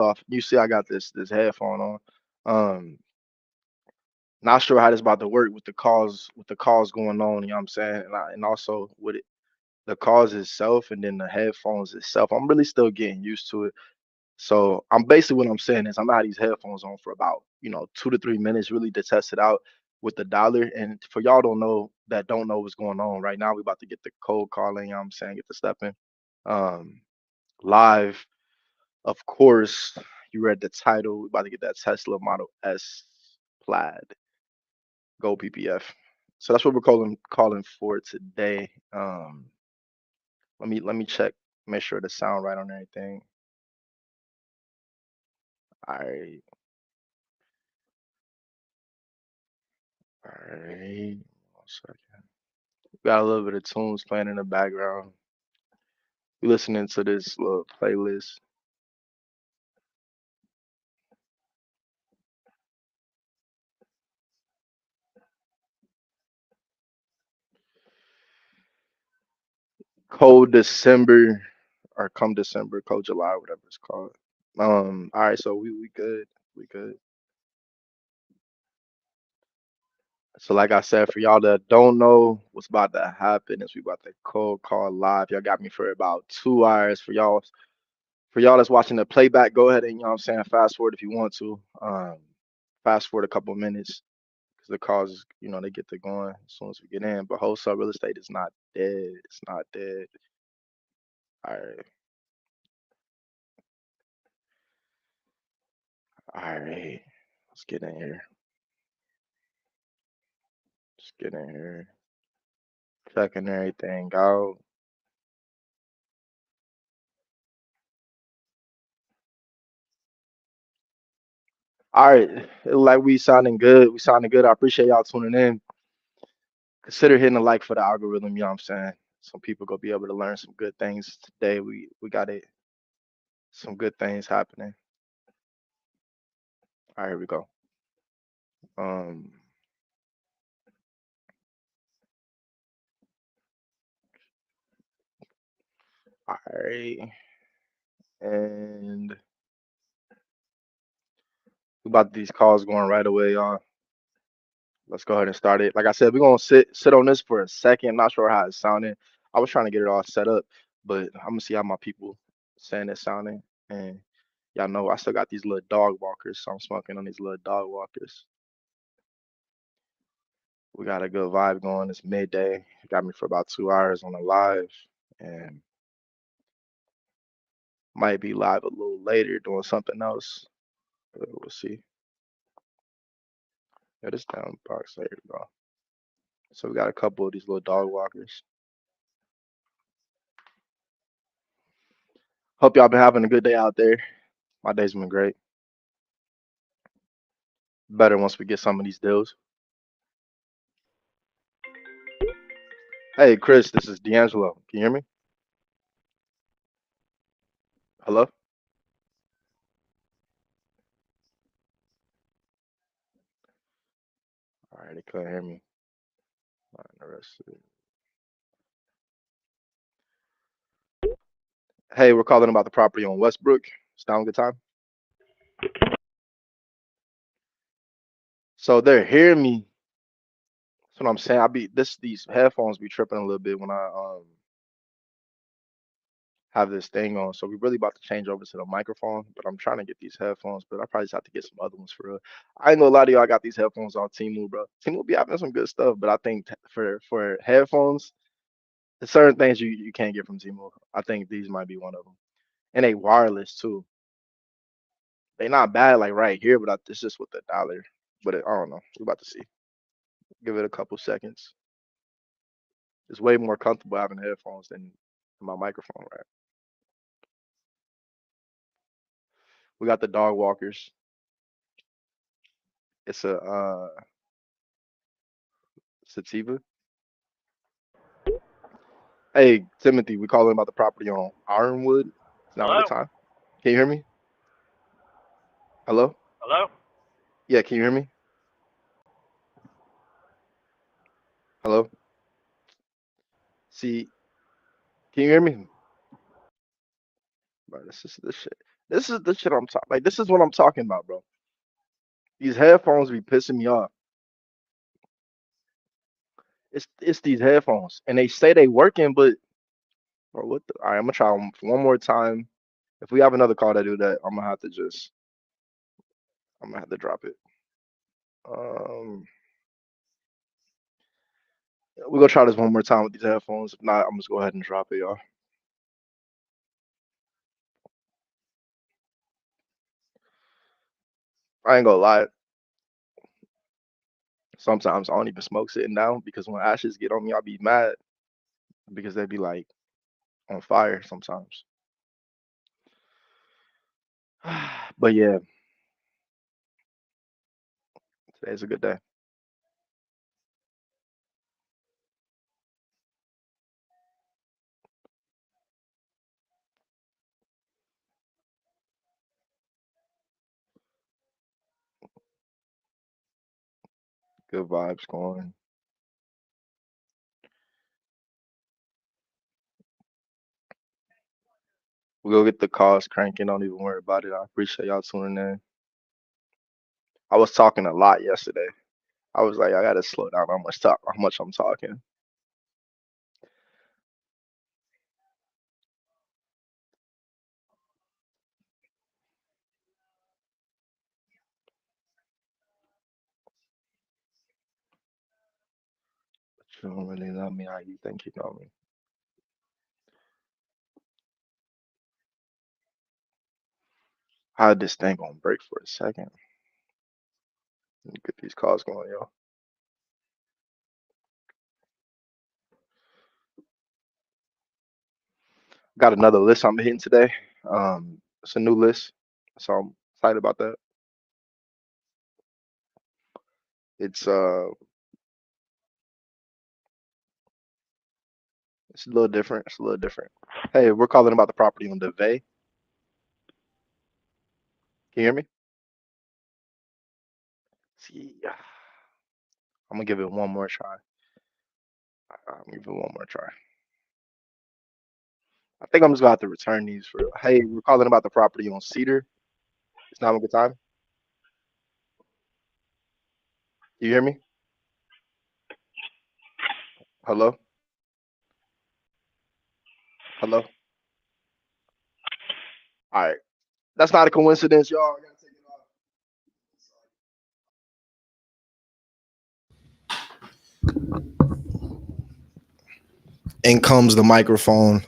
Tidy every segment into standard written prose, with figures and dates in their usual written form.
off. You see, I got this headphone on. Um, Not sure how this about to work with the calls going on. You know what I'm saying? And also with it, the calls itself, and then the headphones itself. I'm really still getting used to it. So I'm basically what I'm saying is I'm gonna have these headphones on for about 2 to 3 minutes, really to test it out with the dollar. And for y'all don't know what's going on right now, we about to get the cold calling. You know what I'm saying? Get the step in. Um, Live. Of course, you read the title. We're about to get that Tesla Model S Plaid, Go PPF. So that's what we're calling for today. Let me check, make sure the sound right on everything. All right, all right. 1 second. Got a little bit of tunes playing in the background. We listening to this little playlist. Cold December, or come December, cold July, whatever it's called. All right, so we good. We good. So like I said, for y'all that don't know what's about to happen is we about to cold call live. Y'all got me for about 2 hours. For y'all that's watching the playback, go ahead and what I'm saying, fast forward if you want to. Fast forward a couple minutes because the calls, they get to going as soon as we get in. But wholesale real estate is not dead. It's not dead. All right. All right. Let's get in here. Let's get in here. Checking everything out. All right. It look like we sounding good. We sounding good. I appreciate y'all tuning in. Consider hitting a like for the algorithm, you know what I'm saying? Some people gonna be able to learn some good things today. We got it, some good things happening. All right, here we go. Um, all right, and we about these calls going right away, y'all. Let's go ahead and start it. Like I said, we're gonna sit on this for a second. Not sure how it's sounding. I was trying to get it all set up, but I'm gonna see how my people saying it's sounding. And y'all know I still got these little dog walkers, so I'm smoking on these little dog walkers. We got a good vibe going. It's midday. Got me for about 2 hours on the live, and might be live a little later doing something else. We'll see. Yeah, this down box. There you go. So we got a couple of these little dog walkers. Hope y'all been having a good day out there. My day's been great. Better once we get some of these deals. Hey, Chris, this is D'Angelo. Can you hear me? Hello? All right, they couldn't hear me. Not interested. Hey, we're calling about the property on Westbrook. It's down a good time. So they're hearing me. That's what I'm saying. These headphones be tripping a little bit when I have this thing on. So we really about to change over to the microphone, but I'm trying to get these headphones, but I probably just have to get some other ones for real. I know a lot of y'all got these headphones on Temu, bro. Temu be having some good stuff, but I think for headphones, there's certain things you can't get from Temu. I think these might be one of them. And they wireless too. They not bad like right here, but it's just with the dollar. But I don't know. We're about to see. Give it a couple seconds. It's way more comfortable having headphones than my microphone, right? We got the dog walkers. It's a sativa. Hey, Timothy, we calling about the property on Ironwood. It's now a good Hello? time. Can you hear me? Hello? Hello? Yeah, can you hear me? Hello? See, can you hear me? Bro, this is this shit. This is the shit I'm talking. Like this is what I'm talking about, bro. These headphones be pissing me off. It's these headphones, and they say they working, but bro, what the? All right, I'm gonna try one more time. If we have another call that do that, I'm gonna have to drop it. Um, we gonna try this one more time with these headphones. If not, I'm just go ahead and drop it, y'all. I ain't gonna lie. Sometimes I don't even smoke sitting down because when ashes get on me, I'll be mad because they be like on fire sometimes. But yeah, today's a good day. Good vibes going. We'll get the calls cranking. Don't even worry about it. I appreciate y'all tuning in. I was talking a lot yesterday. I was like, I gotta slow down how much I'm talking. But you don't really love me how you think you know me. How this thing gonna break for a second? Let me get these calls going, yo. Got another list I'm hitting today. It's a new list, so I'm excited about that. It's uh, it's a little different. It's a little different. Hey, we're calling about the property on the Bay. Can you hear me? See, I'm gonna give it one more try. I'm gonna give it one more try. I think I'm just gonna have to return these for. Hey, we're calling about the property on Cedar. It's not a good time. You hear me? Hello? Hello? All right. That's not a coincidence, y'all. I gotta take it off. In comes the microphone.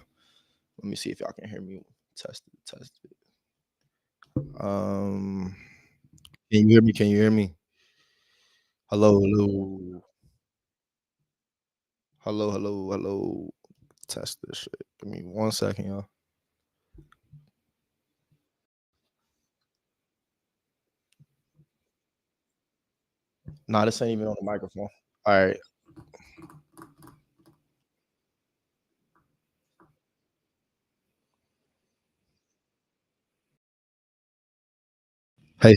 Let me see if y'all can hear me. Test it. Test it. Um, can you hear me? Can you hear me? Hello, hello, hello, hello, hello. Test this shit. Give me 1 second, y'all. Nah, this ain't even on the microphone. All right. Hey,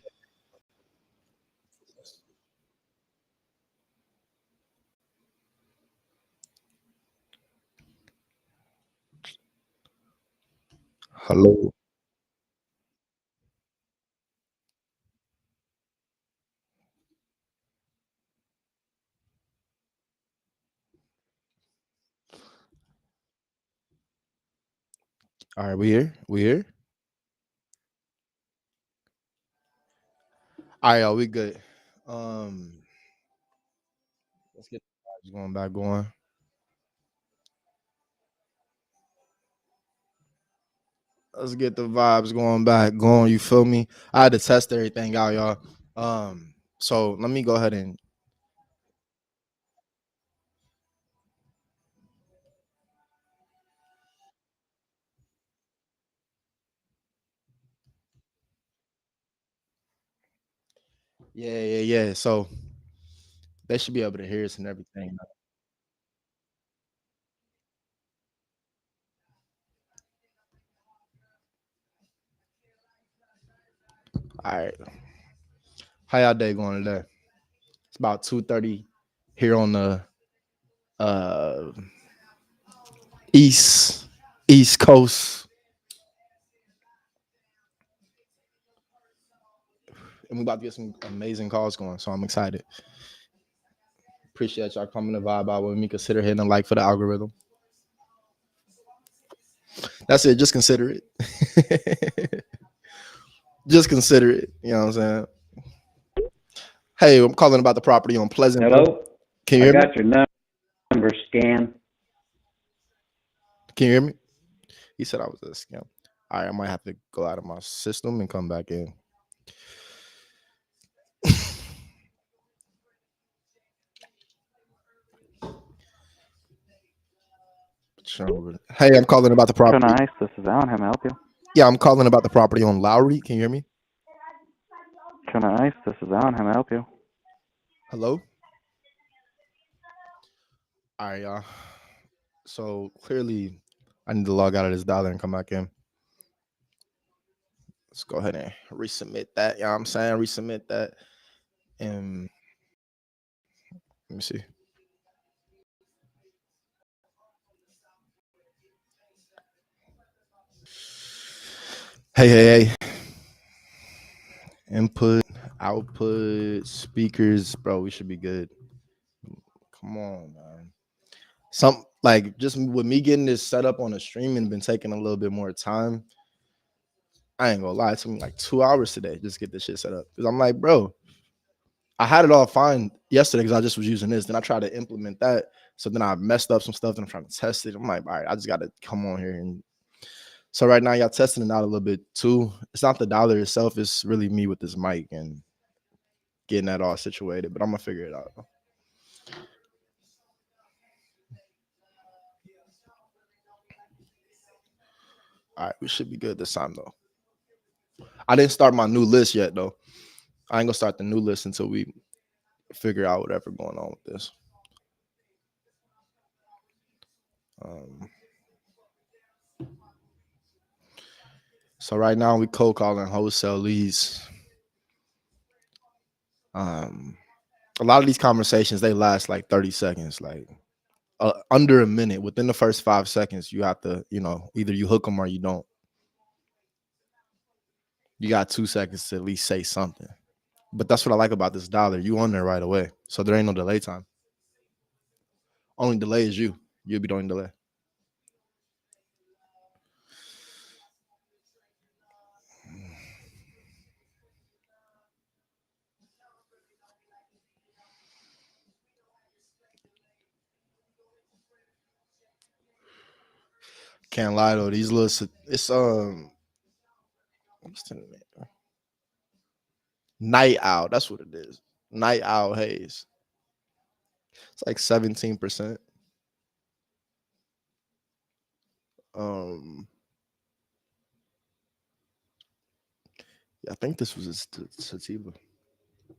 hello. All right, we here. We here. All right, y'all. We good. Um, let's get the vibes going back going. Let's get the vibes going back going. You feel me? I had to test everything out, y'all. So let me go ahead and yeah. So they should be able to hear us and everything. All right. How y'all day going today? It's about 2:30 here on the uh east coast. and we about to get some amazing calls going. So I'm excited. Appreciate y'all coming to vibe out with me. Consider hitting a like for the algorithm. That's it. Just consider it. Just consider it. You know what I'm saying? Hey, I'm calling about the property on Pleasantville. Hello? Can you I hear me? got your number scanned. Can you hear me? He said I was a scam. All right, I might have to go out of my system and come back in. Hey, I'm calling about the property. Nice. This is Alan. How may I help you? Yeah, I'm calling about the property on Lowry. Can you hear me? Nice. This is Alan. How may I help you? Hello? All right, y'all. So clearly, I need to log out of this dollar and come back in. Let's go ahead and resubmit that. You know what I'm saying? Resubmit that. And let me see. Hey. Input, output, speakers. Bro, we should be good. Come on, man. Some like just with me getting this set up on a stream and been taking a little bit more time. I ain't gonna lie, it took me like 2 hours today just to get this shit set up. Because I'm like, bro, I had it all fine yesterday because I just was using this. Then I tried to implement that. So then I messed up some stuff and I'm trying to test it. I'm like, all right, I just gotta come on here. And so right now y'all testing it out a little bit too. It's not the dollar itself, it's really me with this mic and getting that all situated, but I'm gonna figure it out. All right, we should be good this time though. I didn't start my new list yet though. I ain't gonna start the new list until we figure out whatever going on with this. So right now we cold calling wholesale leads. A lot of these conversations they last like 30 seconds, like under a minute. Within the first 5 seconds, you have to, either you hook them or you don't. You got 2 seconds to at least say something. But that's what I like about this dollar. You on there right away, so there ain't no delay time. Only delay is you. You'll be doing delay. Can't lie though, these little it's what's the name? Night owl. That's what it is. Night owl haze. It's like 17%. Yeah, I think this was a sativa. I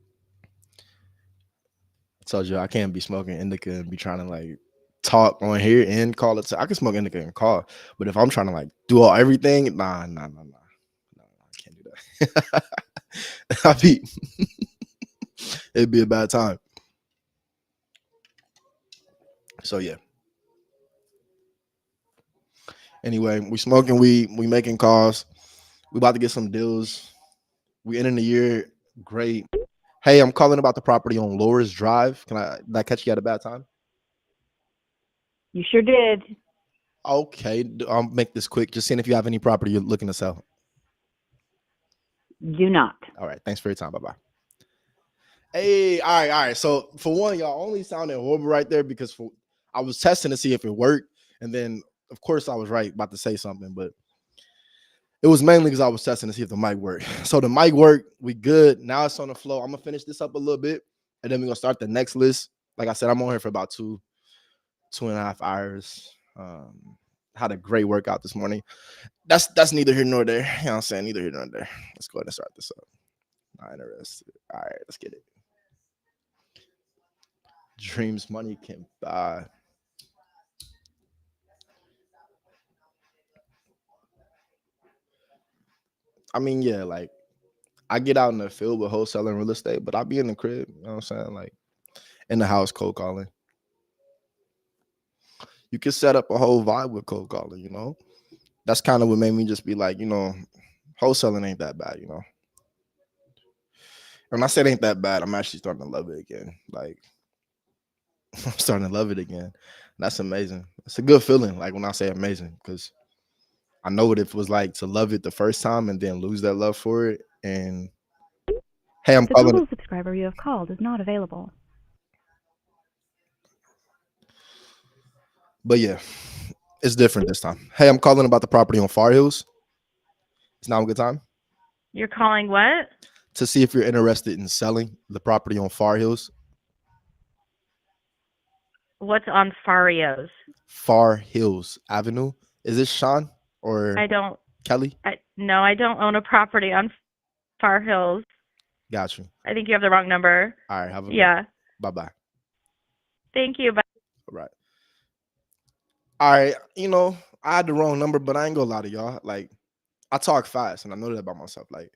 told you I can't be smoking indica and be trying to like talk on here and call it. I can smoke indica and call, but if I'm trying to like do all everything, nah, I can't do that. It'd be a bad time. So yeah. Anyway, we smoking weed, we making calls, we about to get some deals. We ending the year great. Hey, I'm calling about the property on Lawrence Drive. Did I catch you at a bad time? You sure did. Okay, I'll make this quick. Just seeing if you have any property you're looking to sell. Do not. All right, thanks for your time. Bye-bye. Hey, all right. So for one, y'all only sounded horrible right there because I was testing to see if it worked. And then, of course, I was right about to say something, but it was mainly because I was testing to see if the mic worked. So the mic worked. We good. Now it's on the flow. I'm going to finish this up a little bit, and then we're going to start the next list. Like I said, I'm on here for about 2.5 hours. Had a great workout this morning. That's neither here nor there. You know what I'm saying? Neither here nor there. Let's go ahead and start this up. Not interested. All right, let's get it. Dreams money can buy. I mean, yeah, like I get out in the field with wholesaling real estate, but I be in the crib, you know what I'm saying? Like in the house cold calling. You can set up a whole vibe with cold calling, you know? That's kind of what made me just be like, wholesaling ain't that bad, When I say it ain't that bad, I'm actually starting to love it again. Like I'm starting to love it again. That's amazing. It's a good feeling. Like when I say amazing, because I know what it was like to love it the first time and then lose that love for it. And hey, I'm The calling Google subscriber you have called is not available. but yeah, it's different this time. Hey, I'm calling about the property on Far Hills. It's now a good time You're calling what? to see if you're interested in selling the property on Far Hills. What's on Farios? Far Hills Avenue. Is this Sean or I don't. Kelly? No, I don't own a property on Far Hills. Got you. I think you have the wrong number. All right, have a good Yeah. bye bye. Thank you. Bye. All right. All right. I had the wrong number, but I ain't gonna lie to y'all. Like, I talk fast, and I know that about myself. Like,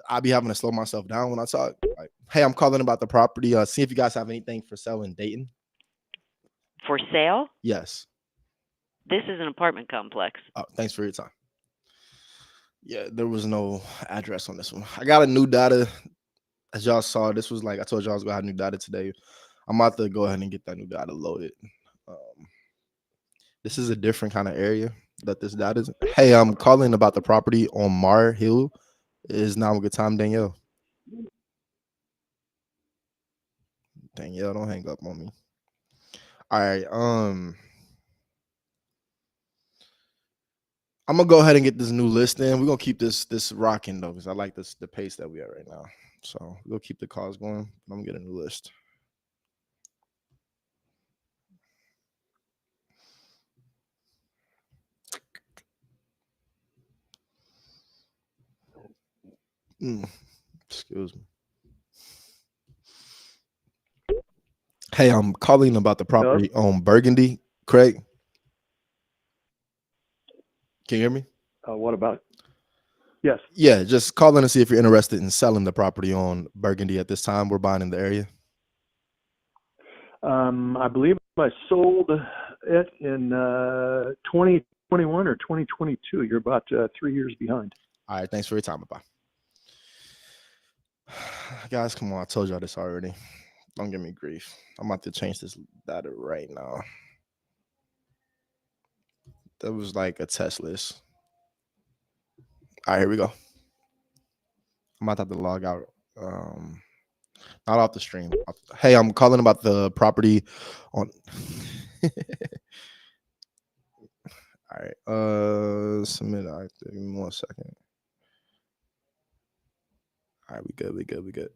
I be having to slow myself down when I talk. Like, hey, I'm calling about the property. See if you guys have anything for sale in Dayton. For sale? Yes. This is an apartment complex. Oh, thanks for your time. Yeah, there was no address on this one. I got a new data. As y'all saw, this was like I told y'all I was gonna have new data today. I'm about to go ahead and get that new data loaded. This is a different kind of area that this data is. Hey, I'm calling about the property on Mar Hill. Is now a good time, Danielle? Danielle, don't hang up on me. All right. I'm gonna go ahead and get this new list in. We're gonna keep this rocking though, because I like the pace that we are right now. So we'll keep the calls going. I'm gonna get a new list. Excuse me. Hey, I'm calling about the property on Burgundy. Craig, can you hear me? What about? Yes. Yeah, just calling to see if you're interested in selling the property on Burgundy at this time. We're buying in the area. I believe I sold it in 2021 or 2022. You're about 3 years behind. All right, thanks for your time. Bye. Guys, come on. I told y'all this already. Don't give me grief. I'm about to change this data right now. That was like a test list. All right, here we go. I'm about to have to log out. Not off the stream. Hey, I'm calling about the property on. All right. Submit. All right, give me 1 second. All right, we good.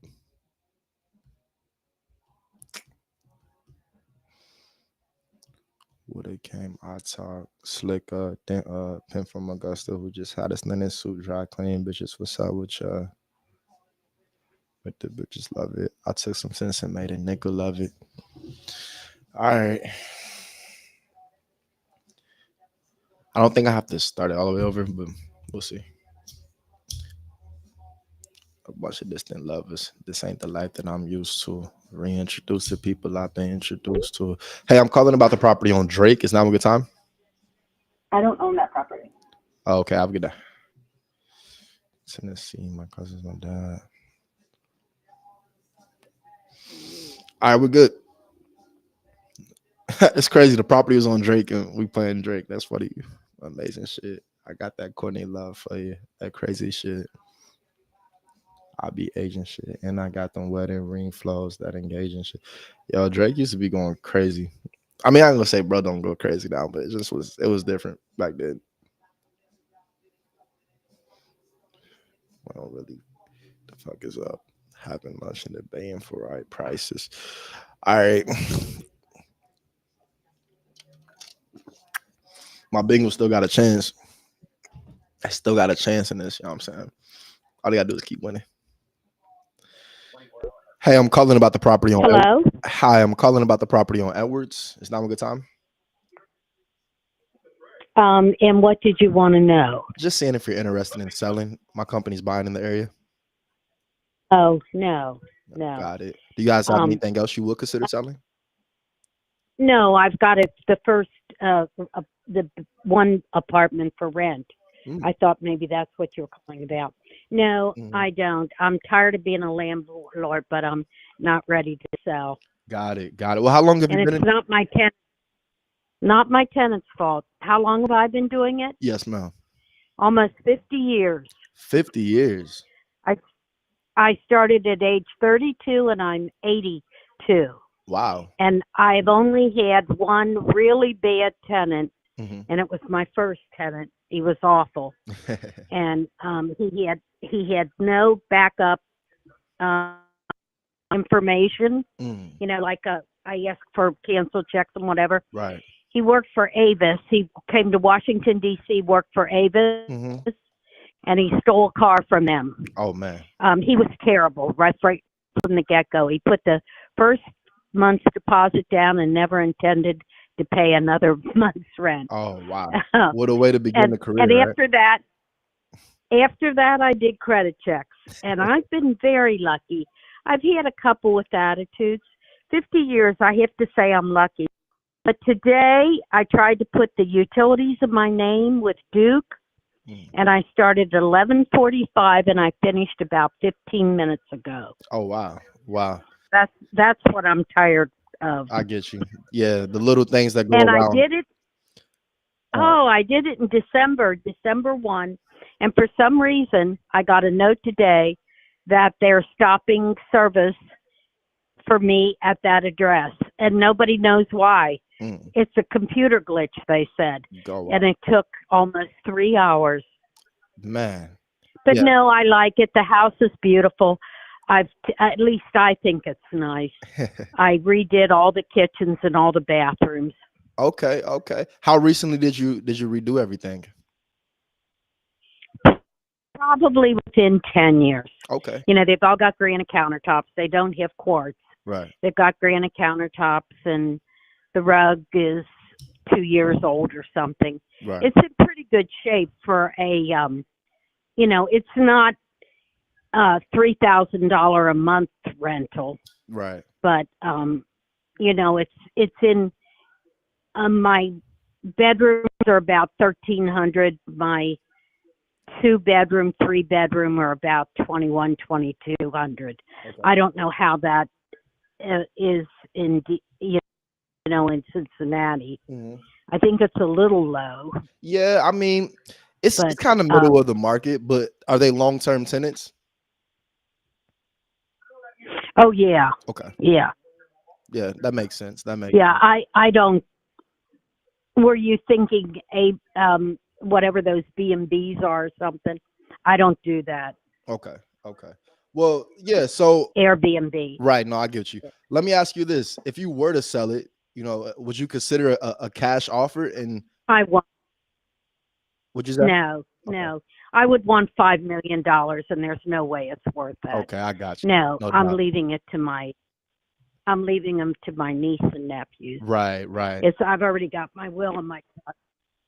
Would it came I talk slick pimp from Augusta who just had us linen suit dry clean bitches. What's up with y'all? But the bitches love it. I took some sense and made a nigga love it. All right. I don't think I have to start it all the way over, but we'll see. A bunch of distant lovers. This ain't the life that I'm used to. Reintroduce to people I've been introduced to. Hey, I'm calling about the property on Drake. Is now a good time? I don't own that property. Oh, okay, have a good day. Tennessee, my cousin's my dad. All right, we're good. It's crazy. The property was on Drake and we playing Drake. That's funny. Amazing shit. I got that Courtney love for you. That crazy shit. I be Asian shit. And I got them wedding ring flows, that engaging shit. Yo, Drake used to be going crazy. I mean, I ain't gonna say bro don't go crazy now, but it was different back then. I don't really the fuck is up. Having lunch in the bay and for right prices. All right. My Bengals still got a chance. I still got a chance in this, you know what I'm saying? All they gotta do is keep winning. Hey, I'm calling about the property on Hello? Hi, I'm calling about the property on Edwards. Is now a good time? And what did you want to know? Just seeing if you're interested in selling. My company's buying in the area. Oh, no. Got it. Do you guys have anything else you would consider selling? No, I've got it. The first, the one apartment for rent. I thought maybe that's what you were calling about. No, Mhm. I don't. I'm tired of being a landlord, but I'm not ready to sell. Got it. Got it. Well, how long have you And been it's in? not my tenant's fault. How long have I been doing it? Yes, ma'am. Almost 50 years. 50 years. I I started at age 32 and I'm 82. Wow. And I've only had one really bad tenant, Hmm. and it was my first tenant. He was awful, and he had no backup uh, information. Mm, You know, like I asked for canceled checks and whatever. right. He worked for Avis. He came to Washington D.C., worked for Avis, Hmm. and he stole a car from them. Oh man. He was terrible right from the get go. He put the first month's deposit down and never intended to pay another month's rent. Oh wow. What a way to begin and a career, and right? after that I did credit checks, and I've been very lucky. I've had a couple with attitudes. 50 years, I have to say I'm lucky. But today I tried to put the utilities in my name with Duke, Mm. and I started at 11:45 and I finished about 15 minutes ago. Oh wow. Wow. That's what I'm tired of. I get you. Yeah, the little things that go And I around. did it. Uh, Oh, I did it in December 1, and for some reason I got a note today that they're stopping service for me at that address, and nobody knows why. mm, It's a computer glitch, they said, go wow. and it took almost 3 hours. Man. But Yeah. no, I like it. The house is beautiful. At least I think it's nice. I redid all the kitchens and all the bathrooms. Okay, okay. How recently did you redo everything? Probably within 10 years. Okay. You know, they've all got granite countertops. They don't have quartz. Right. They've got granite countertops, and the rug is 2 years old or something. Right. It's in pretty good shape for a, it's not $3,000 a month rental, Right. but it's in my bedrooms are about 1,300. My 2-bedroom, 3-bedroom are about 2,200. Okay. I don't know how that is in in Cincinnati. Mhm. I think it's a little low, Yeah, I mean, it's but kind of middle of the market, but are they long-term tenants? oh yeah, Okay. yeah, Yeah, that makes sense. That makes yeah. sense. I don't. Were you thinking whatever those B&Bs are or something? I don't do that. Okay. Okay. Well, yeah, so Airbnb. right, no, I get you. Let me ask you this. If you were to sell it, would you consider a cash offer, and I want would you say? no, Okay. no. I would want $5 million, and there's no way it's worth that. Okay, I got you. No, No I'm doubt. leaving them to my niece and nephews. Right, right. I've already got my will and my trust.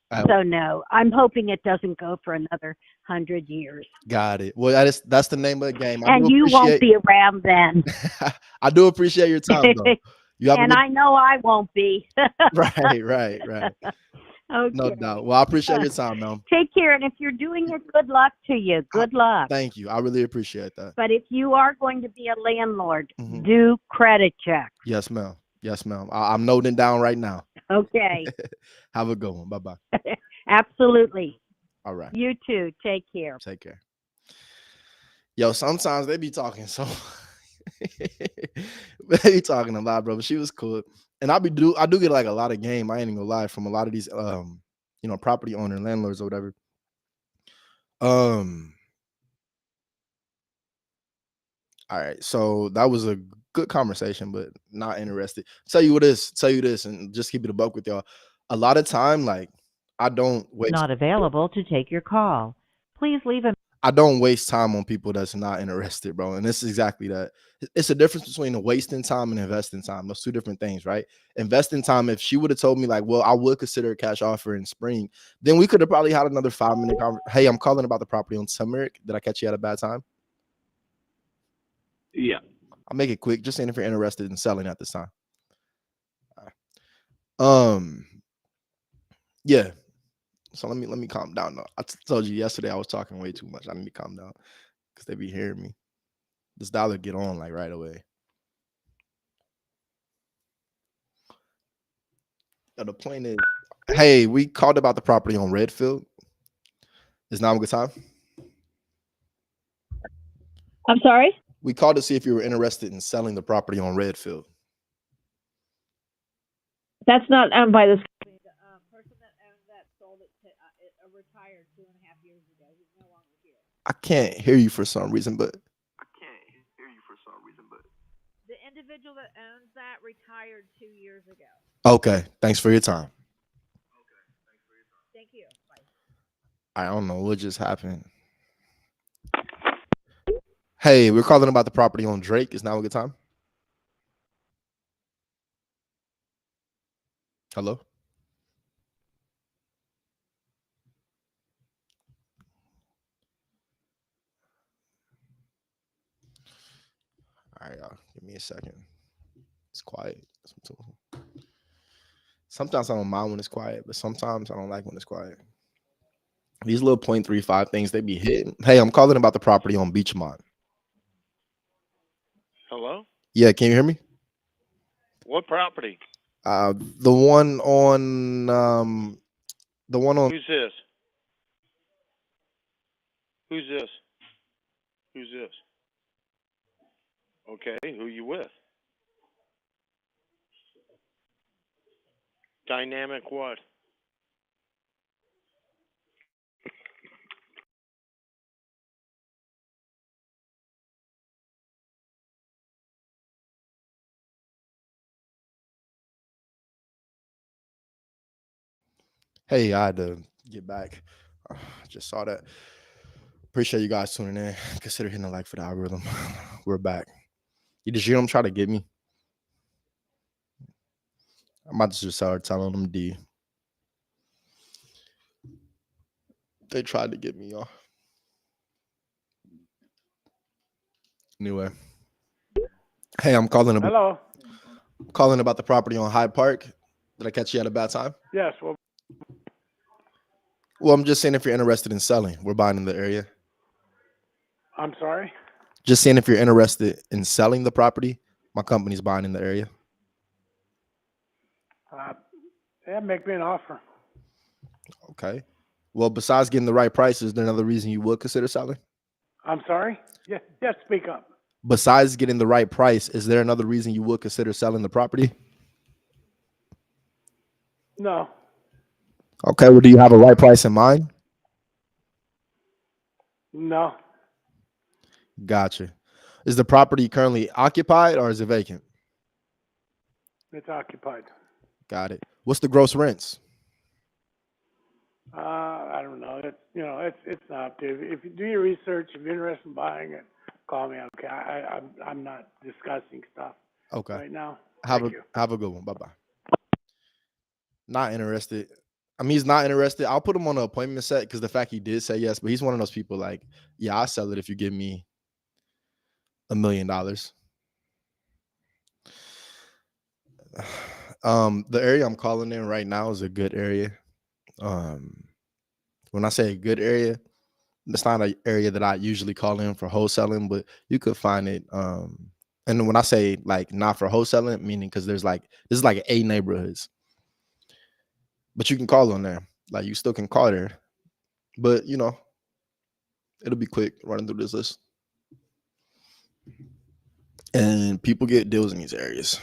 I So no, I'm hoping it doesn't go for another 100 years. got it. Well, that's the name of the game. I do And you won't appreciate be around then. I do appreciate your time though. You have a And good I know I won't be. right, right, right. No Okay. doubt. Well, I appreciate your time, man. Take care. And if you're doing it, good luck to you. Good luck. Thank you. I really appreciate that. But if you are going to be a landlord, Mhm. do credit checks. Yes, ma'am. Yes, ma'am. I'm noting it down right now. Okay. Have a good one. Bye bye. Absolutely. All right. You too. Take care. Take care. Yo, sometimes they be talking so they be talking a lot, bro. But she was cool. And I do get like a lot of game. I ain't even gonna lie, from a lot of these property owner landlords or whatever. All right. So that was a good conversation, but not interested. Tell you this, and just keep it a buck with y'all. A lot of time, like I don't waste Not available to take your call. Please leave a I don't waste time on people that's not interested, bro. And it's exactly that. It's a difference between wasting time and investing time. Those two different things, right? Investing time, if she would have told me, like, well, I would consider a cash offer in spring, then we could have probably had another 5-minute conversation. Hey, I'm calling about the property on Turmeric. Did I catch you at a bad time? Yeah. I'll make it quick. Just saying if you're interested in selling at this time. All right. Yeah. So let me calm down. Though. I told you yesterday I was talking way too much. I need to calm down. because they be hearing me. This dollar get on like right away. The point is, hey, we called about the property on Redfield. Is now a good time? I'm sorry? We called to see if you were interested in selling the property on Redfield. That's not owned by this. The person that owned that sold it to retired 2.5 years ago. He's no longer here. I can't hear you for some reason, but The individual that owns that retired 2 years ago. okay. Thanks for your time. Thank you. Bye. I don't know what just happened. Hey, we're calling about the property on Drake. Is now a good time? Hello? All right, y'all. Give me a second. It's quiet. Sometimes I don't mind when it's quiet, but sometimes I don't like when it's quiet. These little 0.35 things, they be hitting. Hey, I'm calling about the property on Beachmont. Hello? Yeah, can you hear me? What property? The one on Who's this? Who's this? Who's this? Okay, who you with? Dynamic what? Hey, I had to get back. I just saw that. Appreciate you guys tuning in. Consider hitting a like for the algorithm. We're back. You just hear them try to get me? I'm about to just start telling them D. They tried to get me, y'all. Anyway. Hey, I'm calling about Hello? calling about the property on Hyde Park. Did I catch you at a bad time? Yes, well, Well, I'm just saying if you're interested in selling. We're buying in the area. I'm sorry? Just saying if you're interested in selling the property. My company's buying in the area. Yeah, make me an offer. Okay. Well, besides getting the right price, is there another reason you would consider selling? I'm sorry? Yeah, speak up. Besides getting the right price, is there another reason you would consider selling the property? No. Okay. Well, do you have a right price in mind? No. Gotcha. Is the property currently occupied or is it vacant? It's occupied. Got it. What's the gross rents? I don't know. It's not. If you do your research, if you're interested in buying it, call me. Okay. I'm not discussing stuff Okay. right now. Have Thank you. a good one. Bye-bye. Not interested. I mean, he's not interested. I'll put him on an appointment set because the fact he did say yes, but he's one of those people like, yeah, I'll sell it if you give me $1 million. The area I'm calling in right now is a good area. When I say a good area, it's not an area that I usually call in for wholesaling, but you could find it. And when I say like not for wholesaling, meaning because this is like A neighborhoods, but you can call on there. Like you still can call there, but it'll be quick running through this list. And people get deals in these areas.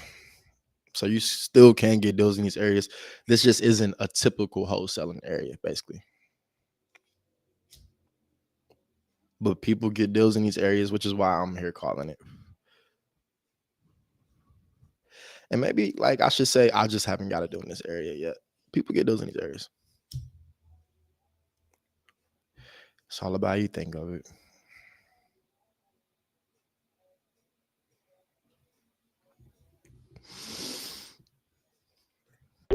So you still can get deals in these areas. This just isn't a typical wholesaling area, basically. But people get deals in these areas, which is why I'm here calling it. And maybe, like I should say, I just haven't got a deal in this area yet. People get deals in these areas. It's all about how you think of it.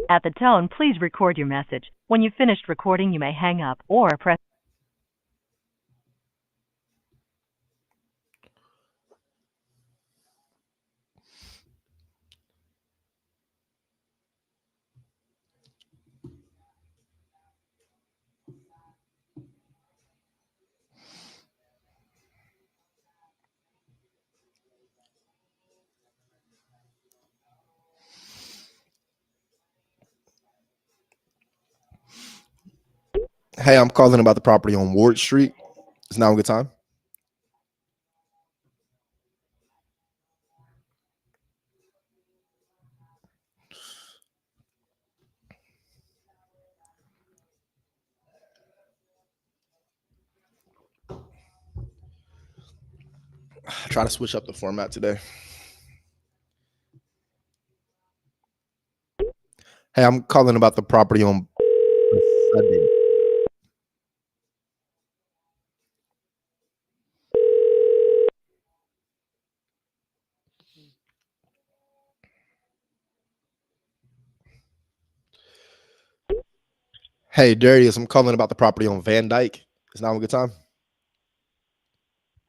At the tone, please record your message. When you've finished recording, you may hang up or press Hey, I'm calling about the property on Ward Street. Is now a good time? Try to switch up the format today. Hey, I'm calling about the property on Sunday. Hey, Darius, I'm calling about the property on Van Dyke. Is now a good time?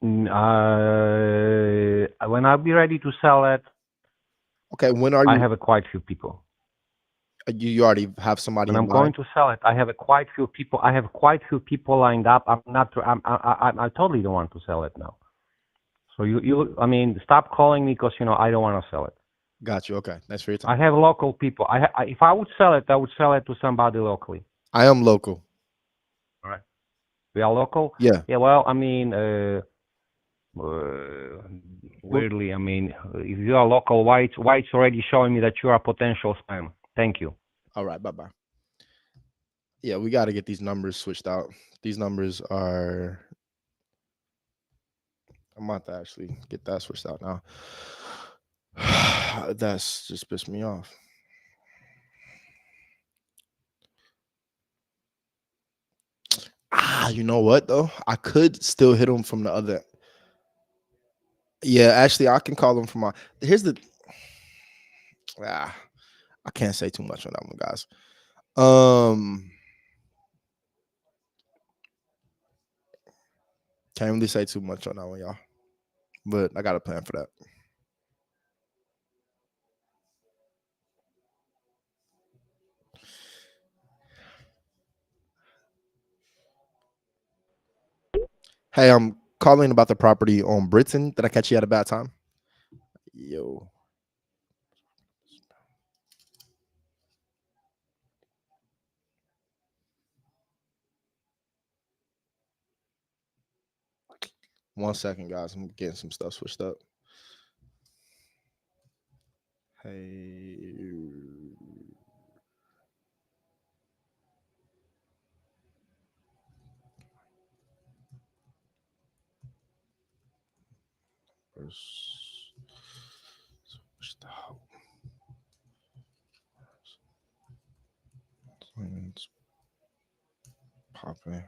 When I'll be ready to sell it, Okay, when are I you? have quite few people. You already have somebody When in I'm going mind? to sell it, I have quite few people. I have quite few people lined up. I totally don't want to sell it now. So I mean, stop calling me because I don't want to sell it. Got you. Okay, thanks for your I time. have local people. If I would sell it, I would sell it to somebody locally. I am local. All right. We are local. Yeah. Yeah. Well, I mean, weirdly, I mean, if you are local, why it's already showing me that you are a potential spam. Thank you. All right. Bye bye. Yeah, we got to get these numbers switched out. These numbers are. I'm about to actually get that switched out now. That's just pissed me off. You know what though? I could still hit him from the other. Yeah, actually, I can call him from my. Here's the. I can't say too much on that one, guys. Can't really say too much on that one, y'all. But I got a plan for that. Hey, I'm calling about the property on Britain. Did I catch you at a bad time? Yo. One second, guys. I'm getting some stuff switched up. Hey. Switch the hell. It's popping up.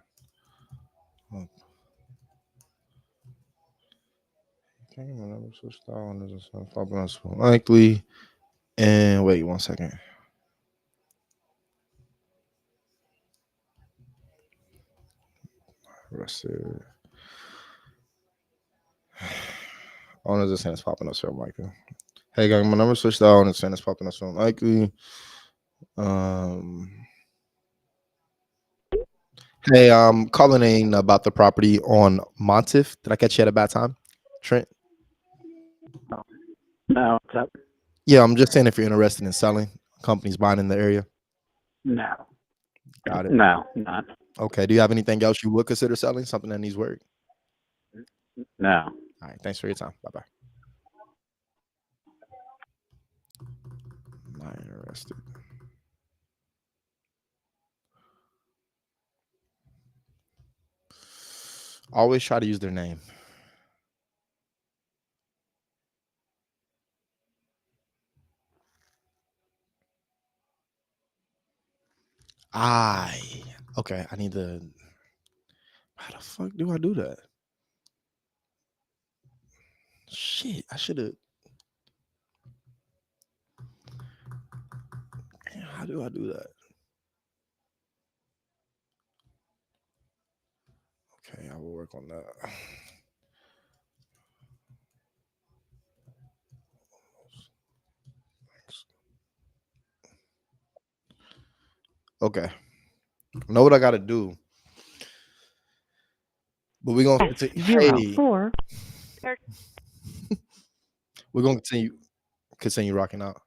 Okay, whenever switch down, there's a popping up likely. And wait 1 second. Arrested. Owners of saying it's popping up so likely. Hey gang, my number switched out and it's saying it's popping up so likely. Hey, I'm calling in about the property on Montif. Did I catch you at a bad time, Trent? No, what's up? Yeah, I'm just saying if you're interested in selling, companies buying in the area. No. Got it. No, not. Okay. Do you have anything else you would consider selling? Something that needs work? No. All right. Thanks for your time. Bye bye. Not interested. Always try to use their name. Okay. I need to. How the fuck do I do that? Shit. I should have. How do I do that? Okay, I will work on that. Okay. I know what I gotta do. But we're gonna continue. We're gonna continue rocking out.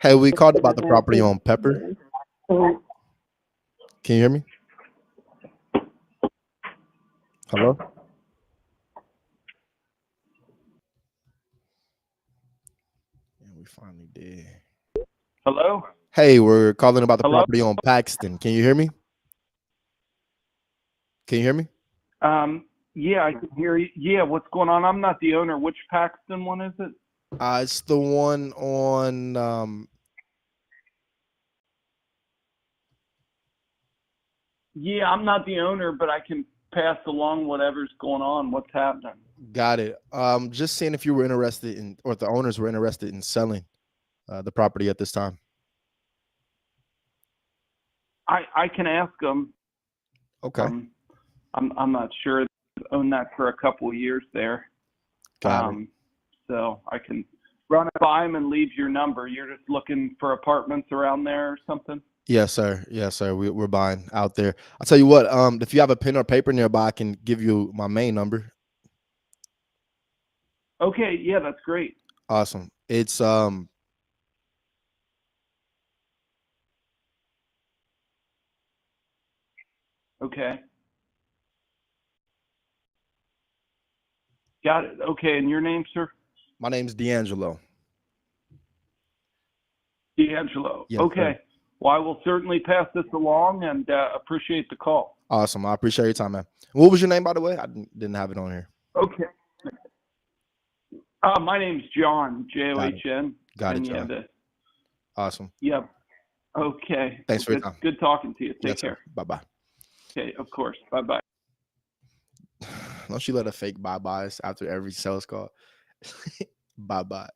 Hey, we called about the property on Pepper. Can you hear me? Hello? Yeah, we finally did. Hello? Hey, we're calling about the Hello? property on Paxton. Can you hear me? Can you hear me? Yeah, I can hear you. Yeah, what's going on? I'm not the owner. Which Paxton one is it? It's the one on Yeah, I'm not the owner, but I can pass along whatever's going on. What's happening? got it. Just seeing if you were interested in, or if the owners were interested in selling the property at this time. I can ask them. Okay. I'm not sure. I've owned that for a couple of years there. Got it. So I can run it by them and leave your number. You're just looking for apartments around there or something? Yes, sir. Yes, sir. We're buying out there. I'll tell you what, if you have a pen or paper nearby, I can give you my main number. Okay, yeah, that's great. Awesome. It's Okay. Got it. Okay, and your name, sir? my name's D'Angelo. D'Angelo. Yes, Okay. sir. Well, I will certainly pass this along and appreciate the call. Awesome. I appreciate your time, man. What was your name, by the way? I didn't have it on here. Okay. My name's John, John. Got it, and John. yeah, Awesome. yep. Okay. Thanks for your time. Good talking to you. Take Yes, care. Bye bye. Okay, of course. Bye-bye. Don't you let a fake bye-byes after every sales call? Bye-bye.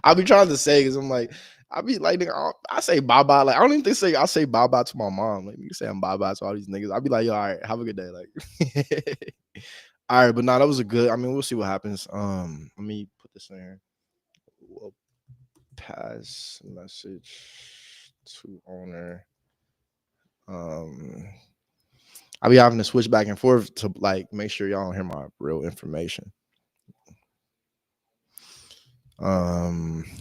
I'll be trying to say, because I'm like, I be like, nigga, I say bye-bye. Like, I don't even think I say bye-bye to my mom. Like, you say I'm bye-bye to all these niggas. I'll be like, yo, all right, have a good day. Like, all right, but no, that was a good, I mean, we'll see what happens. Let me put this in here. We'll pass message to owner. I'll be having to switch back and forth to like make sure y'all don't hear my real information. All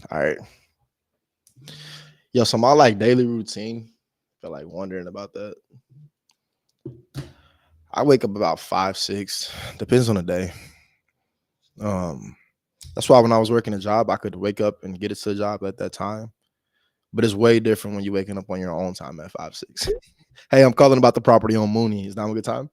right. Yo, so my like daily routine, feel like wondering about that. I wake up about 5, 6, depends on the day. That's why when I was working a job, I could wake up and get it to the job at that time. But it's way different when you're waking up on your own time at 5, 6. Hey, I'm calling about the property on Mooney. Is now a good time?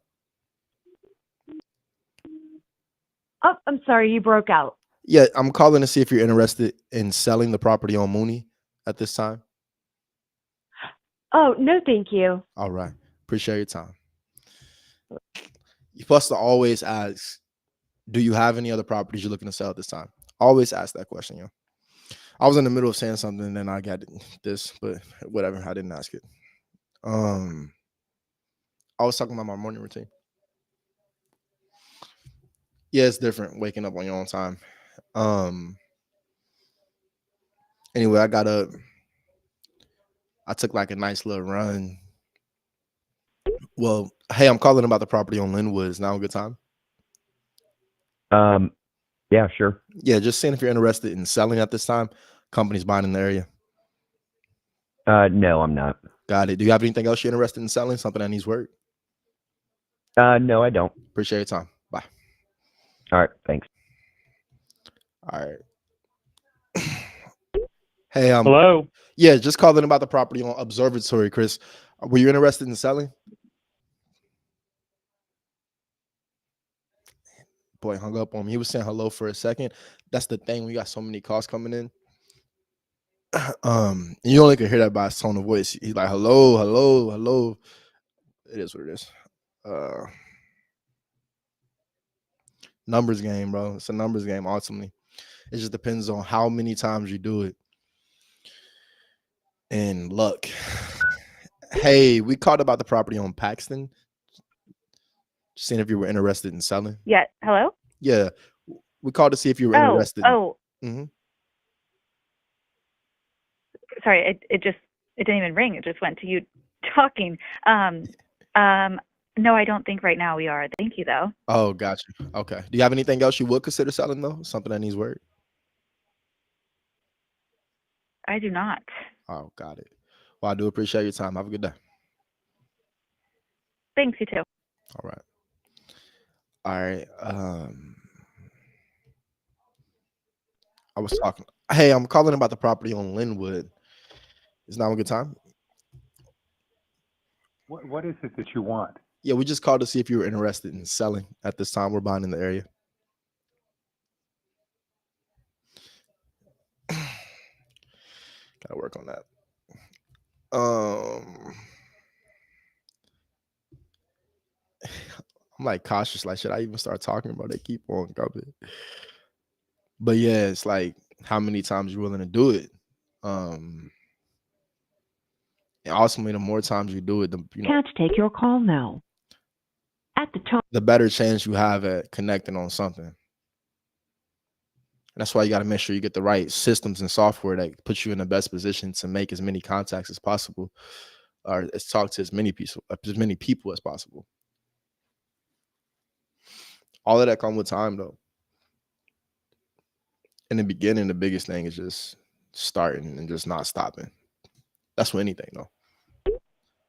Oh, I'm sorry, you broke out. Yeah, I'm calling to see if you're interested in selling the property on Mooney at this time. Oh, no, thank you. All right. Appreciate your time. You're supposed to always ask, do you have any other properties you're looking to sell at this time? Always ask that question, yo. I was in the middle of saying something and then I got this, but whatever. I didn't ask it. I was talking about my morning routine. Yeah, it's different waking up on your own time. Anyway, I got up. I took like a nice little run. Well, hey, I'm calling about the property on Linwood. Is now a good time? Yeah, sure. Yeah, just seeing if you're interested in selling at this time. Companies buying in the area. No, I'm not. Got it. Do you have anything else you're interested in selling? Something that needs work? No, I don't. Appreciate your time. Bye. All right, thanks. All right. Hey, Hello. Yeah, just calling about the property on Observatory, Chris. Were you interested in selling? Boy, hung up on me. He was saying hello for a second. That's the thing. We got so many calls coming in. And you only can hear that by his tone of voice. He's like, hello, hello, hello. It is what it is. Numbers game, bro. It's a numbers game, ultimately. It just depends on how many times you do it. And luck. Hey, we called about the property on Paxton. Just seeing if you were interested in selling. Yeah. Hello? Yeah. We called to see if you were interested. Sorry, it didn't even ring. It just went to you talking. No, I don't think right now we are. Thank you though. Oh, gotcha. Okay. Do you have anything else you would consider selling though? Something that needs work? I do not. Oh, got it. Well, I do appreciate your time. Have a good day. Thanks, you too. All right. All right. I was talking. Hey, I'm calling about the property on Linwood. Is now a good time? What is it that you want? Yeah, we just called to see if you were interested in selling at this time. We're buying in the area. Gotta work on that. I'm like cautious. Like, should I even start talking about? They keep on coming. But yeah, it's like how many times you're willing to do it. And ultimately, the more times you do it, the Can't take your call now. At the tone. the better chance you have at connecting on something. That's why you got to make sure you get the right systems and software that puts you in the best position to make as many contacts as possible, or talk to as many people as possible. All of that comes with time, though. In the beginning, the biggest thing is just starting and just not stopping. That's with anything, though.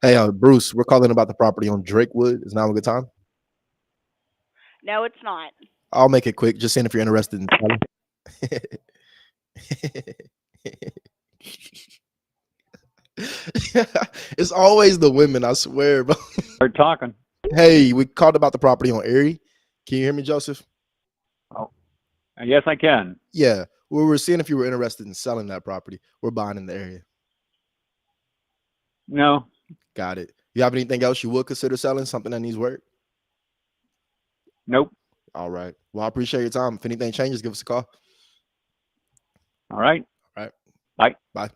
Hey, Bruce, we're calling about the property on Drakewood. Is now a good time? No, it's not. I'll make it quick. Just saying if you're interested in selling. It's always the women, I swear, bro. Start talking. Hey, we called about the property on Erie. Can you hear me, Joseph? Oh, yes, I can. Yeah, we were seeing if you were interested in selling that property. We're buying in the area. No. Got it. You have anything else you would consider selling? Something that needs work? Nope. All right. Well, I appreciate your time. If anything changes, give us a call. All right. All right. Bye. Bye.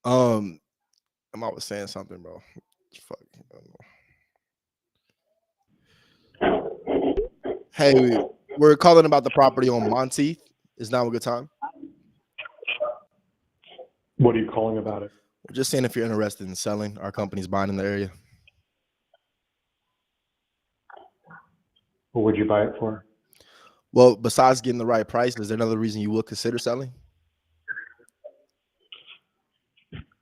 I'm always saying something, bro. Fuck. Hey, we're calling about the property on Monteith. Is now a good time? What are you calling about it? We're just saying if you're interested in selling. Our company's buying in the area. What would you buy it for? Well, besides getting the right price, is there another reason you would consider selling?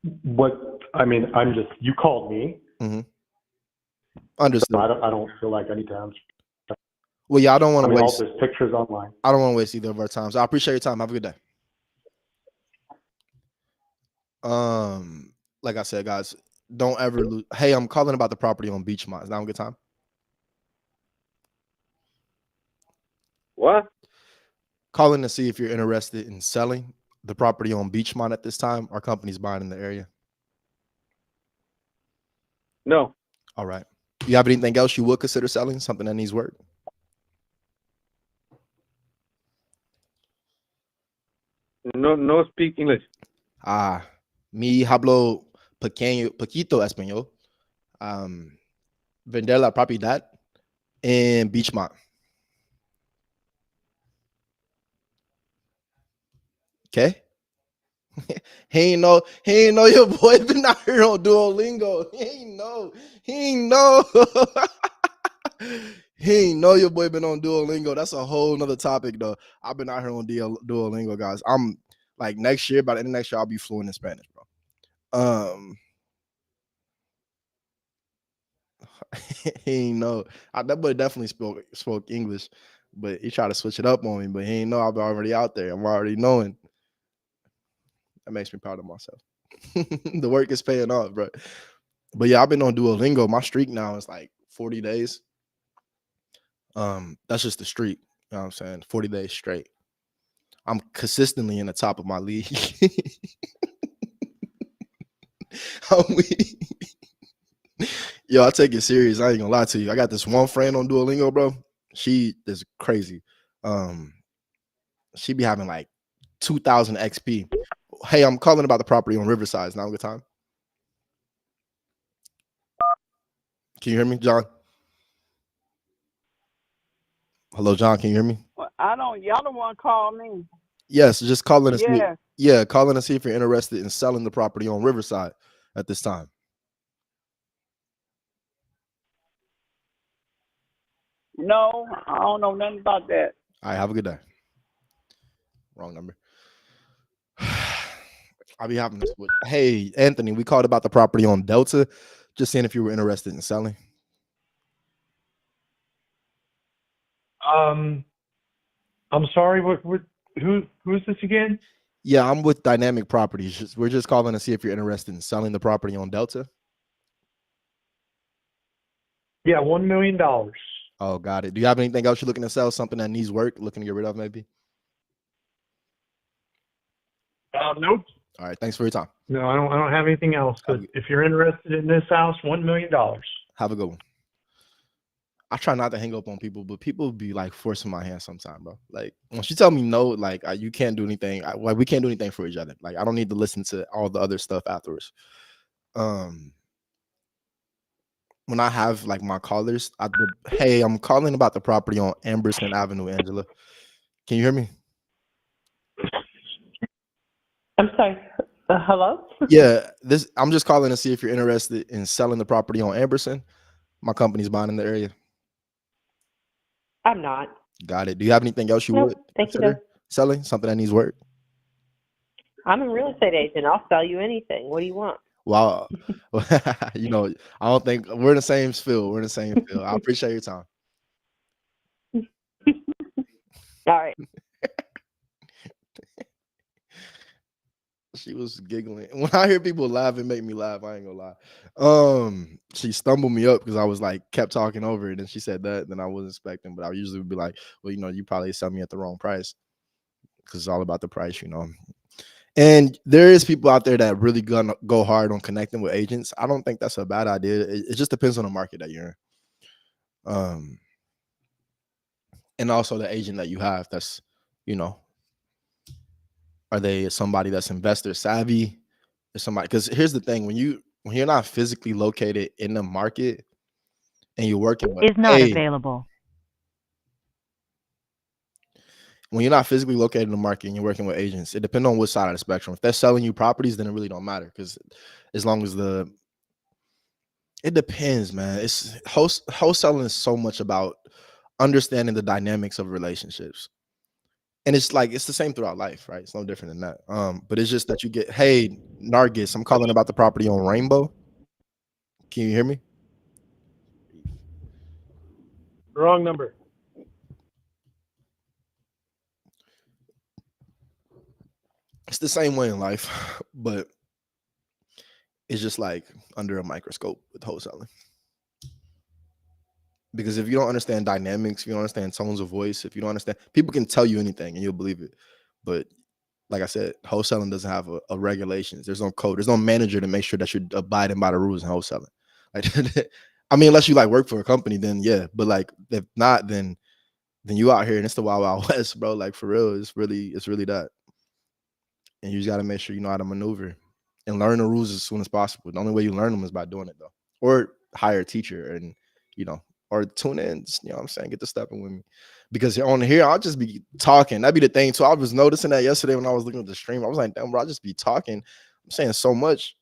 You called me. Mm-hmm. Understood. So I don't feel like I need to answer. Well, yeah, I don't want to waste. There's pictures online. I don't want to waste either of our times. I appreciate your time. Have a good day. Like I said, guys, don't ever lose. Hey, I'm calling about the property on Beachmont. Is now a good time? What? Calling to see if you're interested in selling the property on Beachmont at this time. Our company's buying in the area. No. All right. You have anything else you would consider selling? Something that needs work? No speak English. Mi hablo poquito español. Vender la propiedad en Beachmont. Okay. He ain't know your boy been out here on Duolingo. He ain't know your boy been on Duolingo. That's a whole nother topic, though. I've been out here on Duolingo, guys. I'm like next year, by the end of next year, I'll be fluent in Spanish, bro. He ain't know. That boy definitely spoke English, but he tried to switch it up on me. But he ain't know I'm already out there. I'm already knowing. That makes me proud of myself. The work is paying off, bro. But yeah, I've been on Duolingo. My streak now is like 40 days. That's just the streak. You know what I'm saying? 40 days straight. I'm consistently in the top of my league. Yo, I take it serious. I ain't gonna lie to you. I got this one friend on Duolingo, bro. She is crazy. She be having like 2,000 XP. Hey, I'm calling about the property on Riverside. Is now a good time? Can you hear me, John? Hello, John. Can you hear me? Y'all don't want to call me. Yes, just calling to see. Yeah. Yeah, calling to see if you're interested in selling the property on Riverside at this time. No, I don't know nothing about that. All right, have a good day. Wrong number. I'll be having this with. Hey, Anthony, we called about the property on Delta. Just seeing if you were interested in selling. I'm sorry. Who's this again? Yeah, I'm with Dynamic Properties. We're just calling to see if you're interested in selling the property on Delta. Yeah, $1 million. Oh, got it. Do you have anything else you're looking to sell? Something that needs work, looking to get rid of, maybe? Nope. All right. Thanks for your time. No, I don't have anything else. But if you're interested in this house, $1 million. Have a good one. I try not to hang up on people, but people be like forcing my hand sometime, bro. Like when she tell me no, like you can't do anything. Like we can't do anything for each other. Like I don't need to listen to all the other stuff afterwards. When I have like my callers, hey, I'm calling about the property on Amberson Avenue, Angela. Can you hear me? I'm sorry. Hello? Yeah, I'm just calling to see if you're interested in selling the property on Amberson. My company's buying in the area. I'm not. Got it. Do you have anything else you would thank you, consider though. selling? Something that needs work? I'm a real estate agent. I'll sell you anything. What do you want? Wow. You know, I don't think we're in the same field. We're in the same field. I appreciate your time. All right. She was giggling. When I hear people laugh, it make me laugh. I ain't gonna lie. She stumbled me up because I was like kept talking over it, and she said that. Then I wasn't expecting, but I usually would be like, well, you know, you probably sell me at the wrong price because it's all about the price, you know. And there is people out there that really gonna go hard on connecting with agents. I don't think that's a bad idea. It just depends on the market that you're in. And also the agent that you have. That's, you know, are they somebody that's investor savvy? Or somebody? Because here's the thing: when you're not physically located in the market and you're working with Is not available. When you're not physically located in the market and you're working with agents, it depends on which side of the spectrum. If they're selling you properties, then it really don't matter because as long as it depends, man. It's wholesaling is so much about understanding the dynamics of relationships. And it's like it's the same throughout life, right? It's no different than that. But it's just that you get, hey, Nargis, I'm calling about the property on Rainbow. Can you hear me? Wrong number. It's the same way in life, but it's just like under a microscope with wholesaling. Because if you don't understand dynamics, if you don't understand tones of voice, if you don't understand, people can tell you anything and you'll believe it. But like I said, wholesaling doesn't have a regulations. There's no code. There's no manager to make sure that you're abiding by the rules in wholesaling. Like, I mean, unless you like work for a company, then yeah. But like, if not, then you out here and it's the wild, wild west, bro. Like for real, it's really that. And you just got to make sure you know how to maneuver and learn the rules as soon as possible. The only way you learn them is by doing it, though, or hire a teacher and or tune in. You know what I'm saying? Get to stepping with me. Because on here, I'll just be talking. That'd be the thing. So I was noticing that yesterday when I was looking at the stream. I was like, damn, bro, I'll just be talking. I'm saying so much,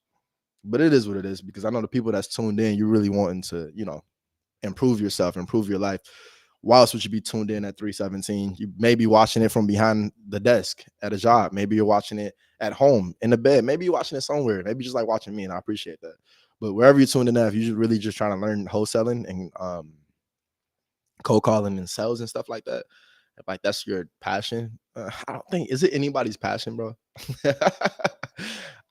but it is what it is because I know the people that's tuned in, you're really wanting to, improve yourself, improve your life. Why else would you be tuned in at 317? You may be watching it from behind the desk at a job. Maybe you're watching it at home in the bed. Maybe you're watching it somewhere. Maybe you just like watching me, and I appreciate that. But wherever you're tuned in at, if you're really just trying to learn wholesaling and cold calling and sales and stuff like that, if like that's your passion, I don't think, is it anybody's passion, bro?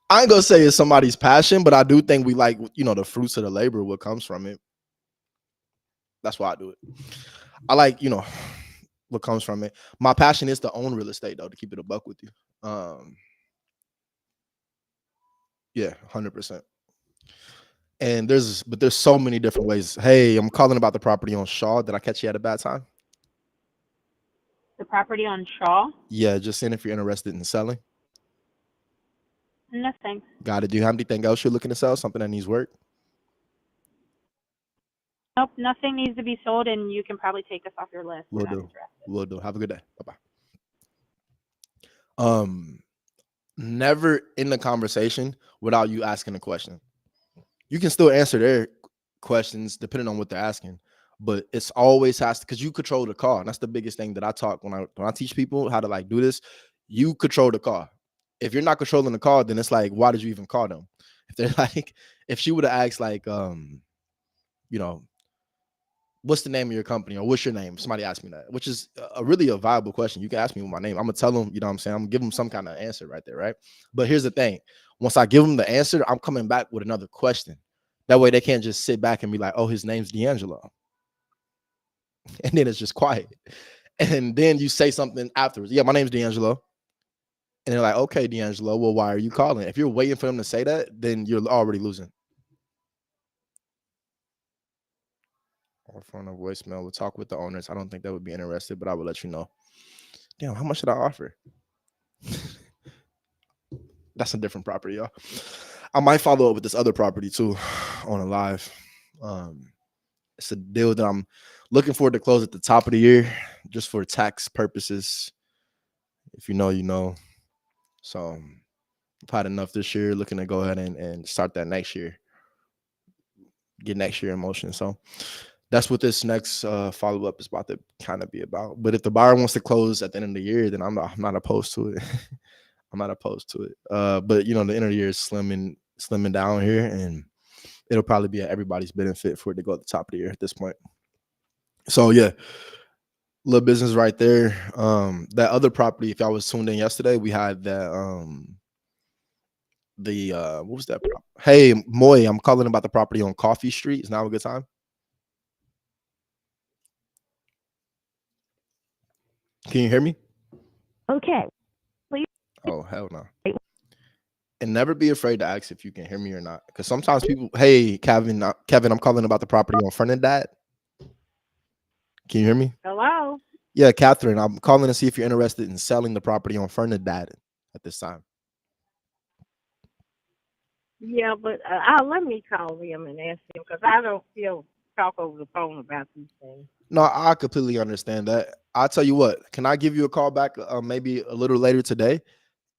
I ain't gonna say it's somebody's passion, but I do think we like, the fruits of the labor, what comes from it. That's why I do it. I like, what comes from it. My passion is to own real estate, though, to keep it a buck with you. Yeah, 100%. And there's so many different ways. Hey, I'm calling about the property on Shaw. Did I catch you at a bad time? The property on Shaw? Yeah, just seeing if you're interested in selling. No, thanks. Got it. Do you have anything else you're looking to sell? Something that needs work? Nope, nothing needs to be sold, and you can probably take us off your list. Will do. Have a good day. Bye-bye. Never in the conversation without you asking a question. You can still answer their questions depending on what they're asking, but it's always has to, because you control the call. And that's the biggest thing that I talk when I teach people how to like do this. You control the call. If you're not controlling the call, then it's like, why did you even call them? If they're like, if she would have asked like, you know, what's the name of your company or what's your name? Somebody asked me that, which is a really a viable question. You can ask me what my name. I'm gonna tell them, you know what I'm saying? I'm gonna give them some kind of answer right there, right? But here's the thing. Once I give them the answer, I'm coming back with another question. That way they can't just sit back and be like, oh, his name's D'Angelo. And then it's just quiet. And then you say something afterwards. Yeah, my name's D'Angelo. And they're like, okay, D'Angelo, well, why are you calling? If you're waiting for them to say that, then you're already losing. Or from a voicemail, we'll talk with the owners. I don't think they would be interested, but I will let you know. Damn, how much should I offer? That's a different property, y'all. I might follow up with this other property too on a live. It's a deal that I'm looking forward to close at the top of the year, just for tax purposes. If you know, you know. So I've had enough this year, looking to go ahead and start that next year. Get next year in motion. So that's what this next follow-up is about to kind of be about. But if the buyer wants to close at the end of the year, then I'm not opposed to it. I'm not opposed to it. But you know, the end of the year is slimming down here, and it'll probably be at everybody's benefit for it to go at the top of the year at this point. So yeah, little business right there. That other property, if y'all was tuned in yesterday, we had that what was that? Hey, Moy, I'm calling about the property on Coffee Street. Is now a good time? Can you hear me? Okay. Please. Oh, hell no. And never be afraid to ask if you can hear me or not. Because sometimes people, hey, Kevin, I'm calling about the property on Fernandad. Can you hear me? Hello. Yeah, Catherine, I'm calling to see if you're interested in selling the property on Fernandad at this time. Yeah, but let me call him and ask him because I don't feel talk over the phone about these things. No, I completely understand that. I'll tell you what, can I give you a call back maybe a little later today,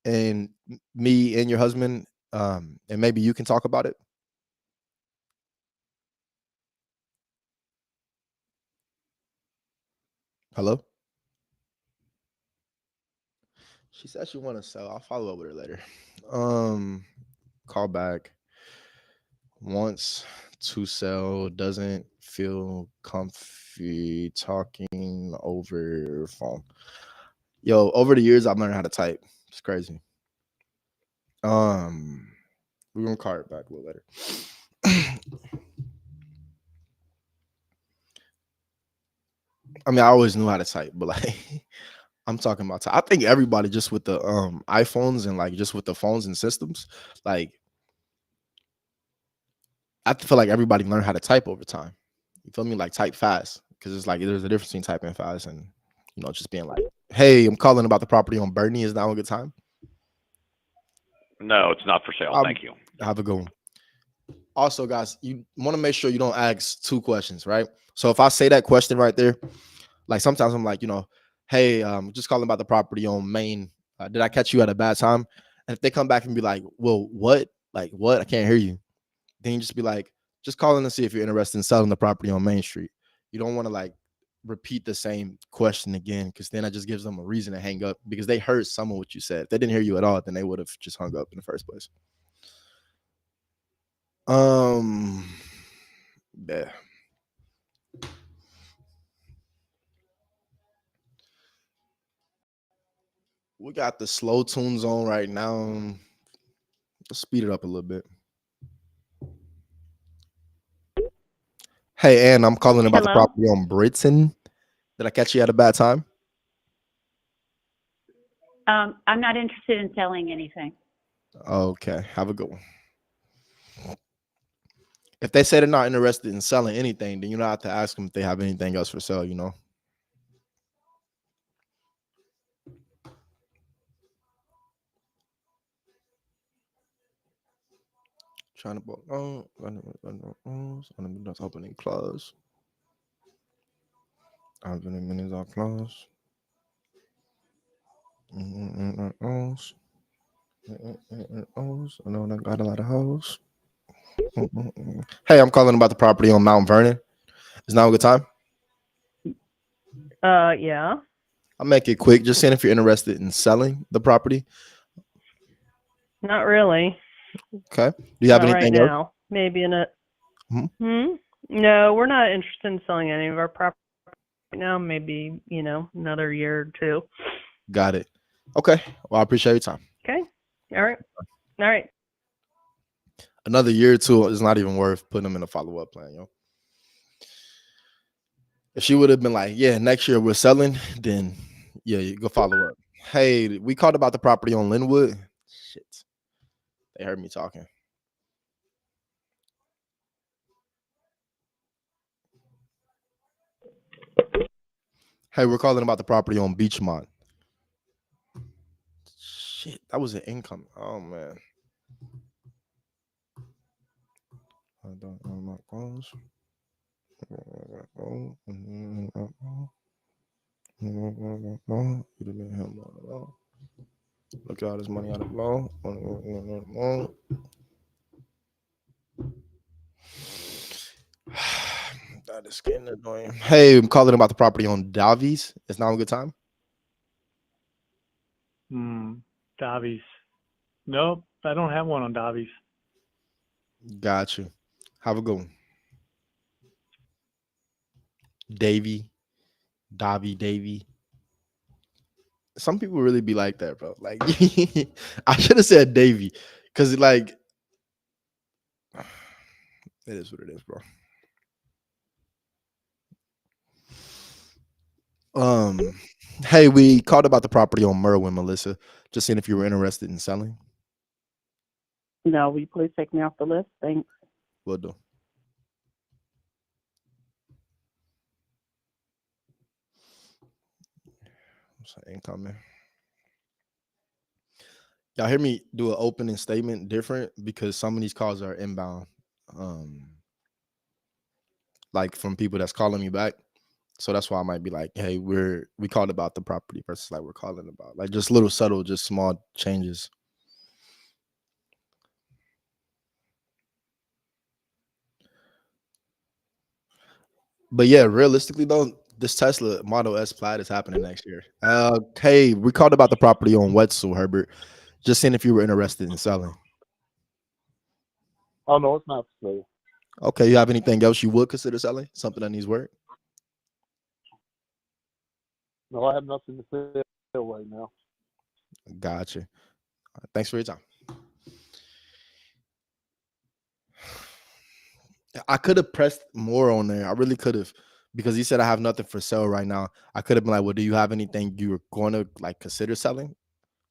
and me and your husband, and maybe you can talk about it? Hello? She said she want to sell. I'll follow up with her later. Call back. Wants to sell, doesn't feel comfy talking over phone. Yo, over the years I've learned how to type. It's crazy. We're gonna call it back a little later. I mean, I always knew how to type, but like I'm talking about I think everybody just with the iPhones and like just with the phones and systems, like I feel like everybody learned how to type over time. You feel me? Like type fast, because it's like there's a difference between typing fast and, you know, just being like, hey, I'm calling about the property on Bernie. Is now a good time? No, it's not for sale. Thank you. Have a good one. Also, guys, you want to make sure you don't ask two questions, right? So if I say that question right there, like sometimes I'm like, you know, hey, just calling about the property on Main. Did I catch you at a bad time? And if they come back and be like, well, what? Like, what? I can't hear you. Then you just be like, just calling to see if you're interested in selling the property on Main Street. You don't want to like repeat the same question again, because then that just gives them a reason to hang up, because they heard some of what you said. If they didn't hear you at all, then they would have just hung up in the first place. Yeah. We got the slow tunes on right now. Let's speed it up a little bit. Hey, Ann, I'm calling about the property on Britain. Did I catch you at a bad time? I'm not interested in selling anything. Okay, have a good one. If they say they're not interested in selling anything, then you don't have to ask them if they have anything else for sale, you know? Trying to book. Opening close. Opening minutes are close. I know I got a lot of hoes. Hey, I'm calling about the property on Mount Vernon. Is now a good time? Yeah. I'll make it quick. Just saying if you're interested in selling the property. Not really. Okay. Do you have Not right anything else? now. Maybe in a. Mhm. No, we're not interested in selling any of our property right now. Maybe another year or two. Got it. Okay. Well, I appreciate your time. Okay. All right. All right. Another year or two is not even worth putting them in a follow-up plan, yo. If she would have been like, yeah, next year we're selling, then yeah, you go follow up. Hey, we called about the property on Linwood. Shit. They heard me talking. Hey, we're calling about the property on Beachmont. Shit, that was an income. Oh man. I don't know my phones. Look at all this money out of loan. That is getting annoying. Hey, I'm calling about the property on Davies. It's now a good time. Davies. Nope, I don't have one on Davies. Got you. Have a good one. Davy. Some people really be like that, bro. Like I should have said Davy. Cause like it is what it is, bro. Hey, we called about the property on Merwin, Melissa. Just seeing if you were interested in selling. No, will you please take me off the list? Thanks. Will do. Incoming. Y'all hear me do an opening statement different because some of these calls are inbound. Like from people that's calling me back. So that's why I might be like, hey, we called about the property versus like we're calling about. Like just little subtle, just small changes. But yeah, realistically though, this Tesla Model S Plaid is happening next year. Hey, we called about the property on Wetzel, Herbert. Just seeing if you were interested in selling. Oh no, it's not for sale. Okay, you have anything else you would consider selling? Something that needs work? No, I have nothing to sell right now. Gotcha. Thanks for your time. I could have pressed more on there. I really could have, because he said I have nothing for sale right now. I could have been like, well, do you have anything you're going to like consider selling?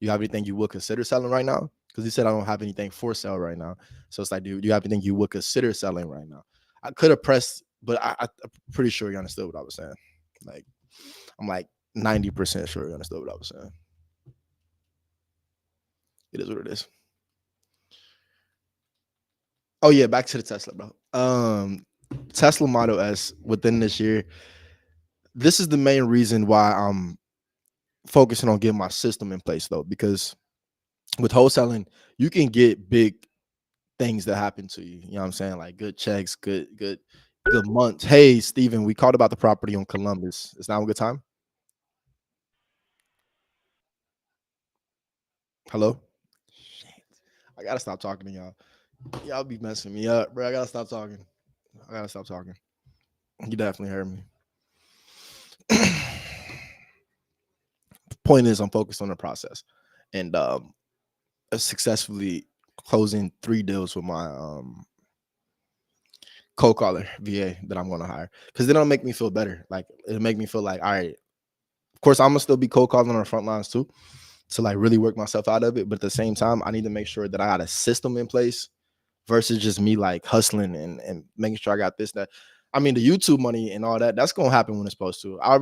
You have anything you would consider selling right now? Because he said I don't have anything for sale right now. So it's like, do you have anything you would consider selling right now? I could have pressed, but I'm pretty sure you understood what I was saying. Like, I'm like 90% sure you understood what I was saying. It is what it is. Oh yeah, back to the Tesla, bro. Tesla Model S within this year. This is the main reason why I'm focusing on getting my system in place though, because with wholesaling, you can get big things that happen to you. You know what I'm saying? Like good checks, good months. Hey, Steven, we called about the property on Columbus. Is now a good time? Hello? Shit. I gotta stop talking to y'all. Y'all be messing me up, bro. I gotta stop talking. You definitely heard me. The point is, I'm focused on the process, and successfully closing 3 deals with my cold caller VA that I'm gonna hire, because then it'll make me feel better. Like it'll make me feel like, all right, of course I'm gonna still be cold calling on the front lines too, to like really work myself out of it. But at the same time, I need to make sure that I got a system in place versus just me like hustling and making sure I got this, that. I mean, the YouTube money and all that, that's gonna happen when it's supposed to. I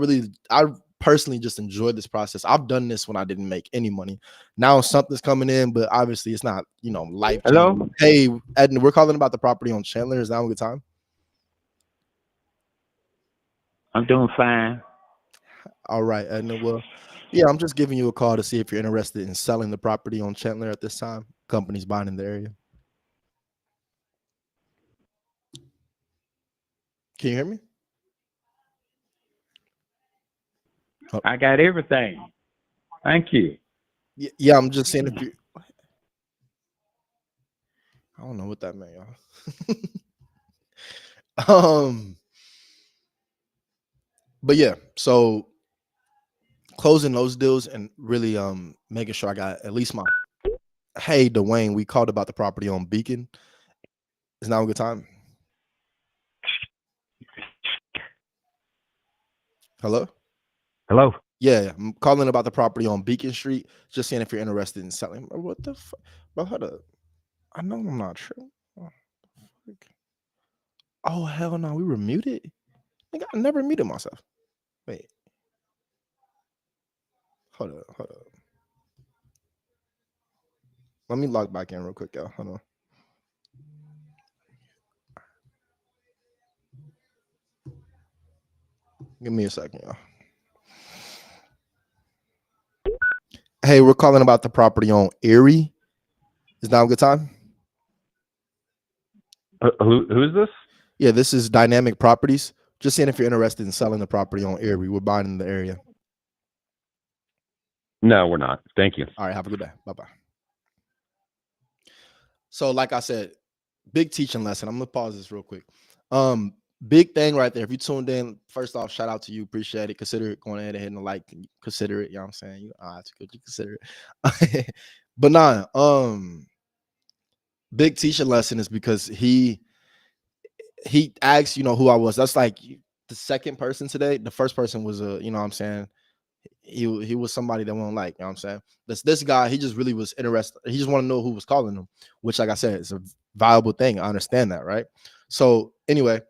personally just enjoy this process. I've done this when I didn't make any money. Now something's coming in, but obviously it's not, life changing. Hello? Hey, Edna, we're calling about the property on Chandler. Is now a good time? I'm doing fine. All right, Edna. Well, yeah, I'm just giving you a call to see if you're interested in selling the property on Chandler at this time. Companies buying in the area. Can you hear me? I got everything. Thank you. Yeah, I'm just saying if you. I don't know what that meant, y'all. But yeah, so closing those deals and really making sure I got at least my. Hey, Dwayne, we called about the property on Beacon. Is now a good time? Hello? Hello. Yeah, I'm calling about the property on Beacon Street. Just seeing if you're interested in selling. What the fuck? Bro, hold up. I know I'm not sure. Oh, hell no. We were muted? Nigga, I never muted myself. Wait. Hold up. Let me log back in real quick, y'all. Hold on. Give me a second, y'all. Hey, we're calling about the property on Erie. Is now a good time? Who's this? Yeah, this is Dynamic Properties. Just seeing if you're interested in selling the property on Erie. We're buying in the area. No, we're not. Thank you. All right, have a good day. Bye-bye. So, like I said, big teaching lesson. I'm gonna pause this real quick. Big thing right there. If you tuned in, first off, shout out to you. Appreciate it. Consider it going ahead and hitting the like. Consider it. You know what I'm saying? That's good. You consider it. But nah, big teaching lesson is because he asked, who I was. That's like the second person today. The first person was you know what I'm saying? He was somebody that won't like, you know what I'm saying? This guy, he just really was interested. He just want to know who was calling him, which, like I said, is a valuable thing. I understand that, right? So anyway,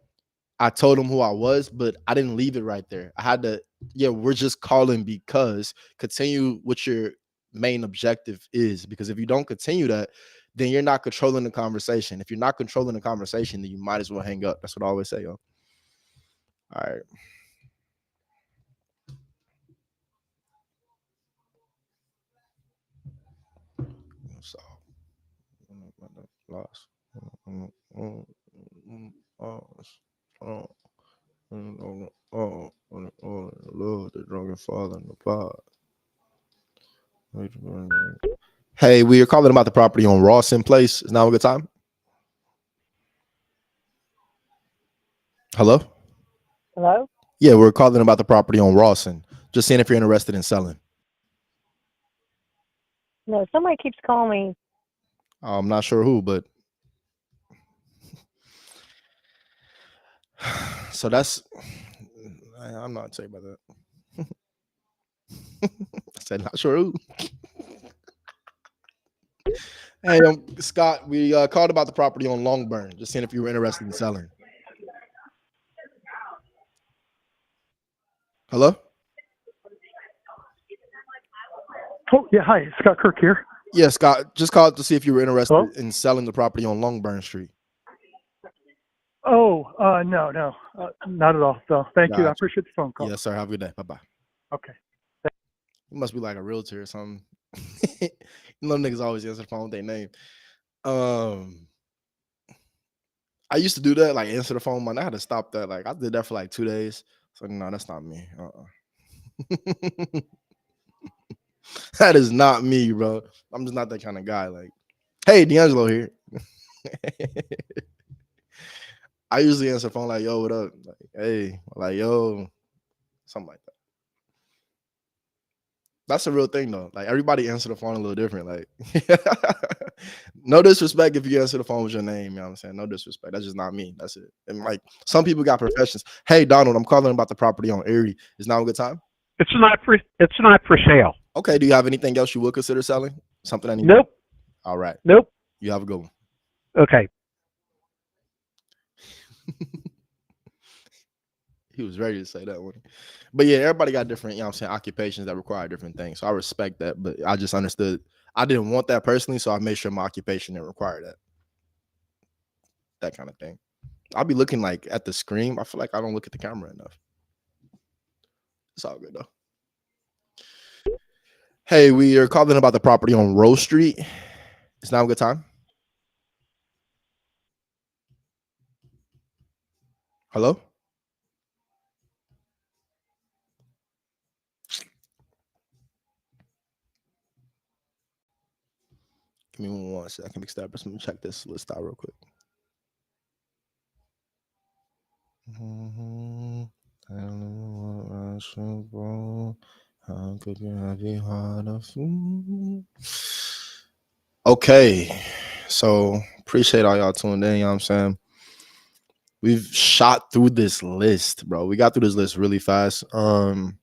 I told him who I was, but I didn't leave it right there. I had to, we're just calling because continue what your main objective is. Because if you don't continue that, then you're not controlling the conversation. If you're not controlling the conversation, then you might as well hang up. That's what I always say, yo. All right. So lost. Lord, the drunken father in the pod. Hey, we are calling about the property on Rawson Place. Is now a good time? Hello? Hello? Yeah, we're calling about the property on Rawson. Just seeing if you're interested in selling. No, somebody keeps calling me. I'm not sure who, but so that's. I'm not saying about that. I said not sure who. Hey, Scott, we called about the property on Longburn. Just seeing if you were interested in selling. Hello? Oh, yeah. Hi, Scott Kirk here. Yeah, Scott, just called to see if you were interested in selling the property on Longburn Street. Oh, no, not at all. So thank you. I Gotcha. appreciate the phone call. Yes, sir. Have a good day. Bye-bye. Okay. You must be like a realtor or something. Niggas always answer the phone with their name. I used to do that, like answer the phone, man. I had to stop that. Like I did that for like 2 days. So no, that's not me. That is not me, bro. I'm just not that kind of guy. Like, hey, D'Angelo here. I usually answer the phone like, yo, what up? Like, hey, like, yo, something like that. That's a real thing though. Like everybody answer the phone a little different. Like no disrespect if you answer the phone with your name, you know what I'm saying? No disrespect. That's just not me. That's it. And like some people got professions. Hey Donald, I'm calling about the property on Erie. Is now a good time? It's not for sale. Okay. Do you have anything else you would consider selling? Something I need. Nope. All right. Nope. You have a good one. Okay. He was ready to say that one. But yeah, everybody got different, you know what I'm saying, occupations that require different things. So I respect that. But I just understood I didn't want that personally. So I made sure my occupation didn't require that. That kind of thing. I'll be looking like at the screen. I feel like I don't look at the camera enough. It's all good though. Hey, we are calling about the property on Rose Street. It's now a good time. Hello? 1 second, big steppers. Let me check this list out real quick. I don't know what I should go. How could you have it hard of Okay, so appreciate all y'all tuned in. You know what I'm saying? We've shot through this list, bro. We got through this list really fast. I'm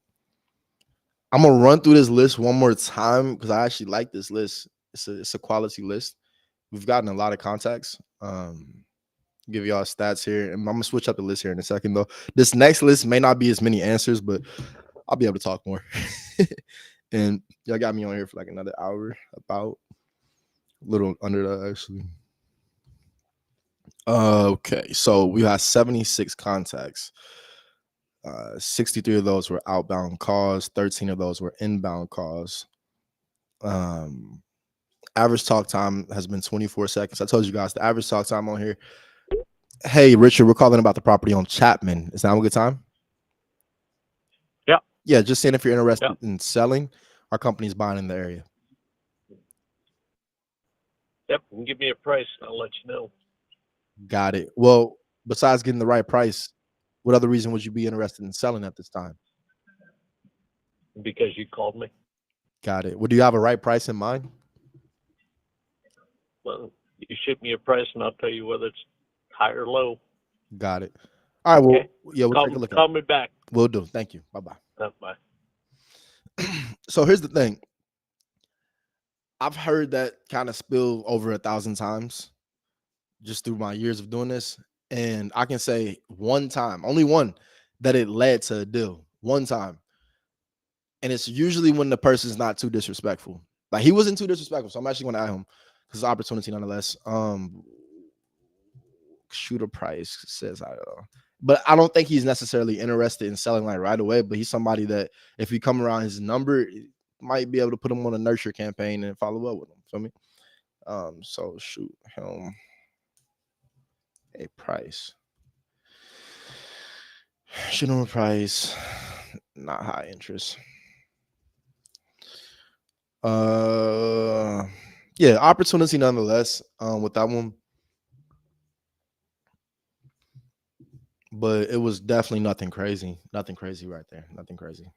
gonna run through this list one more time because I actually like this list. It's a quality list. We've gotten a lot of contacts. Give y'all stats here, and I'm gonna switch up the list here in a second though. This next list may not be as many answers, but I'll be able to talk more. And y'all got me on here for like another hour, about a little under that actually. Okay, so we have 76 contacts. 63 of those were outbound calls, 13 of those were inbound calls. Average talk time has been 24 seconds. I told you guys the average talk time on here. Hey, Richard, we're calling about the property on Chapman. Is now a good time? Yeah. Yeah, just saying if you're interested in selling, our company's buying in the area. Yep. You can give me a price and I'll let you know. Got it. Well, besides getting the right price, what other reason would you be interested in selling at this time? Because you called me. Got it. Well, do you have a right price in mind? Well, you shoot me a price and I'll tell you whether it's high or low. Got it. All right. Well, Okay. yeah, we'll take a look at it. Call me back. Will do. Thank you. Bye-bye. Bye. So here's the thing. I've heard that kind of spill over 1,000 times just through my years of doing this. And I can say one time, only one, that it led to a deal. One time. And it's usually when the person's not too disrespectful. Like he wasn't too disrespectful. So I'm actually going to add him because it's an opportunity nonetheless. Shoot a price says I don't know. But I don't think he's necessarily interested in selling like right away. But he's somebody that if we come around his number, might be able to put him on a nurture campaign and follow up with him. Feel me? So shoot him a price. Shoot him a price, not high interest. Yeah, opportunity nonetheless. With that one. But it was definitely nothing crazy. Nothing crazy right there. Nothing crazy.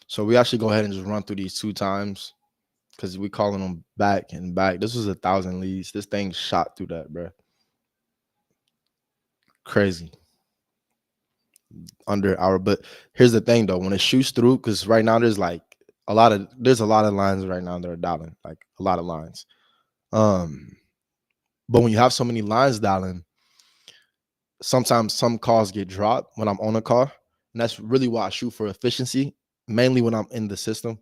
So we actually go ahead and just run through these 2 times because we calling them back and back. This was 1,000 leads. This thing shot through that, bro. Crazy. Under an hour. But here's the thing though, when it shoots through, because right now there's a lot of lines right now that are dialing, like a lot of lines. But when you have so many lines dialing, sometimes some calls get dropped when I'm on a call. And that's really why I shoot for efficiency, mainly when I'm in the system.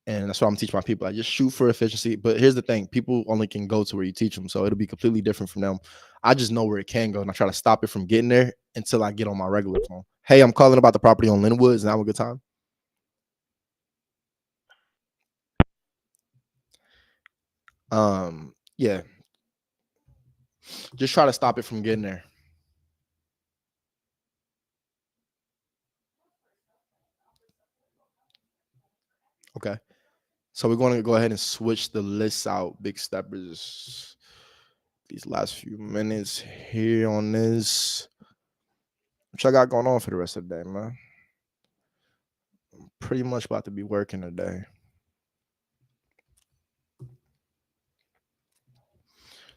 And that's what I'm teaching my people. I just shoot for efficiency. But here's the thing. People only can go to where you teach them. So it'll be completely different from them. I just know where it can go. And I try to stop it from getting there until I get on my regular phone. Hey, I'm calling about the property on Linwood. Is now a good time? Yeah. Just try to stop it from getting there. Okay. So we're going to go ahead and switch the lists out, big steppers. These last few minutes here on this. What I got going on for the rest of the day, man? I'm pretty much about to be working today.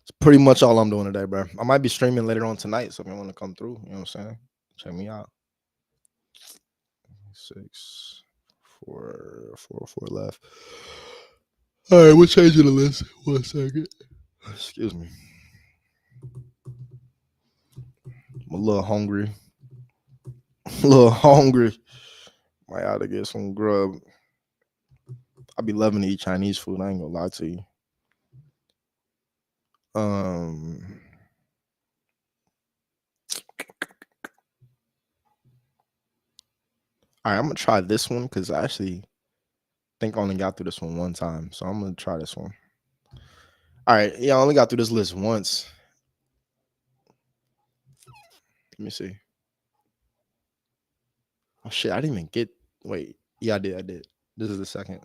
It's pretty much all I'm doing today, bro. I might be streaming later on tonight, so if you want to come through, you know what I'm saying? Check me out. 6, 4, 4 left. All right, we're changing the list. 1 second. Excuse me. I'm a little hungry. Might have to get some grub. I be loving to eat Chinese food. I ain't gonna lie to you. All right, I'm gonna try this one because I actually think I only got through this one time. So I'm gonna try this one. All right, yeah, I only got through this list once. Let me see. Oh shit, I didn't even get. Wait, Yeah, I did. I did. This is the second.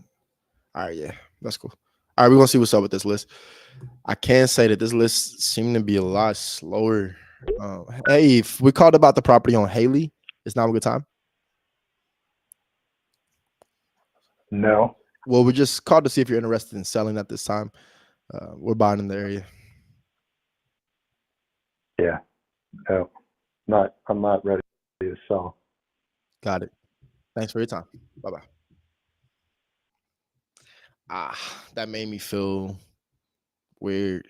All right, yeah, that's cool. All right, we're gonna see what's up with this list. I can say that this list seemed to be a lot slower. Hey, if we called about the property on Haley, it's now a good time. No. Well, we just called to see if you're interested in selling at this time. We're buying in the area. Yeah. No. I'm not ready to sell. Got it. Thanks for your time. Bye bye. That made me feel weird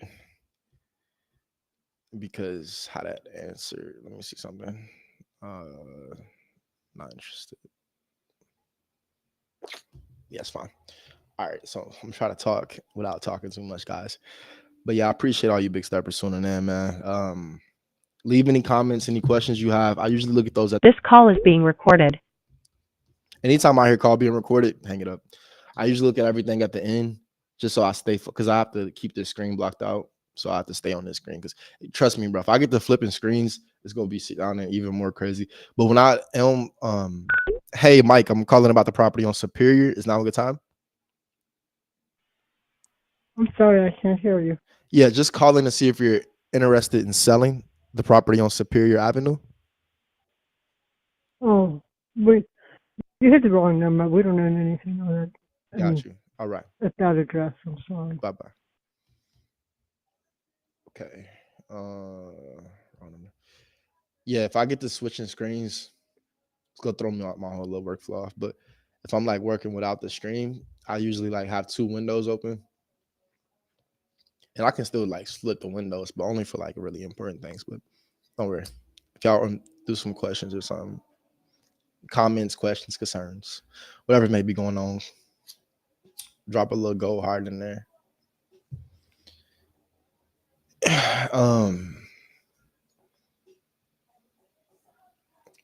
because how that answer. Let me see something. Not interested. Yeah, it's fine. All right, so I'm trying to talk without talking too much, guys. But yeah, I appreciate all you big stars tuning in, man. Leave any comments, any questions you have. I usually look at those at This call is being recorded. anytime I hear call being recorded, hang it up. I usually look at everything at the end just so I stay because I have to keep this screen blocked out. So I have to stay on this screen because trust me, bro, if I get to flipping screens, it's gonna be down there even more crazy. But when I am hey Mike, I'm calling about the property on Superior. Is now a good time? I'm sorry, I can't hear you. Yeah, just calling to see if you're interested in selling the property on Superior Avenue. Oh, you hit the wrong number. We don't own anything on that. Got you. All right. At that address. I'm sorry. Bye bye. Okay. Wrong number. Yeah, if I get to switching screens, it's gonna throw me off my whole little workflow off. But if I'm like working without the stream, I usually like have two windows open. And I can still like split the windows, but only for like really important things. But don't worry. If y'all do some questions or something, comments, questions, concerns, whatever may be going on, drop a little gold heart in there.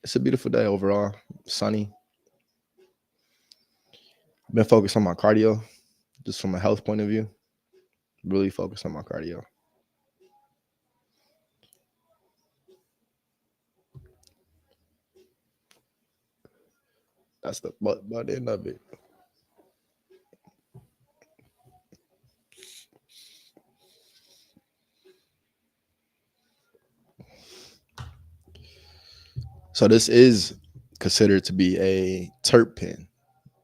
It's a beautiful day overall. Sunny. I've been focused on my cardio, just from a health point of view. Really focused on my cardio. That's the butt end of it. So this is considered to be a terp pen.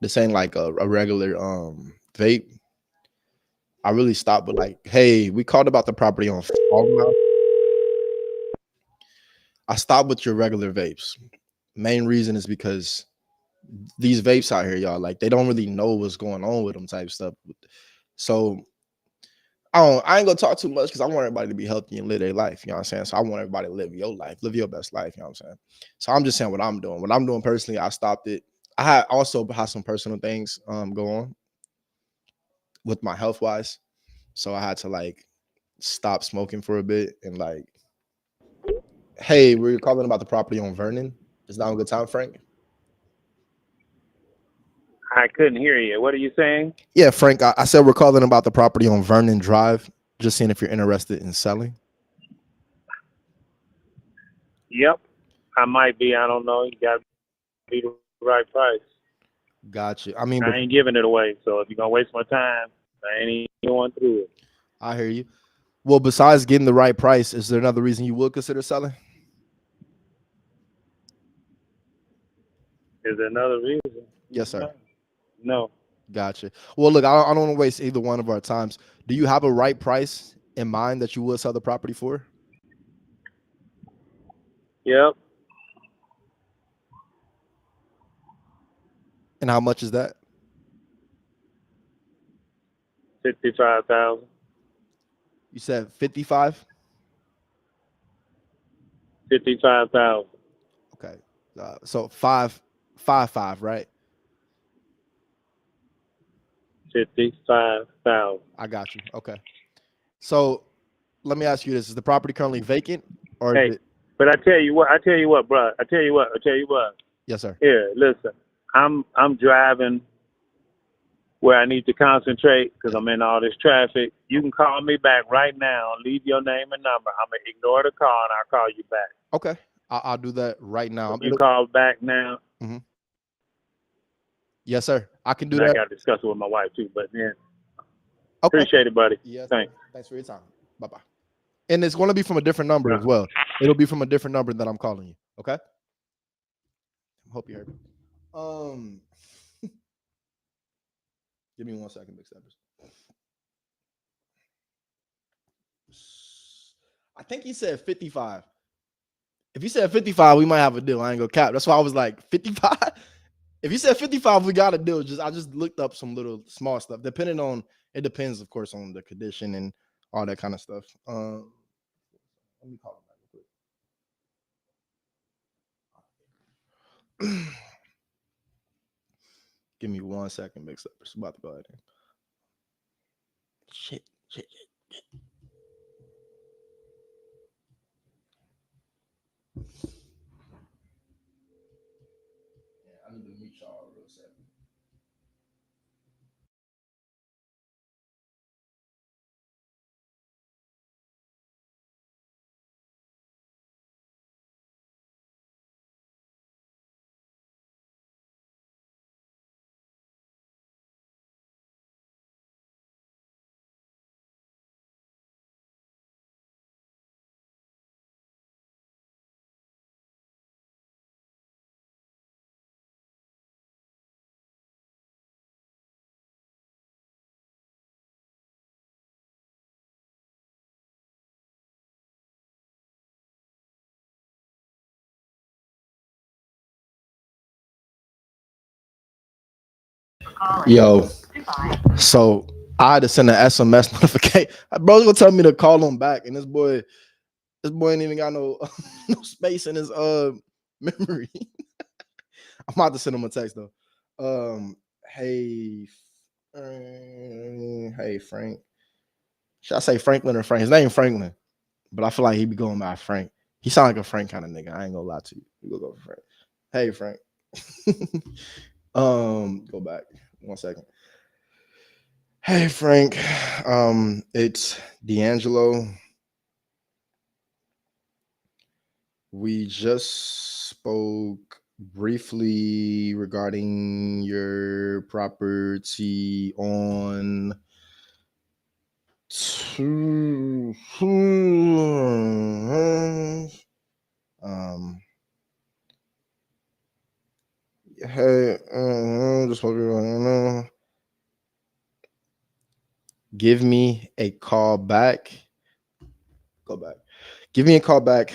This ain't like a regular vape. I really stopped with like, hey, we called about the property on Falmouth. I stopped with your regular vapes. Main reason is because these vapes out here, y'all, like they don't really know what's going on with them type stuff. So I ain't gonna talk too much because I want everybody to be healthy and live their life. You know what I'm saying? So I want everybody to live your life, live your best life. You know what I'm saying? So I'm just saying what I'm doing. What I'm doing personally, I stopped it. I had also had some personal things go on with my health wise. So I had to like stop smoking for a bit and like, hey, we're calling about the property on Vernon. Is that a good time, Frank? I couldn't hear you. What are you saying? Yeah, Frank, I said we're calling about the property on Vernon Drive. Just seeing if you're interested in selling. Yep. I might be. I don't know. You got to be the right price. Gotcha. I mean, I ain't giving it away. So if you're going to waste my time, I ain't even going through it. I hear you. Well, besides getting the right price, is there another reason you would consider selling? Is there another reason? Yes, sir. No. Gotcha. Well, look, I don't want to waste either one of our times. Do you have a right price in mind that you will sell the property for? Yep. And how much is that? 65,000. You said 55? 55,000. Okay. So 555, right? 55,000. I got you. Okay. So let me ask you this: is the property currently vacant, or Hey, is it... but I tell you what, bro. I tell you what. Yes, sir. Here, listen. I'm driving where I need to concentrate because I'm in all this traffic. You can call me back right now. Leave your name and number. I'm gonna ignore the call and I'll call you back. Okay. I'll do that right now. You call back now. Mm-hmm. Yes, sir. I can do And I that. got to discuss it with my wife too. But yeah, Okay. appreciate it, buddy. Yes, Thanks. sir. Thanks for your time. Bye bye. And it's going to be from a different number as well. It'll be from a different number that I'm calling you. Okay. Hope you heard me. Give me 1 second, Big Steppers. I think he said 55. If you said 55, we might have a deal. I ain't gonna cap. That's why I was like 55. If you said 55, we got a deal. I just looked up some little small stuff. It depends, of course, on the condition and all that kind of stuff. Let me call him back real quick. Give me 1 second, Big Steppers. About to go ahead. Shit. Yeah, I need to meet y'all real second. Yo, so I had to send an SMS notification. Bro's gonna tell me to call him back, and this boy ain't even got no no space in his memory. I'm about to send him a text though. Hey, hey Frank. Should I say Franklin or Frank? His name Franklin, but I feel like he be going by Frank. He sound like a Frank kind of nigga. I ain't gonna lie to you. We gonna go for Frank. Hey Frank. Go back 1 second. Hey Frank, it's D'Angelo. We just spoke briefly regarding your property on hey, just give me a call back. Go back. Give me a call back.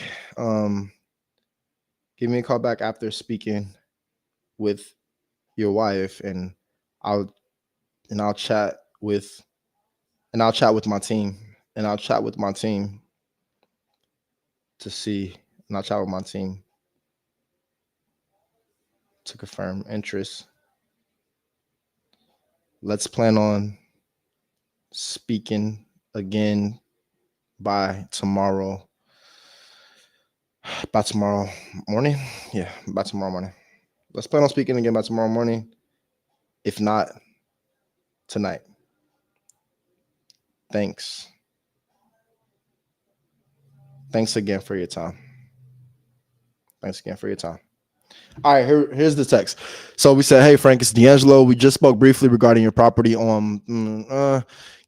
Give me a call back after speaking with your wife, and I'll chat with my team, and I'll chat with my team to see, and I'll chat with my team to confirm interest. Let's plan on speaking again by tomorrow morning. Yeah, by tomorrow morning. Let's plan on speaking again by tomorrow morning. If not, tonight. Thanks. Thanks again for your time. Thanks again for your time. All right, here's the text. So we said, hey, Frank, it's D'Angelo. We just spoke briefly regarding your property on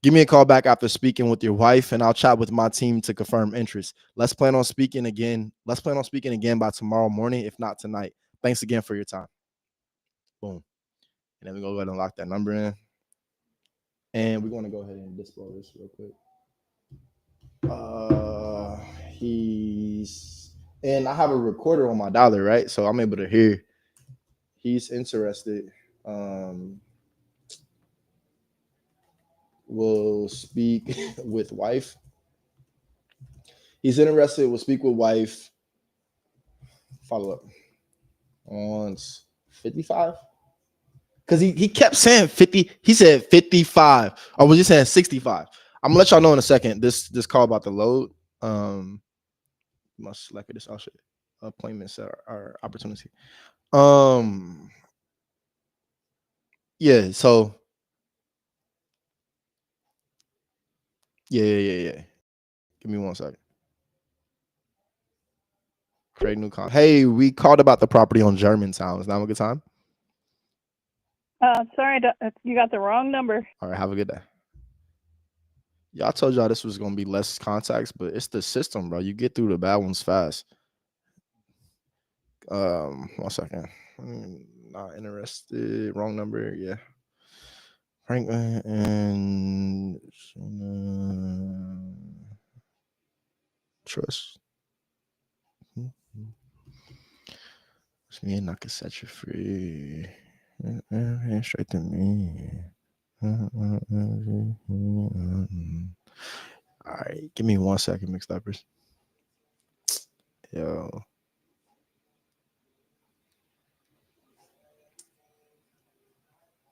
give me a call back after speaking with your wife, and I'll chat with my team to confirm interest. Let's plan on speaking again. Let's plan on speaking again by tomorrow morning, if not tonight. Thanks again for your time. Boom. And then we're going to go ahead and lock that number in. And we're going to go ahead and display this real quick. And I have a recorder on my dollar, right? So I'm able to hear. He's interested. Will speak with wife. He's interested. Will speak with wife. Follow up on 55. Because he kept saying 50. He said 55. Or was he saying 65? I'm gonna let y'all know in a second. This call about the load. Must select this appointments or opportunity. Yeah. So. Yeah. Give me 1 second. Create new content. Hey, we called about the property on Germantown. Is now a good time? Sorry, you got the wrong number. All right, have a good day. Yeah, I told y'all this was gonna be less contacts, but it's the system, bro. You get through the bad ones fast. 1 second. Not interested. Wrong number. Yeah. Franklin and Trust. It's me and I can set you free. Straight to me. All right, give me 1 second, mixed uppers. Yo.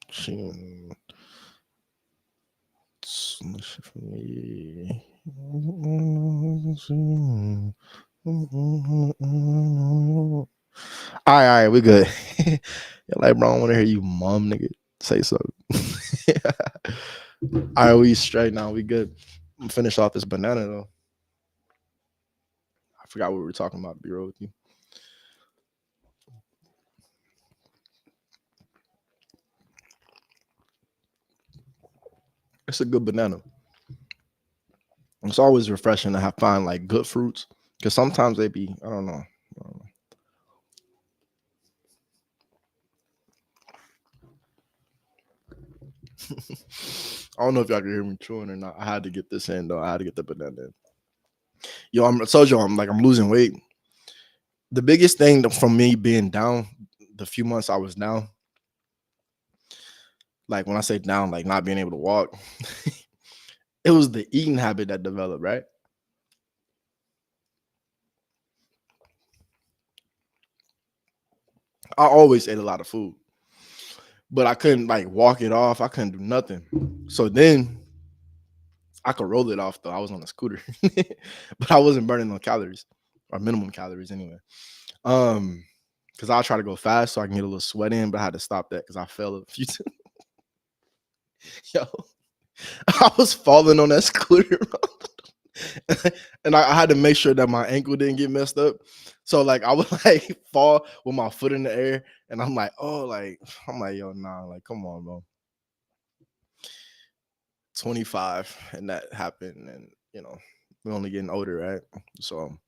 Shit for me. All right, we good. Yeah, like, bro, I want to hear you, mom, nigga, say so. All right, we straight now. We good. I'm finish off this banana though. I forgot what we were talking about. Be real with you. It's a good banana. It's always refreshing to find like good fruits because sometimes they be, I don't know. I don't know if y'all can hear me chewing or not. I had to get this in though. I had to get the banana in. Yo, I told you I'm losing weight. The biggest thing from me being down, the few months I was down, like when I say down, like not being able to walk, it was the eating habit that developed, right? I always ate a lot of food, but I couldn't like walk it off. I couldn't do nothing. So then I could roll it off though. I was on a scooter, but I wasn't burning no calories or minimum calories anyway. Because I try to go fast so I can get a little sweat in, but I had to stop that because I fell a few times. Yo, I was falling on that scooter, and I had to make sure that my ankle didn't get messed up. So like I would like fall with my foot in the air, and I'm like, yo, nah, like come on, bro. 25, and that happened, and we're only getting older, right? So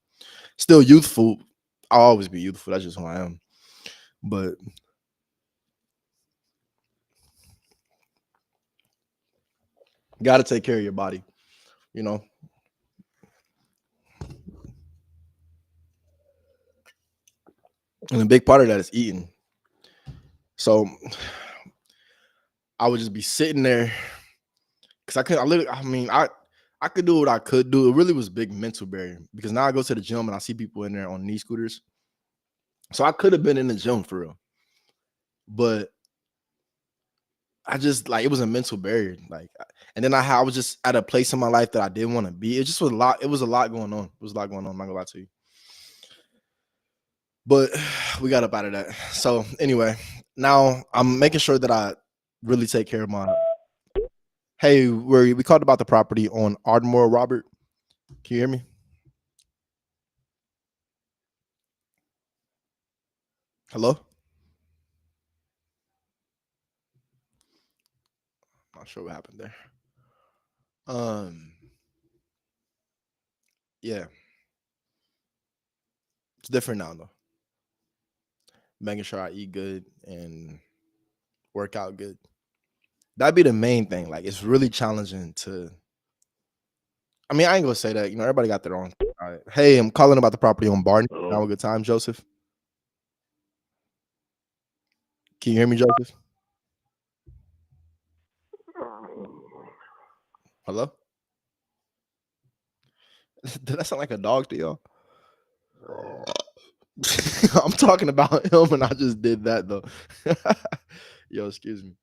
still youthful. I'll always be youthful. That's just who I am. But got to take care of your body, And a big part of that is eating. So I would just be sitting there because I could do what I could do. It really was big mental barrier because now I go to the gym and I see people in there on knee scooters. So I could have been in the gym for real, but I just like it was a mental barrier. Like, and then I was just at a place in my life that I didn't want to be. It just was a lot. It was a lot going on. It was a lot going on. I'm not gonna lie to you. But we got up out of that. So anyway, now I'm making sure that I really take care of my. Hey, we called about the property on Ardmore, Robert. Can you hear me? Hello? Not sure what happened there. Yeah. It's different now though. Making sure I eat good and work out good. That'd be the main thing. Like it's really challenging to I ain't gonna say that, everybody got their own. All right. Hey, I'm calling about the property on Barney. Now a good time, Joseph. Can you hear me, Joseph? Hello? Did that sound like a dog to y'all? I'm talking about him and I just did that though. Yo, excuse me.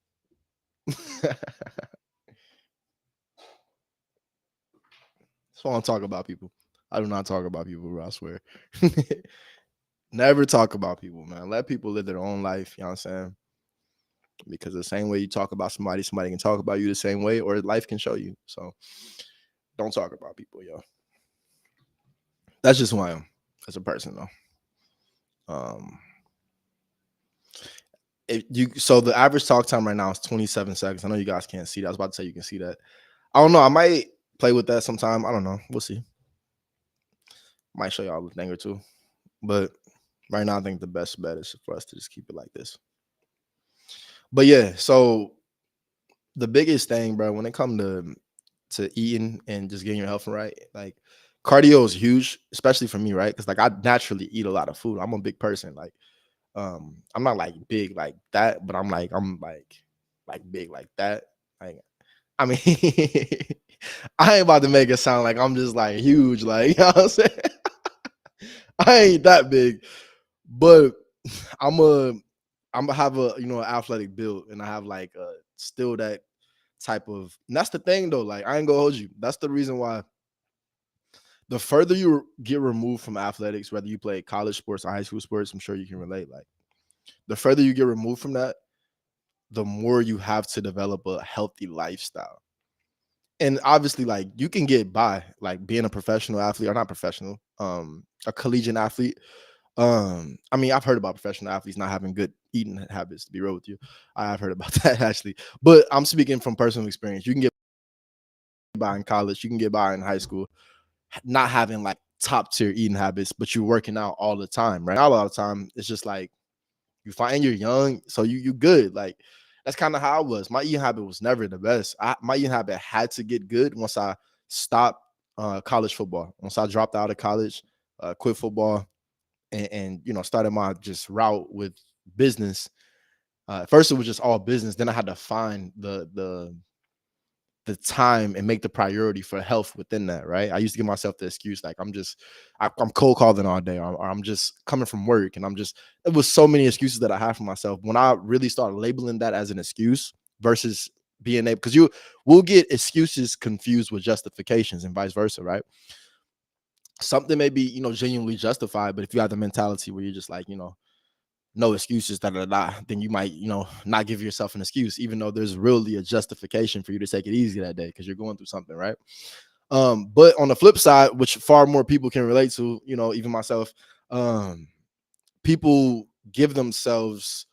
So I don't talk about people. I do not talk about people, bro, I swear. Never talk about people, man. Let people live their own life, you know what I'm saying? Because the same way you talk about somebody can talk about you the same way, or life can show you. So don't talk about people, yo. That's just who I am as a person, though. So the average talk time right now is 27 seconds. I know you guys can't see that. I was about to say you can see that. I don't know. I might play with that sometime. I don't know. We'll see. Might show y'all a thing or two. But right now, I think the best bet is for us to just keep it like this. But yeah, so the biggest thing, bro, when it comes to eating and just getting your health right, like cardio is huge, especially for me, right? Because like I naturally eat a lot of food. I'm a big person. Like, I'm not like big like that, but I'm like big like that. Like, I mean, I ain't about to make it sound like I'm just like huge, like you know what I'm saying. I ain't that big, but I'm gonna have a an athletic build, and I have like still that type of. And that's the thing though. Like I ain't gonna hold you. That's the reason why. The further you get removed from athletics, whether you play college sports or high school sports, I'm sure you can relate. Like the further you get removed from that, the more you have to develop a healthy lifestyle. And obviously, like you can get by like being a professional athlete or not professional, a collegiate athlete. I mean, I've heard about professional athletes not having good eating habits, to be real with you. I have heard about that actually. But I'm speaking from personal experience. You can get by in college, you can get by in high school, not having like top tier eating habits, but you're working out all the time, right? Not a lot of time. It's just like you find you're young, so you good. Like that's kind of how I was. My eating habit was never the best. My eating habit had to get good once I stopped college football. Once I dropped out of college, quit football, and started my just route with business. First it was just all business. Then I had to find the time and make the priority for health within that, right? I used to give myself the excuse like I'm cold calling all day, or I'm just coming from work, and it was so many excuses that I had for myself. When I really started labeling that as an excuse versus being able, because we'll get excuses confused with justifications and vice versa, right? Something may be genuinely justified, but if you have the mentality where you're just like no excuses, then you might, not give yourself an excuse, even though there's really a justification for you to take it easy that day because you're going through something, right? But on the flip side, which far more people can relate to, even myself, people give themselves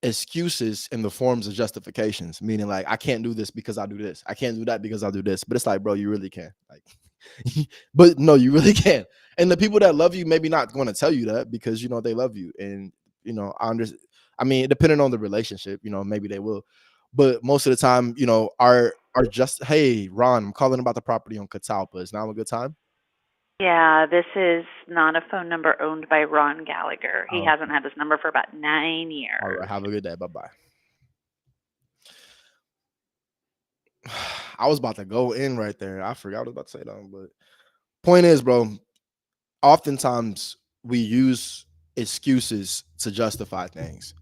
excuses in the forms of justifications, meaning like I can't do this because I do this, I can't do that because I do this. But it's like, bro, you really can. Like, but no, you really can. And the people that love you maybe not going to tell you that because they love you. And I mean, depending on the relationship, maybe they will. But most of the time, are just, hey, Ron, I'm calling about the property on Catalpa. Is now a good time? Yeah, this is not a phone number owned by Ron Gallagher. He hasn't had this number for about 9 years. All right, have a good day. Bye-bye. I was about to go in right there. I forgot what I was about to say that, but point is, bro, oftentimes we use excuses to justify things,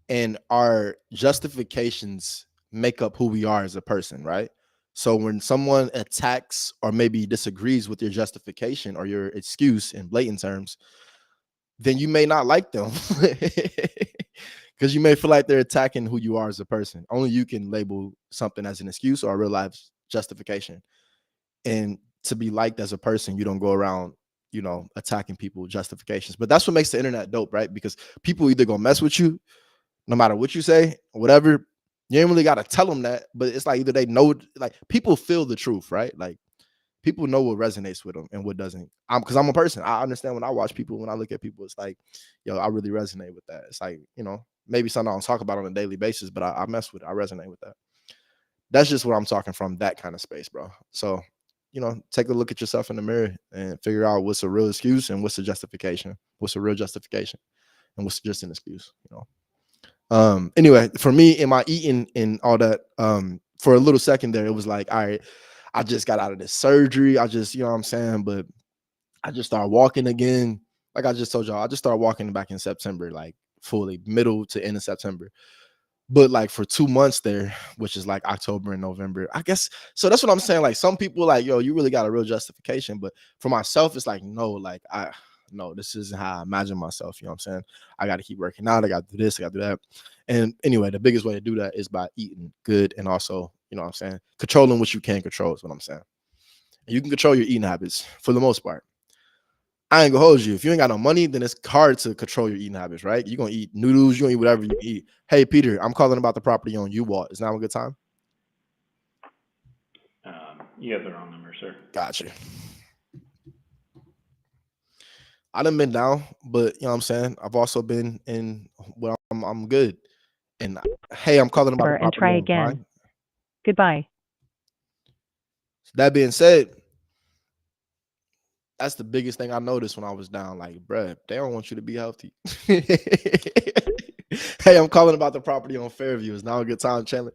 and our justifications make up who we are as a person, right? So when someone attacks or maybe disagrees with your justification or your excuse in blatant terms, then you may not like them because you may feel like they're attacking who you are as a person. Only you can label something as an excuse or a real life justification. And to be liked as a person, you don't go around, attacking people justifications. But that's what makes the internet dope, right? Because people either gonna mess with you no matter what you say, or whatever. You ain't really got to tell them that, but it's like either they know, like people feel the truth, right? Like people know what resonates with them and what doesn't. Because I'm a person. I understand when I watch people, when I look at people, it's like, yo, I really resonate with that. It's like, maybe something I don't talk about on a daily basis, but I mess with it. I resonate with that. That's just where I'm talking from, that kind of space, bro. So, take a look at yourself in the mirror and figure out what's a real excuse and what's a justification. What's a real justification and what's just an excuse, Anyway, for me in my eating and all that, for a little second there, it was like, all right, I just got out of this surgery. I just, you know what I'm saying? But I just started walking again. Like I just told y'all, I just started walking back in September, like fully middle to end of September. But like for 2 months there, which is like October and November, I guess. So that's what I'm saying. Like some people like, yo, you really got a real justification. But for myself, it's like, no, like no, this isn't how I imagine myself. You know what I'm saying? I got to keep working out. I got to do this. I got to do that. And anyway, the biggest way to do that is by eating good and also, you know what I'm saying, controlling what you can control is what I'm saying. And you can control your eating habits for the most part. I ain't gonna hold you. If you ain't got no money, then it's hard to control your eating habits, right? You're gonna eat noodles, you're gonna eat whatever you eat. Hey, Peter, I'm calling about the property on U-Walt. Is now a good time? You have the wrong number, sir. Gotcha. I done been down, but you know what I'm saying? I've also been in well, I'm good. And hey, I'm calling about the And property try on again. Vine. Goodbye. That being said, that's the biggest thing I noticed when I was down. Like, bruh, they don't want you to be healthy. Hey, I'm calling about the property on Fairview. Is now a good time, Chandler?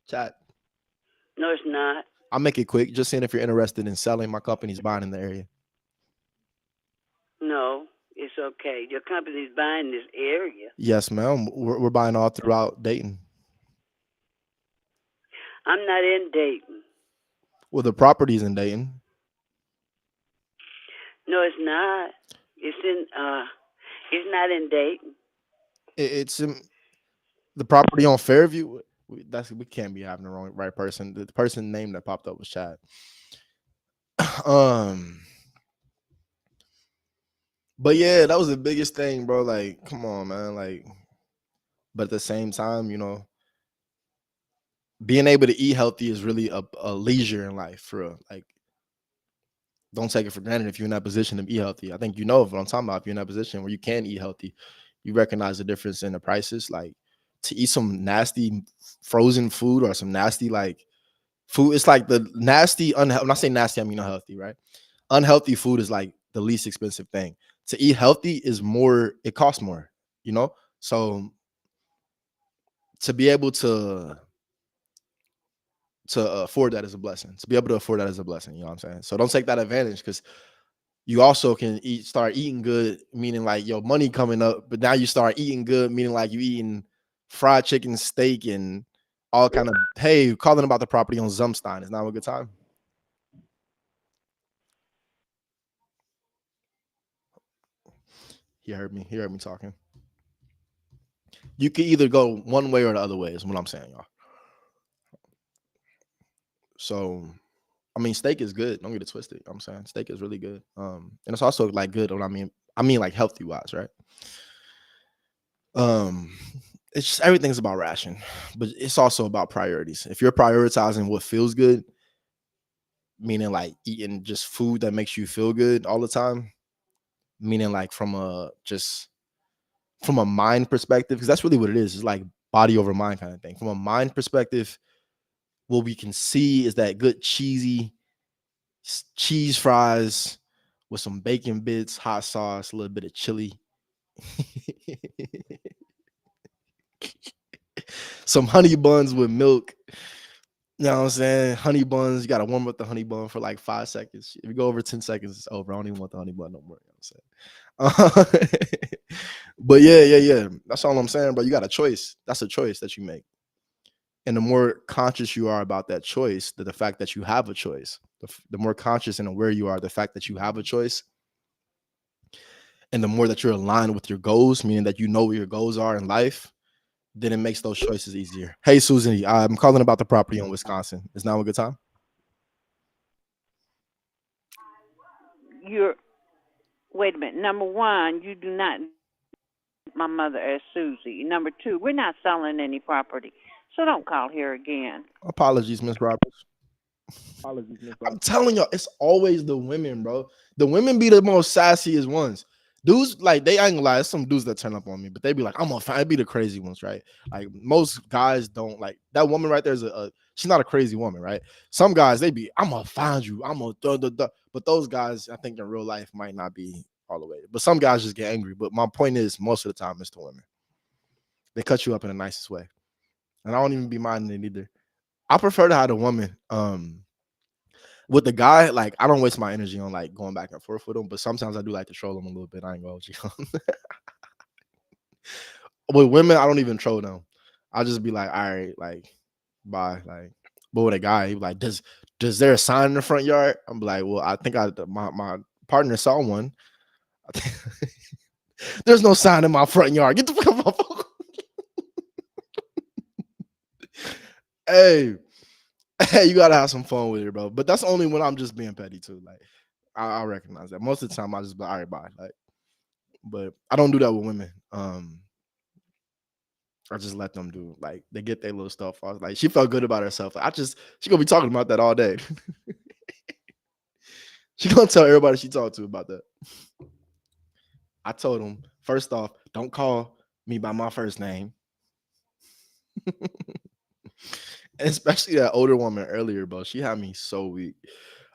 Chat. No, it's not. I'll make it quick. Just seeing if you're interested in selling. My company's buying in the area. No, it's okay. Your company's buying this area. Yes, ma'am. We're buying all throughout Dayton. I'm not in Dayton. Well, the property's in Dayton. No, it's not. It's in it's not in Dayton. It's in the property on Fairview. We can't be having the right person. The person name that popped up was Chad. But yeah, that was the biggest thing, bro. Like, come on, man. Like, but at the same time, you know, being able to eat healthy is really a leisure in life, for real. Like, don't take it for granted if you're in that position to eat healthy. I think you know what I'm talking about. If you're in that position where you can eat healthy, you recognize the difference in the prices. Like, to eat some nasty frozen food or some nasty like food, it's like the nasty when I say nasty, I mean unhealthy, right? Unhealthy food is like the least expensive thing. To eat healthy is more, it costs more, you know? So to be able to afford that is a blessing. To be able to afford that is a blessing, you know what I'm saying? So don't take that advantage, because you also can start eating good, meaning like your money coming up, but now you start eating good, meaning like you eating fried chicken, steak, and all kind of, hey, calling about the property on Zumstein. Is now a good time? He heard me talking. You can either go one way or the other way, is what I'm saying, y'all. So, I mean, steak is good. Don't get it twisted. You know what I'm saying steak is really good. And it's also like good. What I mean like healthy wise, right? It's just everything's about ration, but it's also about priorities. If you're prioritizing what feels good, meaning like eating just food that makes you feel good all the time, meaning like from a mind perspective, because that's really what it is. It's like body over mind kind of thing. From a mind perspective, what we can see is that good cheesy cheese fries with some bacon bits, hot sauce, a little bit of chili, some honey buns with milk. You know what I'm saying? Honey buns, you gotta warm up the honey bun for like 5 seconds. If you go over 10 seconds, it's over. I don't even want the honey bun no more. You know what I'm saying? But yeah. That's all I'm saying, bro. You got a choice. That's a choice that you make. And the more conscious you are about that choice, the fact that you have a choice, the more conscious and aware you are, the fact that you have a choice, and the more that you're aligned with your goals, meaning that you know what your goals are in life, then it makes those choices easier. Hey, Susan, I'm calling about the property in Wisconsin. Is now a good time? Wait a minute. Number one, you do not my mother as Susie. Number two, we're not selling any property, so don't call here again. Apologies, Miss Roberts. I'm telling y'all, it's always the women, bro. The women be the most sassiest ones. Dudes, like, they ain't gonna lie, there's some dudes that turn up on me, but they be like, I'm a fan. They be the crazy ones, right? Like, most guys don't like that woman right there is she's not a crazy woman, right? Some guys, they be, I'm gonna find you, I'm gonna but those guys, I think in real life might not be all the way. But some guys just get angry. But my point is, most of the time it's the women. They cut you up in the nicest way. And I don't even be minding it either. I prefer to have a woman. With the guy, like, I don't waste my energy on like going back and forth with him, but sometimes I do like to troll him a little bit. I ain't gonna hold you. With women, I don't even troll them. I'll just be like, all right, like, bye. Like, but with a guy, he be like, does there a sign in the front yard? I'm like, well, I think my partner saw one. There's no sign in my front yard. Get the fuck out of my phone. Hey, you gotta have some fun with it, bro. But that's only when I'm just being petty too. Like, I recognize that. Most of the time, I just be all right, bye. Like, but I don't do that with women. I just let them do like they get their little stuff off. Like she felt good about herself. She gonna be talking about that all day. She gonna tell everybody she talked to about that. I told them first off, don't call me by my first name. Especially that older woman earlier, bro. She had me so weak.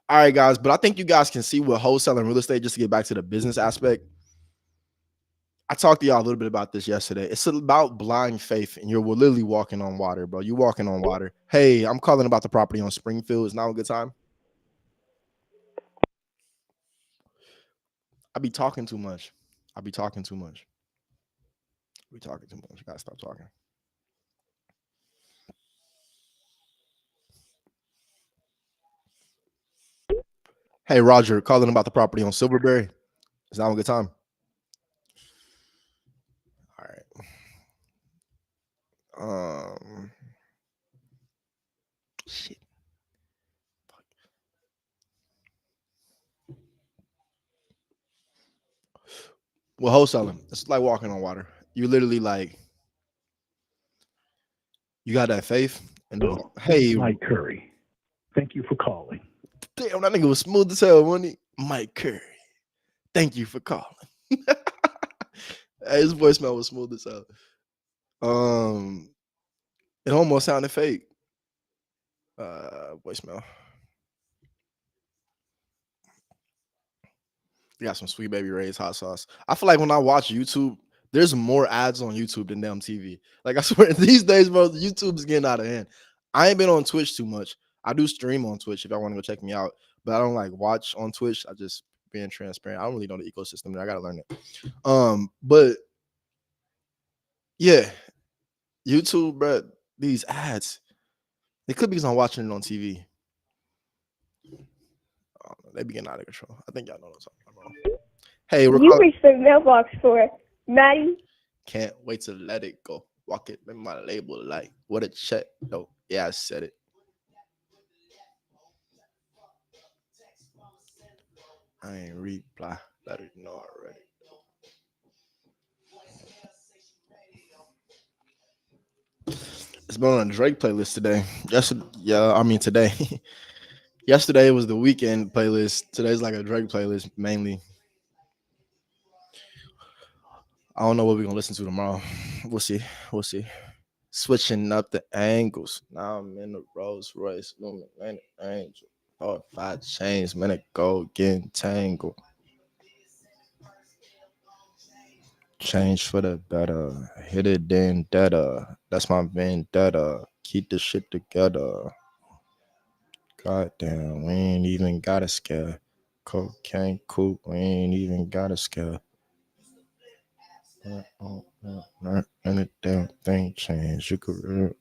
All right, guys, but I think you guys can see what wholesaling real estate, just to get back to the business aspect. I talked to y'all a little bit about this yesterday. It's about blind faith, and you're literally walking on water, bro. You're walking on water. Hey, I'm calling about the property on Springfield. Is now a good time? I be talking too much. I be talking too much. We talking too much. You gotta stop talking. Hey, Roger, calling about the property on Silverberry. Is now a good time? All right. Shit. Well, wholesaling, it's like walking on water. You literally like, you got that faith. And hey, Mike Curry, thank you for calling. Damn, that nigga was smooth as hell, wasn't he? Mike Curry, thank you for calling. Hey, his voicemail was smooth as hell. It almost sounded fake. Voicemail. You got some Sweet Baby Ray's hot sauce. I feel like when I watch YouTube, there's more ads on YouTube than damn TV. Like I swear, these days, bro, YouTube's getting out of hand. I ain't been on Twitch too much. I do stream on Twitch if y'all want to go check me out, but I don't like watch on Twitch. I just being transparent. I don't really know the ecosystem there. I gotta learn it. But yeah, YouTube, bro, these ads. It could be because I'm watching it on TV. They be getting out of control. I think y'all know what I'm talking about. Hey, you reached the mailbox for Maddie. Can't wait to let it go. Walk it in my label like what a check. No, yeah, I said it. I ain't reply. Let it know already. It's been on a Drake playlist today. Today. Yesterday was the weekend playlist. Today's like a Drake playlist mainly. I don't know what we're gonna listen to tomorrow. We'll see. Switching up the angles. Now I'm in the Rolls Royce, Luminant Angel. 4 or 5 chains, minute gold getting tangled. Change for the better. Hit it then data. That's my vendetta. Keep the shit together. Goddamn, we ain't even got a scare. Cocaine coupe, we ain't even got a scare. And the damn thing changed. You could.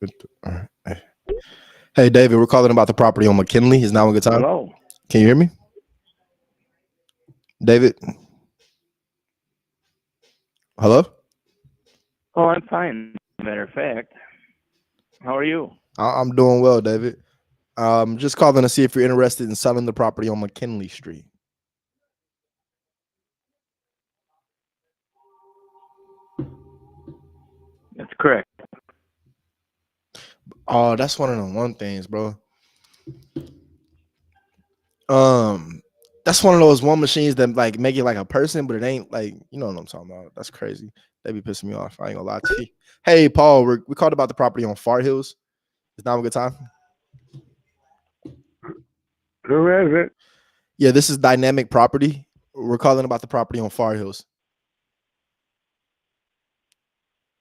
Hey, David, we're calling about the property on McKinley. Is now a good time? Hello. Can you hear me? David? Hello? Oh, I'm fine. Matter of fact, how are you? I'm doing well, David. Just calling to see if you're interested in selling the property on McKinley Street. That's correct. Oh, that's one of the one things, bro. That's one of those one machines that like make it like a person, but it ain't like, you know what I'm talking about. That's crazy. They be pissing me off. I ain't gonna lie to you. Hey, Paul, we called about the property on Far Hills. Is now a good time? Who is it? Yeah, this is Dynamic Property. We're calling about the property on Far Hills.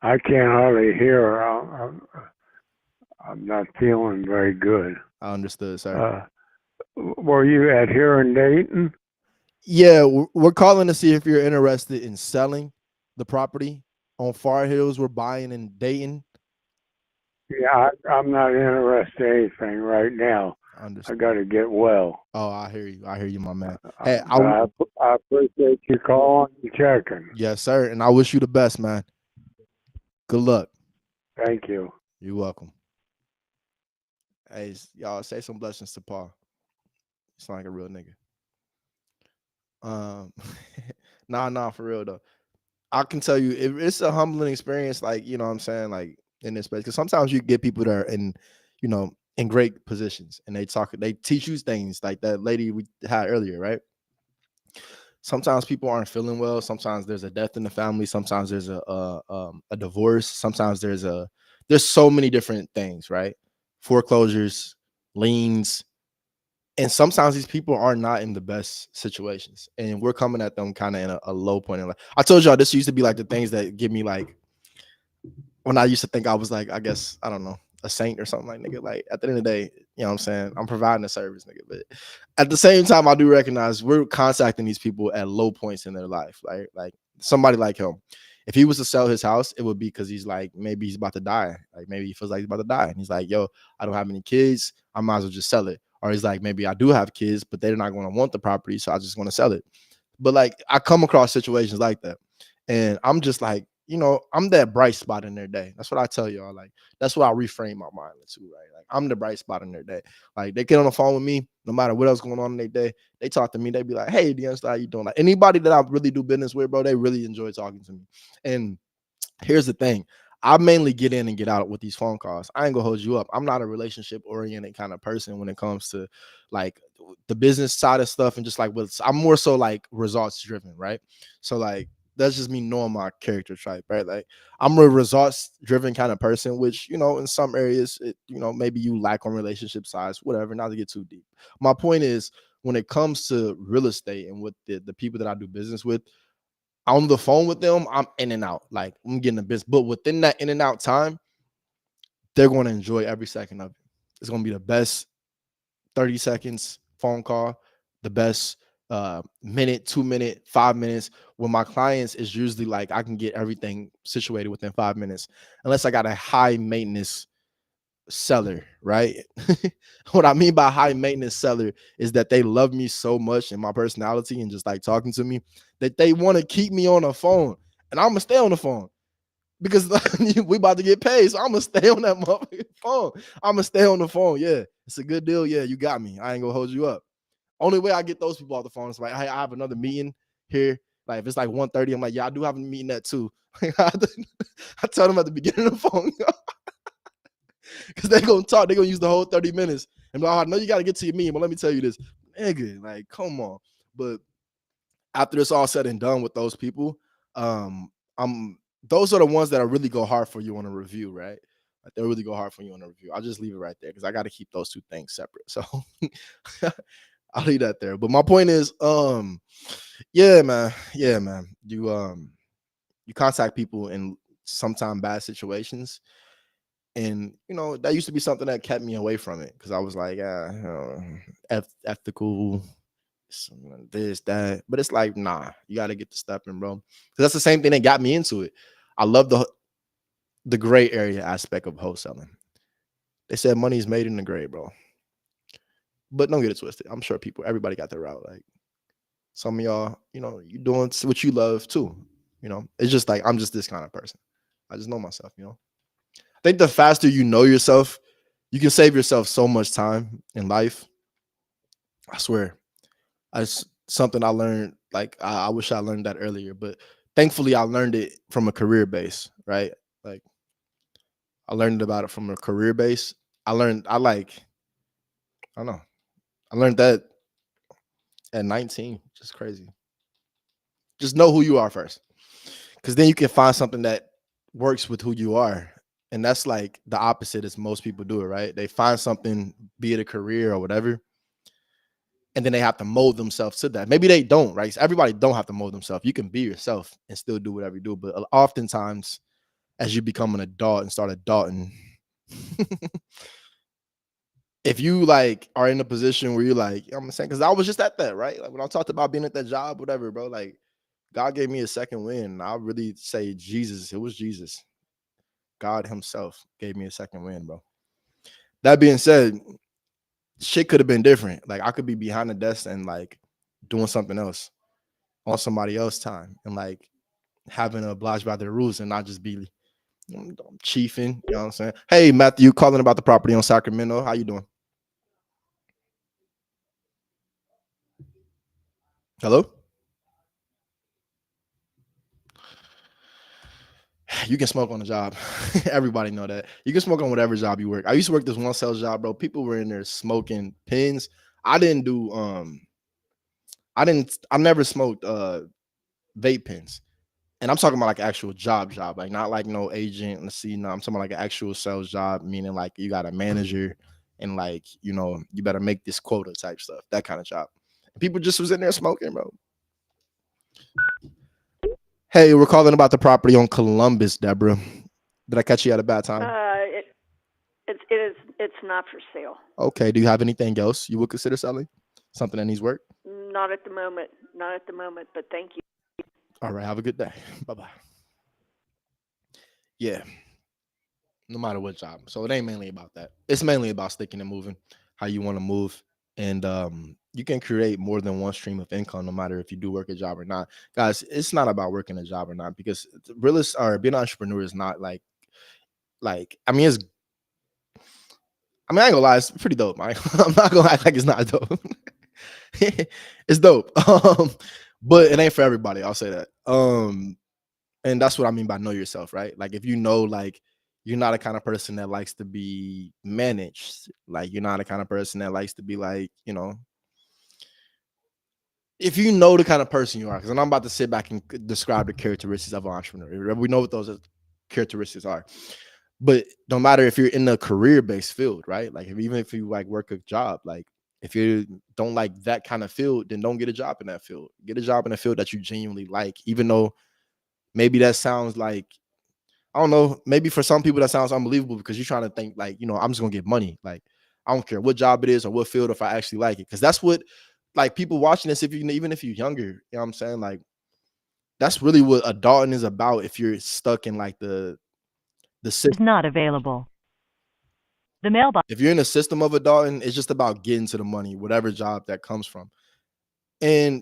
I can't hardly hear. I'm not feeling very good. I understood, sir. Were you at here in Dayton? Yeah, we're calling to see if you're interested in selling the property on Far Hills. We're buying in Dayton. Yeah, I'm not interested in anything right now. I got to get well. Oh, I hear you, my man. Hey, I appreciate you calling and checking. Yes, sir. And I wish you the best, man. Good luck. Thank you. You're welcome. Hey, y'all say some blessings to Paul. It's like a real nigga. Um, nah, for real though. I can tell you, it's a humbling experience. Like, you know what I'm saying, like in this space, because sometimes you get people that are in, in great positions, and they teach you things like that lady we had earlier, right? Sometimes people aren't feeling well. Sometimes there's a death in the family. Sometimes there's a divorce. Sometimes there's so many different things, right? Foreclosures, liens, and sometimes these people are not in the best situations, and we're coming at them kind of in a low point in life. I told y'all this used to be like the things that give me like when I used to think I was like, I guess, I don't know, a saint or something. Like, nigga, like at the end of the day, you know what I'm saying? I'm providing a service, nigga. But at the same time, I do recognize we're contacting these people at low points in their life. Like somebody like him. If he was to sell his house, it would be because he's like, maybe he's about to die. Like maybe he feels like he's about to die. And he's like, yo, I don't have any kids. I might as well just sell it. Or he's like, maybe I do have kids, but they're not going to want the property. So I just want to sell it. But like I come across situations like that. And I'm just like, I'm that bright spot in their day. That's what I tell y'all. Like, that's what I reframe my mind into, right? Like, I'm the bright spot in their day. Like, they get on the phone with me, no matter what else going on in their day. They talk to me. They be like, "Hey, D'Angelo, how you doing?" Like, anybody that I really do business with, bro, they really enjoy talking to me. And here's the thing. I mainly get in and get out with these phone calls. I ain't gonna hold you up. I'm not a relationship oriented kind of person when it comes to like the business side of stuff and just like I'm more so like results driven, right? So like that's just me knowing my character type, right? Like I'm a results driven kind of person, which in some areas, maybe you lack on relationship sides, whatever. Not to get too deep. My point is when it comes to real estate and with the people that I do business with, on the phone with them, I'm in and out. Like I'm getting a business, but within that in and out time, they're going to enjoy every second of it. It's going to be the best 30 seconds phone call, the best minute, 2 minute, 5 minutes. With my clients, is usually like I can get everything situated within 5 minutes, unless I got a high maintenance seller, right? What I mean by high maintenance seller is that they love me so much and my personality and just like talking to me that they want to keep me on the phone, and I'm gonna stay on the phone because we about to get paid, so I'm gonna stay on that motherfucking phone. I'm gonna stay on the phone. Yeah, it's a good deal. Yeah, you got me. I ain't gonna hold you up. Only way I get those people off the phone is like, hey, I have another meeting here. Like if it's like 1:30, I'm like, yeah, I do have a meeting at 2. I tell them at the beginning of the phone. Because they're gonna talk, they're gonna use the whole 30 minutes. And I know you gotta get to your meeting, but let me tell you this, nigga, like, come on. But after it's all said and done with those people, I'm those are the ones that really go hard for you on a review, right? Like they really go hard for you on a review. I'll just leave it right there because I gotta keep those two things separate. So I'll leave that there. But my point is, yeah, man. You contact people in sometimes bad situations. And that used to be something that kept me away from it because I was like, ethical, this, that. But it's like, nah, you got to get the step in, bro. Because that's the same thing that got me into it. I love the gray area aspect of wholesaling. They said money is made in the gray, bro. But don't get it twisted. I'm sure everybody got their route. Like some of y'all, you doing what you love too. It's just like I'm just this kind of person. I just know myself, I think the faster you know yourself, you can save yourself so much time in life. I swear. It's something I learned. Like I wish I learned that earlier, but thankfully I learned it from a career base, right? Like I learned about it from a career base. I don't know. I learned that at 19. Just crazy. Just know who you are first. Because then you can find something that works with who you are. And that's like the opposite as most people do it, right? They find something, be it a career or whatever, and then they have to mold themselves to that. Maybe they don't, right? Everybody don't have to mold themselves. You can be yourself and still do whatever you do. But oftentimes, as you become an adult and start adulting, if you like are in a position where you're like, I'm saying, because I was just at that, right? Like when I talked about being at that job, whatever, bro, like God gave me a second win. I really say Jesus. It was Jesus. God himself gave me a second win, bro. That being said, shit could have been different. Like I could be behind the desk and like doing something else on somebody else's time and like having to oblige by their rules and not just be chiefing. You know what I'm saying? Hey, Matthew, calling about the property on Sacramento. How you doing? Hello? You can smoke on the job. Everybody know that. You can smoke on whatever job you work. I used to work this one sales job, bro. People were in there smoking pins. I didn't do I never smoked vape pens. And I'm talking about like actual job, like not like no agent. Let's see, no, I'm talking about like an actual sales job, meaning like you got a manager and like, you better make this quota type stuff, that kind of job. And people just was in there smoking, bro. Hey, we're calling about the property on Columbus, Deborah. Did I catch you at a bad time? It's not for sale. Okay. Do you have anything else you would consider selling? Something that needs work? Not at the moment. Not at the moment, but thank you. All right. Have a good day. Bye-bye. Yeah. No matter what job. So it ain't mainly about that. It's mainly about sticking and moving, how you want to move. And you can create more than one stream of income, no matter if you do work a job or not. Guys, it's not about working a job or not, because realist or being an entrepreneur is not like I mean, I ain't gonna lie, it's pretty dope. I'm not gonna act like it's not dope. It's dope. But it ain't for everybody. I'll say that. And that's what I mean by know yourself, right? Like if you know, like you're not a kind of person that likes to be managed, like you're not a kind of person that likes to be like, if you know the kind of person you are, because I'm about to sit back and describe the characteristics of an entrepreneur. We know what those characteristics are. But no matter if you're in a career-based field, right? Like even if you like work a job, like if you don't like that kind of field, then don't get a job in that field. Get a job in a field that you genuinely like, even though maybe that sounds like, I don't know, maybe for some people that sounds unbelievable because you're trying to think like, I'm just gonna get money. Like, I don't care what job it is or what field, if I actually like it. Because that's what like people watching this, even if you're younger, you know what I'm saying? Like, that's really what adulting is about if you're stuck in like the system. Is not available. The mailbox. If you're in the system of adulting, it's just about getting to the money, whatever job that comes from. And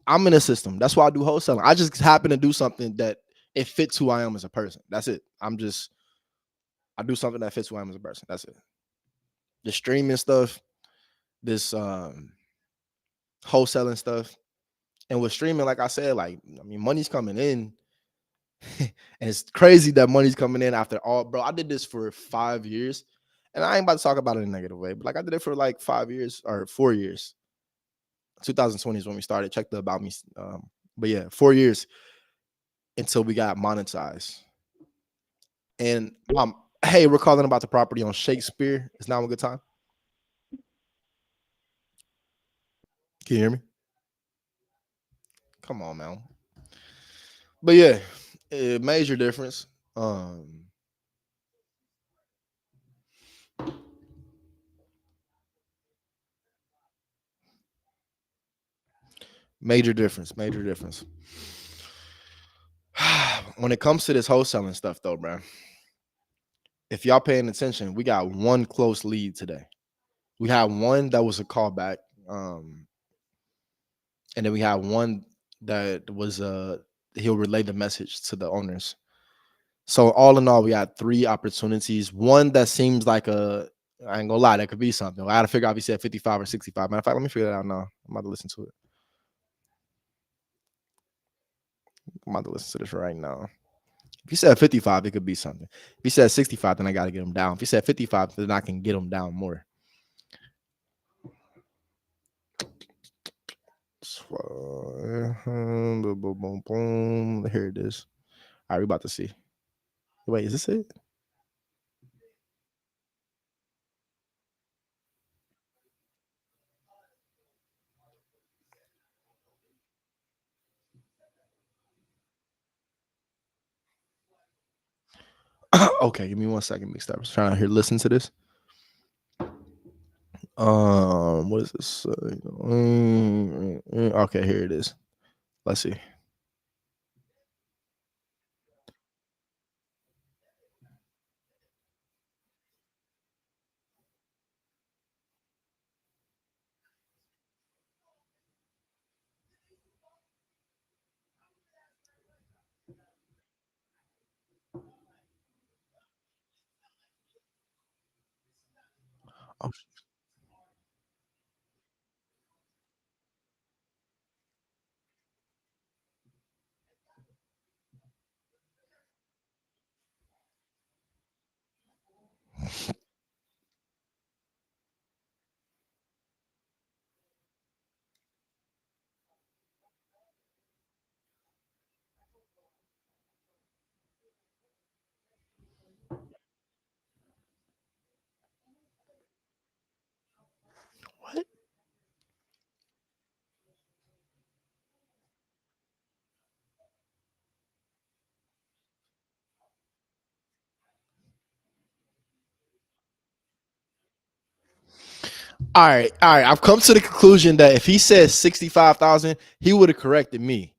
I'm in a system. That's why I do wholesaling. I just happen to do something that it fits who I am as a person. That's it. I do something that fits who I am as a person. That's it. The streaming stuff, this wholesaling stuff. And with streaming, like I said, like, I mean, money's coming in. And it's crazy that money's coming in after all, bro. I did this for 5 years. And I ain't about to talk about it in a negative way, but like I did it for like 5 years or 4 years. 2020 is when we started. Check the about me. But yeah, 4 years until we got monetized. And hey, we're calling about the property on Shakespeare. Is now a good time? Can you hear me? Come on, man. But yeah, major difference. Major difference. When it comes to this wholesaling stuff, though, bro, if y'all paying attention, we got one close lead today. We had one that was a callback, and then we had one that was he'll relay the message to the owners. So all in all, we had 3 opportunities. One that seems like I ain't gonna lie, that could be something. I had to figure out if he said 55 or 65. Matter of fact, let me figure that out now. I'm about to listen to it. I'm about to listen to this right now. If he said 55, it could be something. If he said 65, then I got to get him down. If he said 55, then I can get him down more. Here it is. All right, we about to see. Wait, is this it? Okay, give me 1 second, mixed up. I was trying to listen to this. What is this? Okay, here it is. Let's see. Oh, All right. I've come to the conclusion that if he said 65,000, he would have corrected me.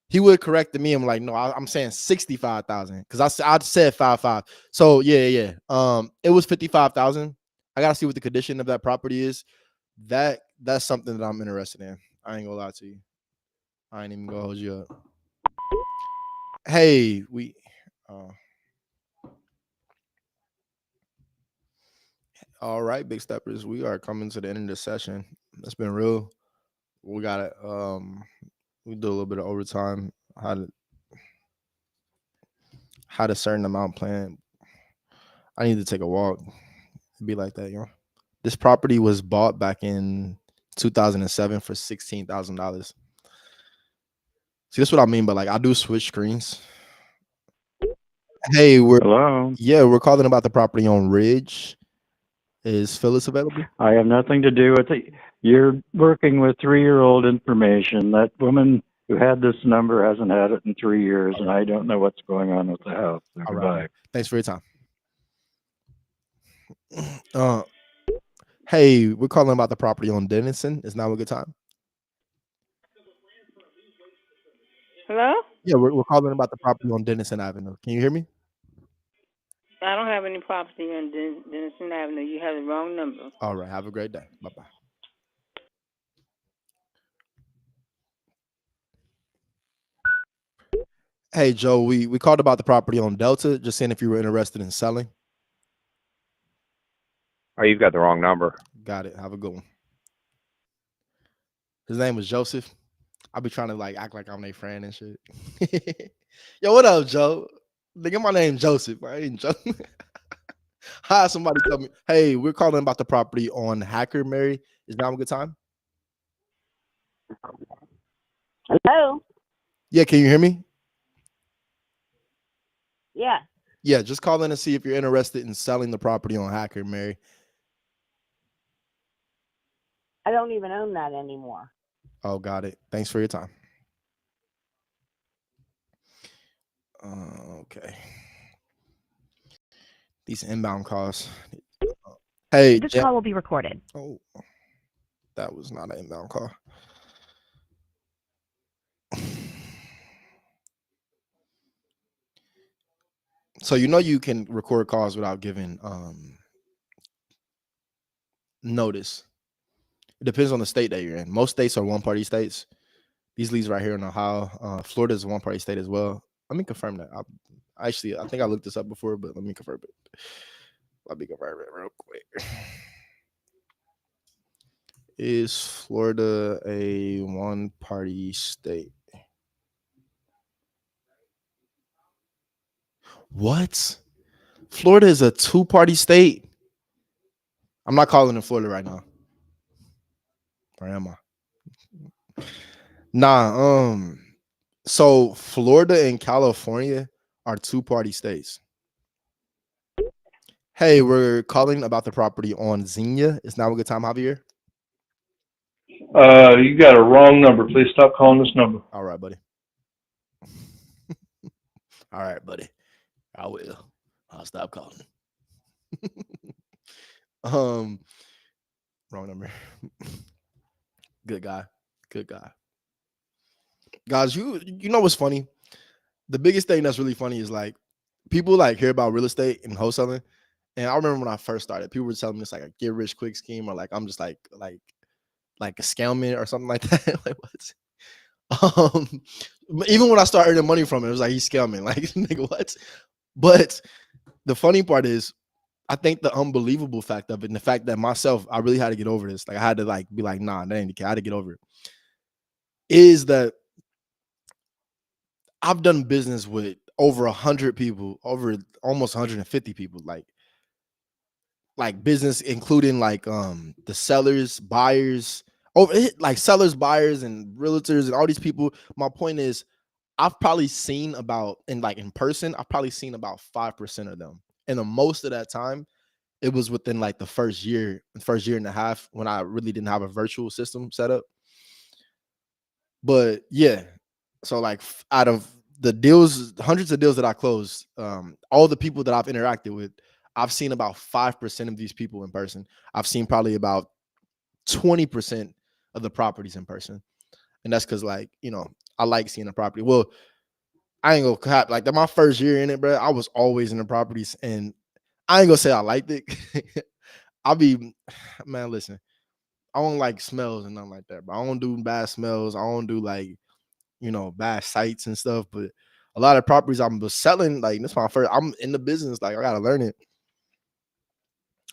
He would have corrected me. I'm like, no, I'm saying 65,000 because I said 55. So yeah. It was 55,000. I gotta see what the condition of that property is. That's something that I'm interested in. I ain't gonna lie to you. I ain't even gonna hold you up. Hey, all right, big steppers. We are coming to the end of the session. It's been real. We got it. We do a little bit of overtime. Had a certain amount planned. I need to take a walk. Be like that, you know. This property was bought back in 2007 for $16,000. See, that's what I mean. But like, I do switch screens. Hey, we're calling about the property on Ridge. Is Phyllis available? I have nothing to do with it. You're working with 3-year-old information. That woman who had this number hasn't had it in 3 years, and I don't know what's going on with the house. So All goodbye. right. Thanks for your time. Hey, we're calling about the property on Denison. Is now a good time? Hello? Yeah, we're calling about the property on Denison Avenue. Can you hear me? I don't have any property on Denison Avenue. You have the wrong number. All right. Have a great day. Bye-bye. Hey, Joe, we called about the property on Delta, just seeing if you were interested in selling. Oh, you've got the wrong number. Got it. Have a good one. His name was Joseph. I be trying to like act like I'm their friend and shit. Yo, what up, Joe? Nigga, my name Joseph. I ain't Joe. Hi, somebody tell me, hey, we're calling about the property on Hacker Mary. Is now a good time? Hello? Yeah, can you hear me? Yeah. Yeah, just call in to see if you're interested in selling the property on Hacker Mary. I don't even own that anymore. Oh, got it. Thanks for your time. Okay. These inbound calls. Hey, This call will be recorded. Oh, that was not an inbound call. So you can record calls without giving notice. It depends on the state that you're in. Most states are one-party states. These leads right here in Ohio. Florida is a one-party state as well. Let me confirm that. I think I looked this up before, but let me confirm it. Let me confirm it real quick. Is Florida a one-party state? What? Florida is a two-party state? I'm not calling in Florida right now. Or am I? Nah, so Florida and California are two-party states. Hey, we're calling about the property on Xenia. Is now a good time, Javier? You got a wrong number. Please stop calling this number. All right, buddy. All right, buddy. I will. I'll stop calling. Wrong number. Good guy. Good guy. Guys, you know what's funny? The biggest thing that's really funny is like people like hear about real estate and wholesaling. And I remember when I first started, people were telling me it's like a get rich quick scheme, or like I'm just like a scamming or something like that. Like what? Even when I started earning money from it, it was like he's scamming. Like nigga, what? But the funny part is, I think the unbelievable fact of it, and the fact that myself, I really had to get over this. Like I had to like be like, nah, that ain't the case. I had to get over it. Is that I've done business with over 100 people, over almost 150 people, like business, including like the sellers, buyers, like sellers, buyers, and realtors, and all these people. My point is, I've probably seen about in person, I've probably seen about 5% of them. And the most of that time, it was within like the first year and a half when I really didn't have a virtual system set up. But yeah, so like out of the deals, hundreds of deals that I closed, all the people that I've interacted with, I've seen about 5% of these people in person. I've seen probably about 20% of the properties in person. And that's because, like, I like seeing the property. Well, I ain't gonna cap, like, that my first year in it, bro, I was always in the properties, and I ain't gonna say I liked it. I'll be, man, listen, I don't like smells and nothing like that, but I don't do bad smells. I don't do, like, bad sights and stuff. But a lot of properties I'm selling, like, this my first, I'm in the business, like, I gotta learn it.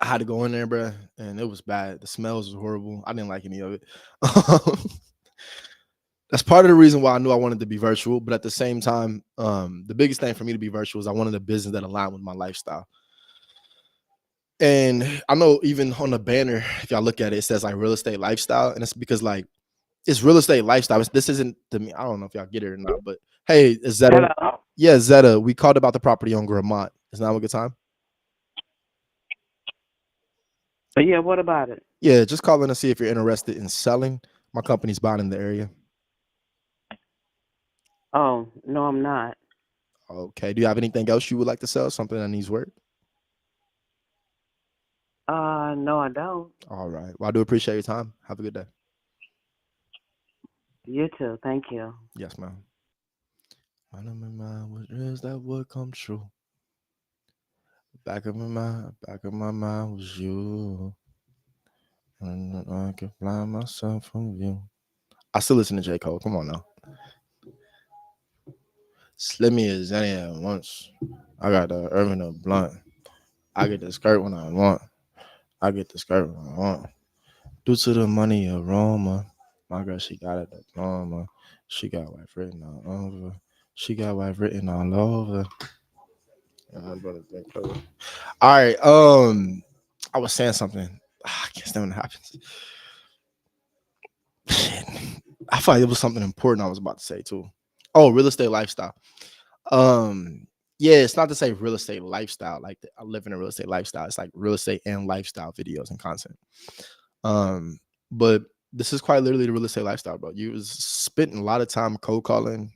I had to go in there, bro, and it was bad. The smells was horrible. I didn't like any of it. That's part of the reason why I knew I wanted to be virtual. But at the same time, the biggest thing for me to be virtual is I wanted a business that aligned with my lifestyle. And I know even on the banner, if y'all look at it, it says like real estate lifestyle. And it's because, like, it's real estate lifestyle. This isn't to me. I don't know if y'all get it or not, but hey, Zeta. Hello. Yeah, Zeta. We called about the property on Grammont. Is now a good time? Yeah, what about it? Yeah, just calling to see if you're interested in selling. My company's buying in the area. Oh, no, I'm not. Okay. Do you have anything else you would like to sell? Something that needs work? No, I don't. All right. Well, I do appreciate your time. Have a good day. You too. Thank you. Yes, ma'am. I know my mind what dreams that would come true. Back of my mind was you. And I could blind myself from you. I still listen to J. Cole. Come on now. Slip me as any at once. I got the Irvin a blunt. I get the skirt when I want. I get the skirt when I want. Due to the money aroma. My girl, she got a diploma. She got wife written all over. She got wife written all over. All right. I was saying something. I can't stand when it happens. Shit. I thought it was something important I was about to say too. Oh, real estate lifestyle. Yeah, it's not to say real estate lifestyle, like I live in a real estate lifestyle. It's like real estate and lifestyle videos and content. But this is quite literally the real estate lifestyle, bro. You was spending a lot of time cold calling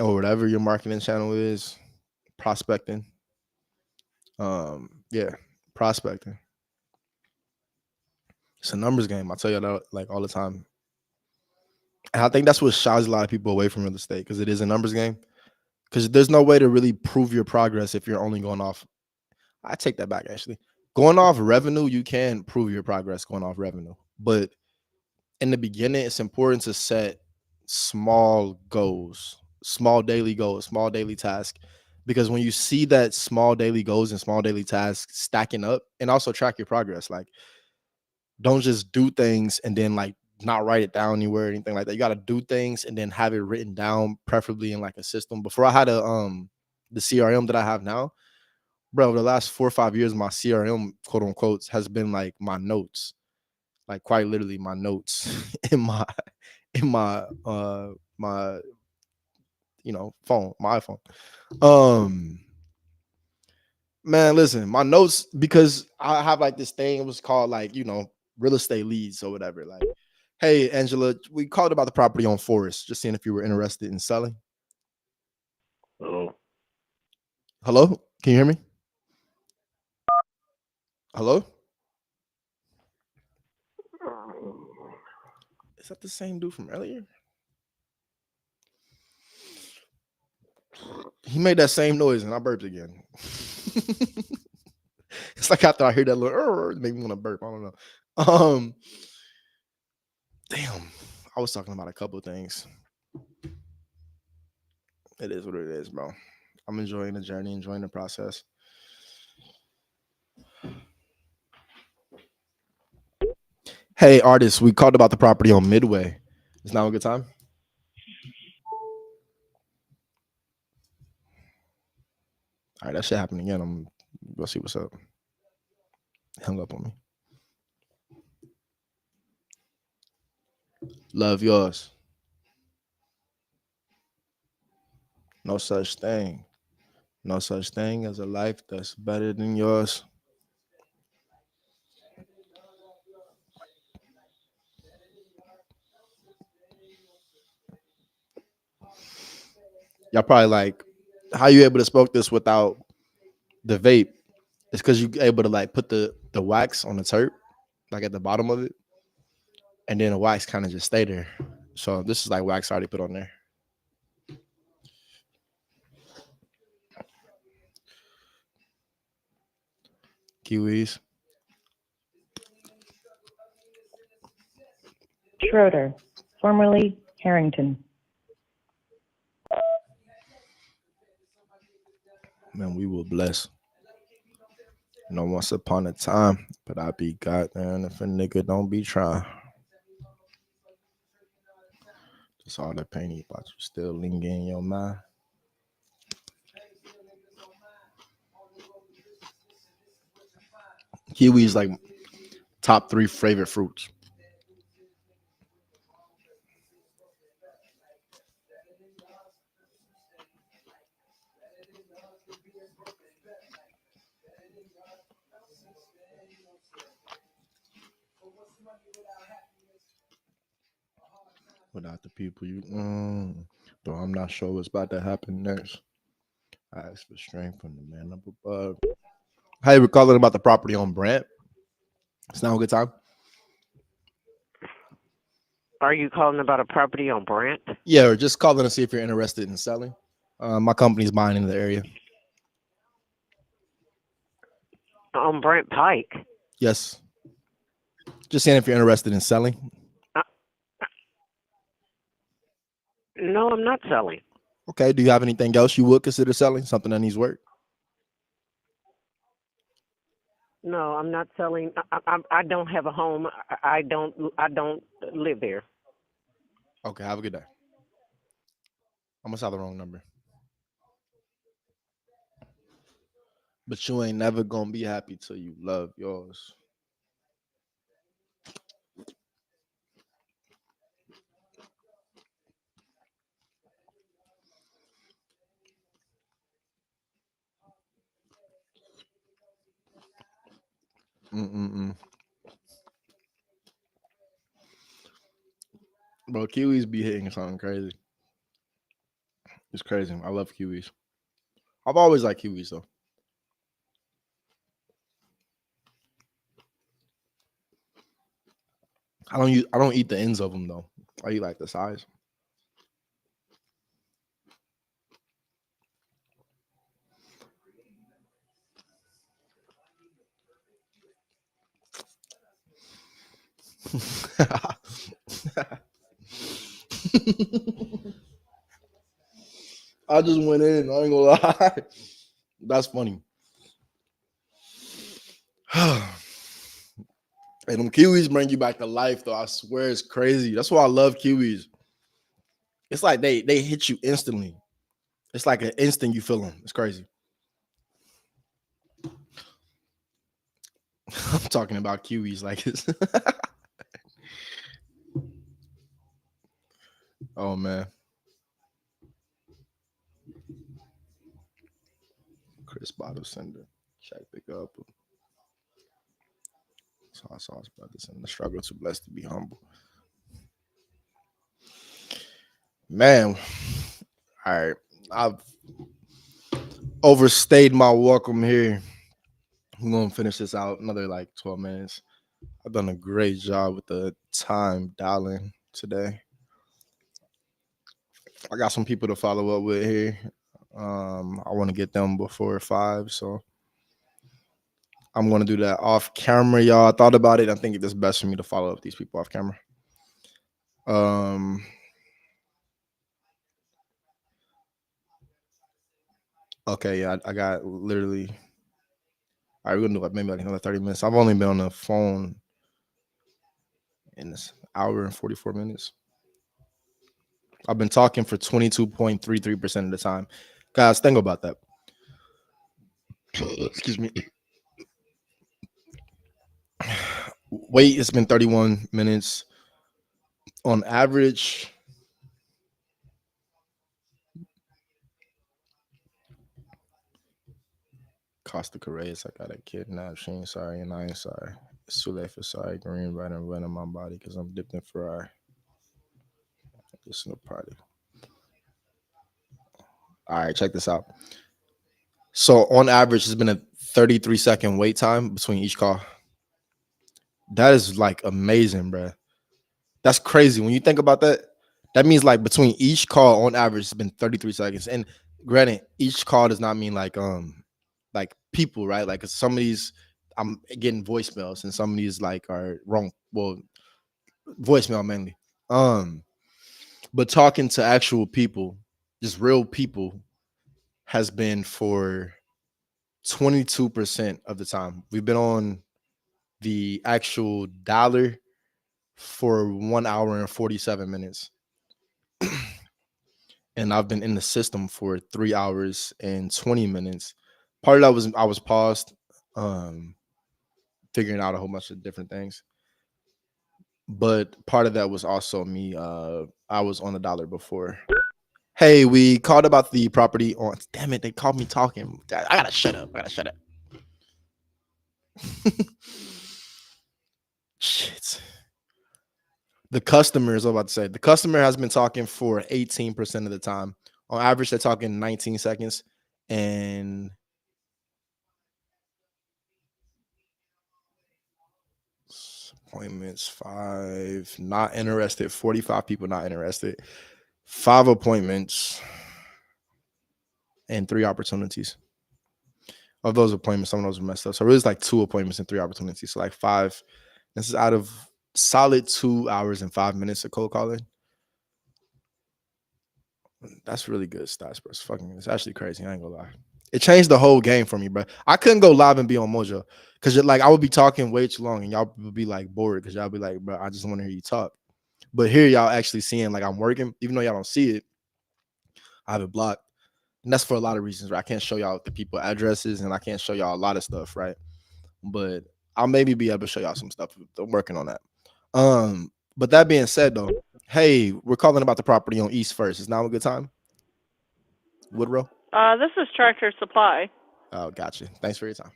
or whatever your marketing channel is, prospecting. Yeah, prospecting. It's a numbers game. I tell you that like all the time. And I think that's what shies a lot of people away from real estate, because it is a numbers game. Because there's no way to really prove your progress if you're only going off. I take that back, actually. Going off revenue, you can prove your progress going off revenue. But in the beginning, it's important to set small goals, small daily goals, small daily tasks. Because when you see that small daily goals and small daily tasks stacking up, and also track your progress, like, don't just do things and then like not write it down anywhere or anything like that. You got to do things and then have it written down, preferably in like a system. Before I had the CRM that I have now, bro, over the last 4 or 5 years, my CRM, quote unquote, has been like my notes, like quite literally my notes in my my phone, my iPhone. Man, listen, my notes, because I have like this thing, it was called like, real estate leads or whatever. Like, hey, Angela, we called about the property on Forest, just seeing if you were interested in selling. Hello? Can you hear me? Hello? Is that the same dude from earlier? He made that same noise and I burped again. It's like after I hear that little, it made me want to burp. I don't know. Damn, I was talking about a couple of things. It is what it is, bro. I'm enjoying the journey, enjoying the process. Hey, artists, we called about the property on Midway. Is now a good time? All right, that shit happened again. I'm gonna see what's up. Hung up on me. Love yours. No such thing. No such thing as a life that's better than yours. Y'all probably like, how you able to smoke this without the vape? It's because you able to like put the wax on the turp, like at the bottom of it, and then the wax kind of just stay there. So this is like wax already put on there. Kiwis. Schroeder, formerly Harrington. Man, we will bless. Once upon a time, but I be goddamn if a nigga don't be trying. Just all the pain about you still linger in your mind. Kiwi is like top 3 favorite fruits. Without the people you though I'm not sure what's about to happen next. I ask for strength from the man up above. Hey, we're calling about the property on Brant. It's now a good time. Are you calling about a property on Brant? Yeah, or just calling to see if you're interested in selling. My company's buying in the area. On Brant Pike? Yes. Just saying if you're interested in selling. No, I'm not selling. Okay. Do you have anything else you would consider selling? Something that needs work? No, I'm not selling. I don't have a home. I don't live there. Okay. Have a good day. I must have the wrong number. But you ain't never gonna be happy till you love yours. Bro, kiwis be hitting something crazy. It's crazy. I love kiwis. I've always liked kiwis though. I don't eat the ends of them though. I eat like the size. I just went in. I ain't gonna lie. That's funny. And them kiwis bring you back to life, though. I swear it's crazy. That's why I love kiwis. It's like they hit you instantly. It's like an instant you feel them. It's crazy. I'm talking about kiwis like it's. Oh man. Chris Bottle sender. Check pick up. So I saw his brothers in the struggle too blessed to be humble. Man, all right. I've overstayed my welcome here. I'm gonna finish this out another like 12 minutes. I've done a great job with the time dialing today. I got some people to follow up with here. I want to get them before 5, so I'm gonna do that off camera, y'all. I thought about it. I think it's best for me to follow up these people off camera. Okay, yeah, I got literally. All right, we're gonna do like maybe like another 30 minutes. I've only been on the phone in this hour and 44 minutes. I've been talking for 22.33% of the time. Guys, think about that. Excuse me. Wait, it's been 31 minutes. On average, Costa Correas, I got a kidnap. She ain't sorry and I ain't sorry. It's too late for sorry. Green, right, and red in my body because I'm dipped in Ferrari. Listen to party. All right, check this out. So on average, it's been a 33-second wait time between each call. That is like amazing, bro. That's crazy. When you think about that, that means like between each call on average, it's been 33 seconds. And granted, each call does not mean like people, right? Like some of these I'm getting voicemails and some of these like are wrong. Well, voicemail mainly. But talking to actual people, just real people, has been for 22% of the time. We've been on the actual dollar for 1 hour and 47 minutes. And I've been in the system for 3 hours and 20 minutes. Part of that was I was paused, figuring out a whole bunch of different things. But part of that was also me. I was on the dollar before. Hey, we called about the property on. Damn it, they called me talking. I gotta shut up. Shit. The customer is about to say the customer has been talking for 18% of the time. On average, they're talking 19 seconds. And appointments, 5, not interested. 45 people not interested. 5 appointments and 3 opportunities. Of those appointments, some of those were messed up. So really, it's like 2 appointments and 3 opportunities. So like 5. This is out of solid 2 hours and 5 minutes of cold calling. That's really good stats, bro. It's actually crazy. I ain't gonna lie. It changed the whole game for me, bro. I couldn't go live and be on Mojo because like I would be talking way too long and y'all would be like bored because y'all be like, bro, I just want to hear you talk. But here y'all actually seeing like I'm working, even though y'all don't see it. I have it blocked, and that's for a lot of reasons. Right? I can't show y'all the people addresses and I can't show y'all a lot of stuff, right? But I'll maybe be able to show y'all some stuff. I'm working on that. But that being said, though, hey, we're calling about the property on East First. Is now a good time? Woodrow? This is Tractor Supply. Oh, gotcha. Thanks for your time.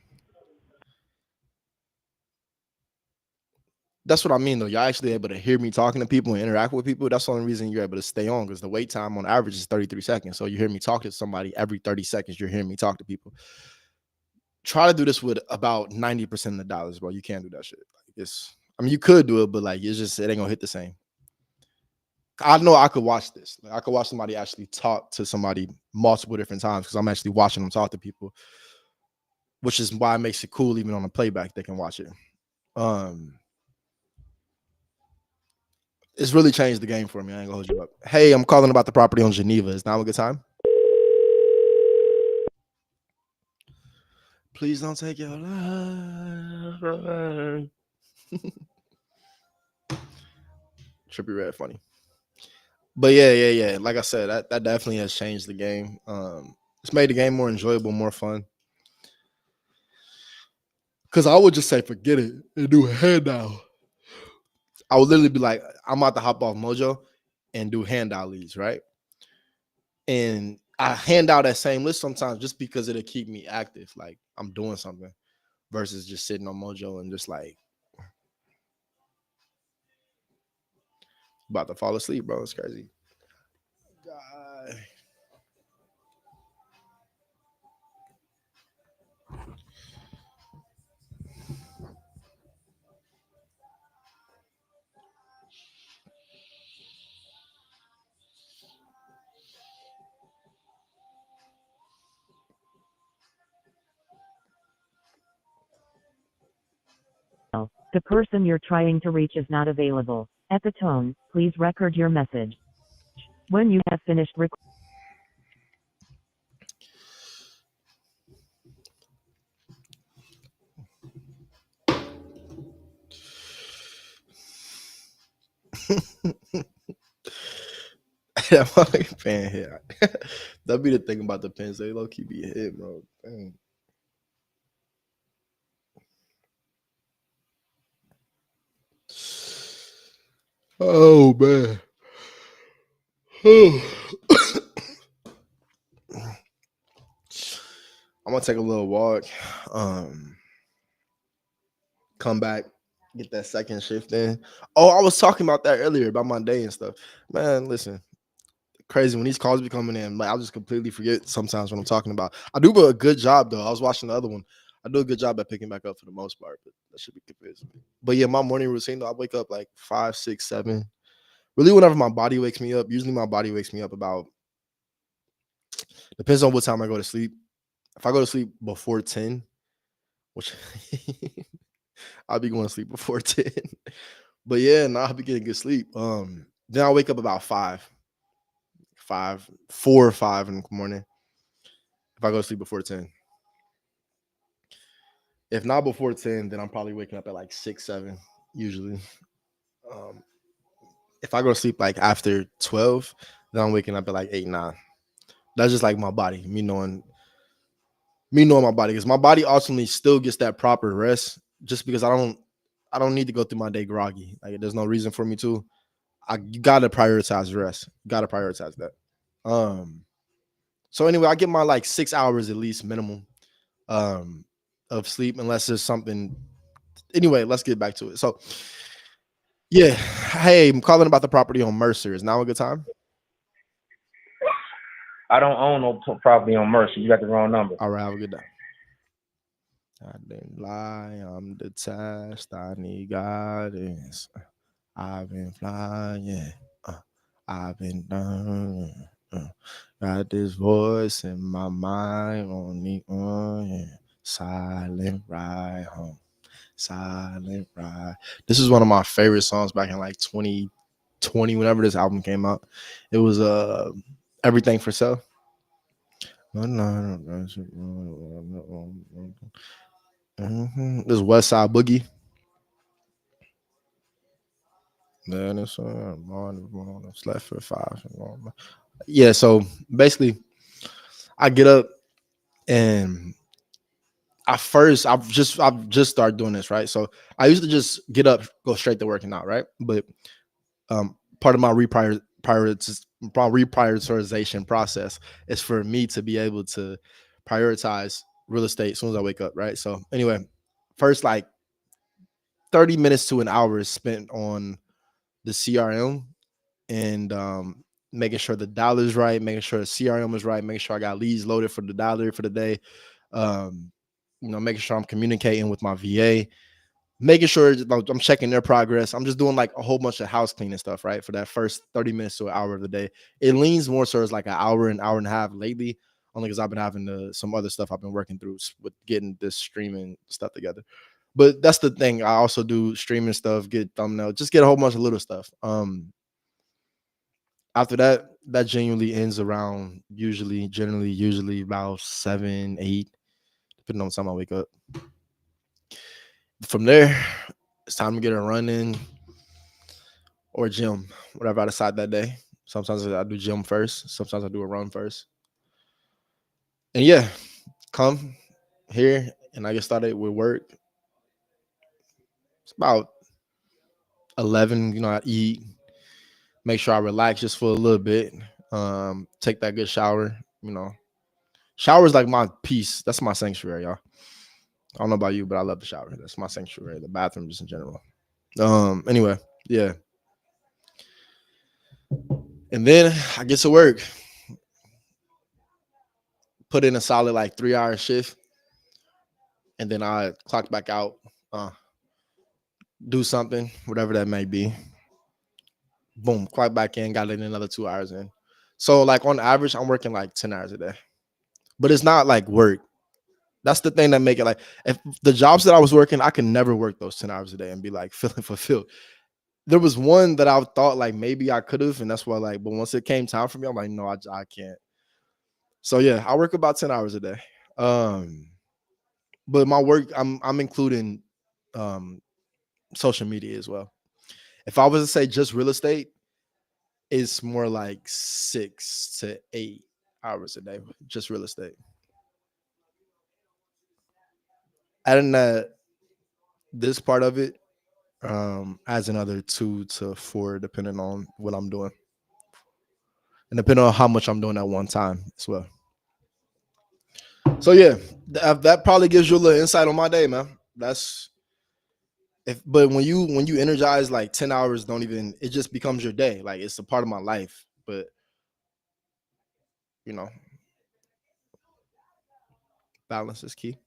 That's what I mean, though. Y'all actually able to hear me talking to people and interact with people. That's the only reason you're able to stay on, because the wait time on average is 33 seconds. So you hear me talk to somebody every 30 seconds. You're hearing me talk to people. Try to do this with about 90% of the dollars, bro. You can't do that shit. I mean, you could do it, but like it ain't gonna hit the same. I know I could watch this. Like, I could watch somebody actually talk to somebody multiple different times because I'm actually watching them talk to people, which is why it makes it cool. Even on the playback, they can watch it. It's really changed the game for me. I ain't gonna hold you up. Hey, I'm calling about the property on Geneva. Is now a good time? Please don't take your life. Trippy Red, funny. But yeah. Like I said, that definitely has changed the game. It's made the game more enjoyable, more fun. Because I would just say, forget it and do a handout. I would literally be like, I'm about to hop off Mojo and do handout leads, right? And I hand out that same list sometimes just because it'll keep me active. Like I'm doing something versus just sitting on Mojo and just like about to fall asleep, bro. It's crazy. God. The person you're trying to reach is not available. At the tone, please record your message. When you have finished recording. That fucking pen hit. That'd be the thing about the pens. They low key be hit, bro. Dang. Oh man. I'm gonna take a little walk. Come back, get that second shift in. Oh, I was talking about that earlier about my day and stuff. Man, listen. Crazy when these calls be coming in, like I'll just completely forget sometimes what I'm talking about. I do a good job though. I was watching the other one. I do a good job at picking back up for the most part, but that should be confusing. But yeah, my morning routine though, I wake up like 5, 6, 7. Really, whenever my body wakes me up. Usually, my body wakes me up about, depends on what time I go to sleep. If I go to sleep before 10, which I'll be going to sleep before 10. But yeah, I'll be getting good sleep. Then I'll wake up about 4 or 5 in the morning. If I go to sleep before 10. If not before 10, then I'm probably waking up at like 6, 7, usually. If I go to sleep like after 12, then I'm waking up at like 8, 9. That's just like my body, me knowing my body, because my body ultimately still gets that proper rest, just because I don't need to go through my day groggy. Like there's no reason for me to. You gotta prioritize rest. You gotta prioritize that. So anyway, I get my like 6 hours at least minimum of sleep, unless there's something. Anyway, let's get back to it. So yeah, hey, I'm calling about the property on Mercer. Is now a good time? I don't own no property on Mercy. You got the wrong number. All right, have a good day. I didn't lie. I'm detached. I need guidance. I've been flying. I've been done. Got this voice in my mind on the silent ride home. Silent ride. This is one of my favorite songs back in like 2020, whenever this album came out. It was Everything for Sale. This is West Side Boogie. Then it's left for 5. Yeah, so basically, I get up and I've just started doing this, right? So I used to just get up, go straight to working out, right? But part of my reprioritization process is for me to be able to prioritize real estate as soon as I wake up, right? So anyway, first like 30 minutes to an hour is spent on the CRM and making sure the dialer is right, making sure the CRM is right, making sure I got leads loaded for the dialer for the day. Making sure I'm communicating with my VA, making sure I'm checking their progress. I'm just doing like a whole bunch of house cleaning stuff, right? For that first 30 minutes to an hour of the day. It leans more so as like an hour and a half lately, only because I've been having some other stuff I've been working through with getting this streaming stuff together. But that's the thing. I also do streaming stuff, get thumbnail, just get a whole bunch of little stuff. After that genuinely ends around usually about 7, 8, depending on the time I wake up. From there, it's time to get a run in or gym, whatever I decide that day. Sometimes I do gym first. Sometimes I do a run first. And yeah, come here and I get started with work. It's about 11. I eat, make sure I relax just for a little bit. Take that good shower. Shower is like my peace. That's my sanctuary, y'all. I don't know about you, but I love the shower. That's my sanctuary. The bathroom, just in general. Anyway, yeah. And then I get to work. Put in a solid like 3-hour shift. And then I clock back out. Do something, whatever that may be. Boom, clock back in, got in another 2 hours in. So like on average, I'm working like 10 hours a day. But it's not like work. That's the thing that make it like, if the jobs that I was working, I could never work those 10 hours a day and be like feeling fulfilled. There was one that I thought like maybe I could have, and that's why like, but once it came time for me, I'm like, no, I can't. So yeah, I work about 10 hours a day. But my work, I'm including social media as well. If I was to say just real estate, it's more like 6 to 8 hours a day, just real estate. Adding that, this part of it adds another 2 to 4, depending on what I'm doing. And depending on how much I'm doing at one time as well. So yeah, that probably gives you a little insight on my day, man. But when you energize, like 10 hours it just becomes your day. Like it's a part of my life. But balance is key.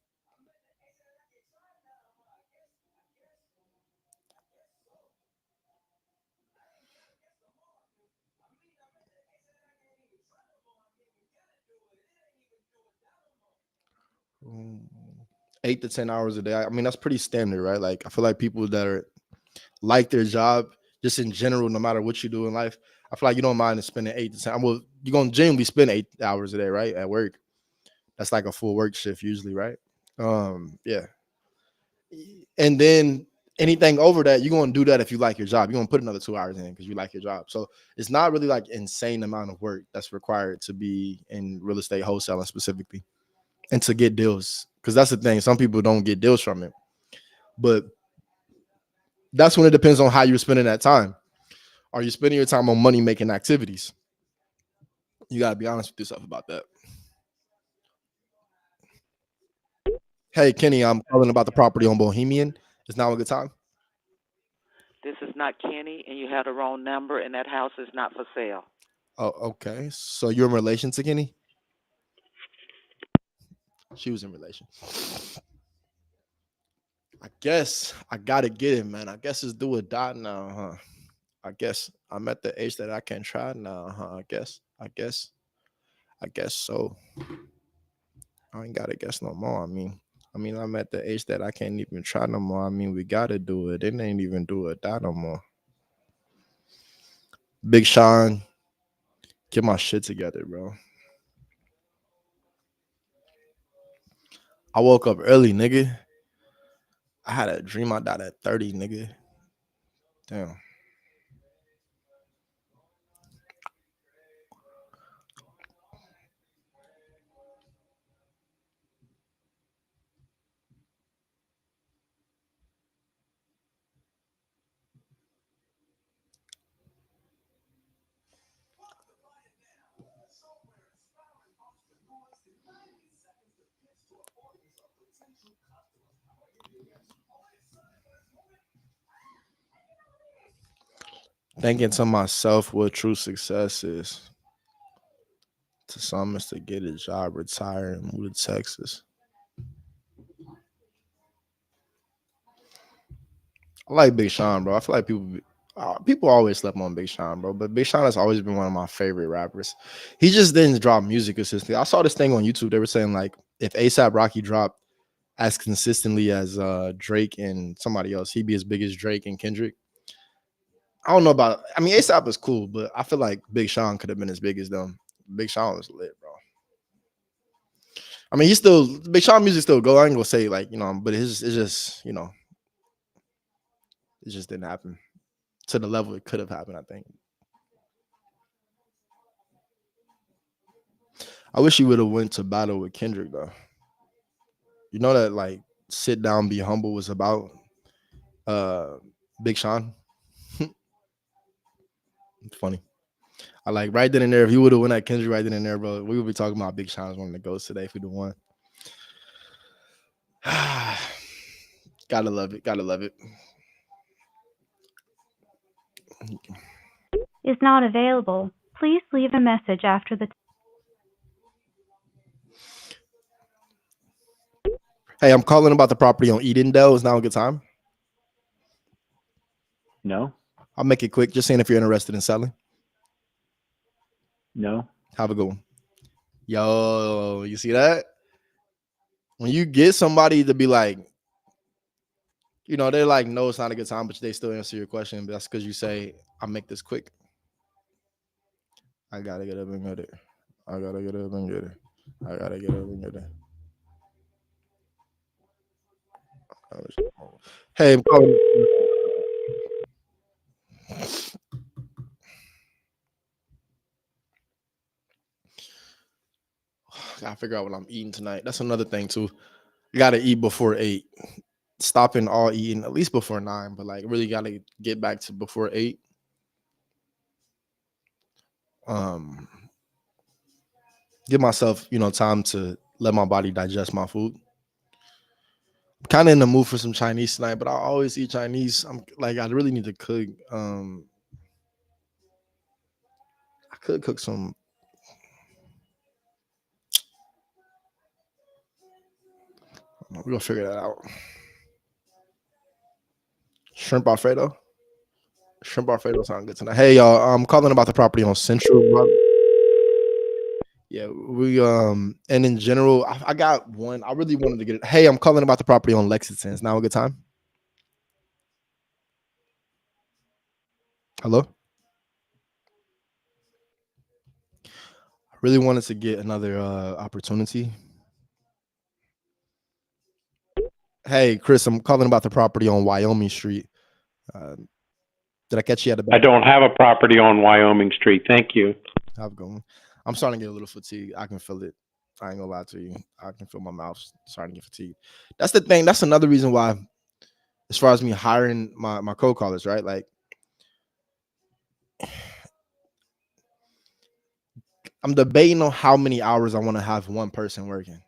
8 to 10 hours a day. I mean, that's pretty standard, right? Like, I feel like people that are like their job, just in general, no matter what you do in life, I feel like you don't mind spending 8 to 10. Well, you're gonna genuinely spend 8 hours a day, right? At work. That's like a full work shift usually, right? Yeah. And then anything over that, you're gonna do that if you like your job. You're gonna put another 2 hours in because you like your job. So it's not really like insane amount of work that's required to be in real estate wholesaling specifically and to get deals. Because that's the thing. Some people don't get deals from it. But that's when it depends on how you're spending that time. Are you spending your time on money making activities? You gotta be honest with yourself about that. Hey Kenny, I'm calling about the property on Bohemian. Is now a good time? This is not Kenny, and you have the wrong number, and that house is not for sale. Oh, okay. So you're in relation to Kenny? She was in relation. I guess I gotta get it, man. I guess it's do or die now, huh? I guess I'm at the age that I can try now, huh? I guess so. I ain't gotta guess no more. I mean, I'm at the age that I can't even try no more. I mean, we gotta do it. It ain't even do or die no more. Big Sean, get my shit together, bro. I woke up early, nigga. I had a dream I died at 30, nigga. Damn. Thinking to myself what true success is. To some, is to get a job, retire, and move to Texas. I like Big Sean, bro. I feel like people always slept on Big Sean, bro. But Big Sean has always been one of my favorite rappers. He just didn't drop music consistently. I saw this thing on YouTube. They were saying like if ASAP Rocky dropped as consistently as Drake and somebody else, he'd be as big as Drake and Kendrick. I don't know about. I mean, ASAP is cool, but I feel like Big Sean could have been as big as them. Big Sean was lit, bro. I mean, Big Sean music still go. I ain't gonna say like but it's just it just didn't happen to the level it could have happened. I think. I wish he would have went to battle with Kendrick though. You know that like sit down, be humble was about Big Sean. It's funny. I like right then and there. If he would have won that Kendrick right then and there, bro, we would be talking about Big Sean as one of the goats today if we'd have won. Gotta love it. Gotta love it. Is not available. Please leave a message after the. Hey, I'm calling about the property on Edendale. Is now a good time? No. I'll make it quick. Just saying if you're interested in selling. No. Have a good one. Yo, you see that? When you get somebody to be like, they're like, no, it's not a good time, but they still answer your question. But that's because you say, I'll make this quick. I gotta get up and get it. I gotta get up and get it. I gotta get up and get it. Hey, I'm calling. Gotta figure out what I'm eating tonight. That's another thing too. You gotta eat before 8. Stopping all eating at least before 9, but like really gotta get back to before 8. Give myself, time to let my body digest my food. I'm kind of in the mood for some Chinese tonight, but I always eat Chinese. I'm like, I really need to cook. I could cook some. We're gonna figure that out. Shrimp Alfredo. Shrimp Alfredo sound good tonight. Hey y'all, I'm calling about the property on Central. Yeah, we and in general, I got one. I really wanted to get it. Hey, I'm calling about the property on Lexington. Is now a good time? Hello? I really wanted to get another opportunity. Hey, Chris, I'm calling about the property on Wyoming Street. Uh, did I catch you at a I bad? don't have a property on Wyoming Street. Thank you. How's it going? I'm starting to get a little fatigued. I can feel it. I ain't gonna lie to you. I can feel my mouth starting to get fatigued. That's the thing. That's another reason why, as far as me hiring my co-callers, right? Like, I'm debating on how many hours I want to have one person working.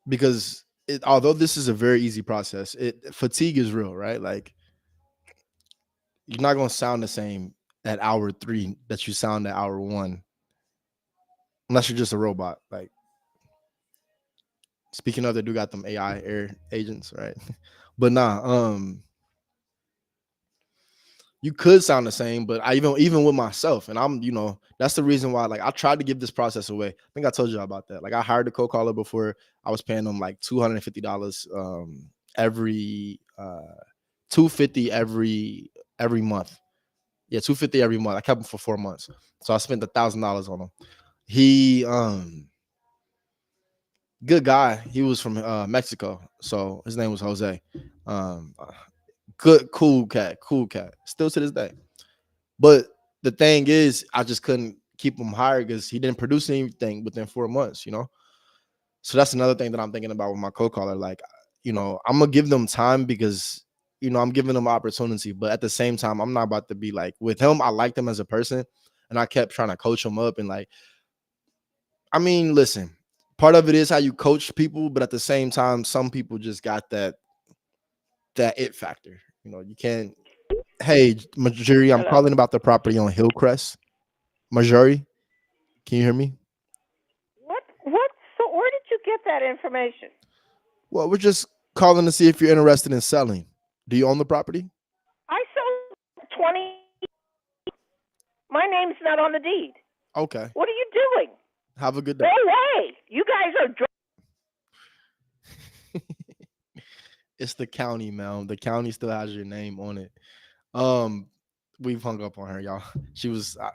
Because although this is a very easy process, fatigue is real, right? Like, you're not gonna sound the same at hour 3 that you sound at hour 1, unless you're just a robot. Like, speaking of, they do got them AI air agents, right? But nah, you could sound the same, but I even with myself, and that's the reason why, like, I tried to give this process away. I think I told you about that. Like, I hired a co-caller before. I was paying them like $250 every $250 every month. Yeah, $250 every month. I kept him for 4 months, so I spent $1,000 on him. He good guy. He was from Mexico, so his name was Jose. Good, cool cat. Still to this day. But the thing is, I just couldn't keep him hired because he didn't produce anything within 4 months. So that's another thing that I'm thinking about with my co-caller. Like, I'm gonna give them time because I'm giving them opportunity, but at the same time, I'm not about to be like with him. I liked him as a person, and I kept trying to coach him up. And like, I mean, listen, part of it is how you coach people, but at the same time, some people just got that it factor. You can't. Hey, Majuri, I'm Hello. calling about the property on Hillcrest. Majuri, can you hear me? What? So where did you get that information? Well, we're just calling to see if you're interested in selling. Do you own the property? I sold 20. My name's not on the deed. Okay. What are you doing? Have a good Go day. away. You guys are It's the county, man. The county still has your name on it. We've hung up on her, y'all.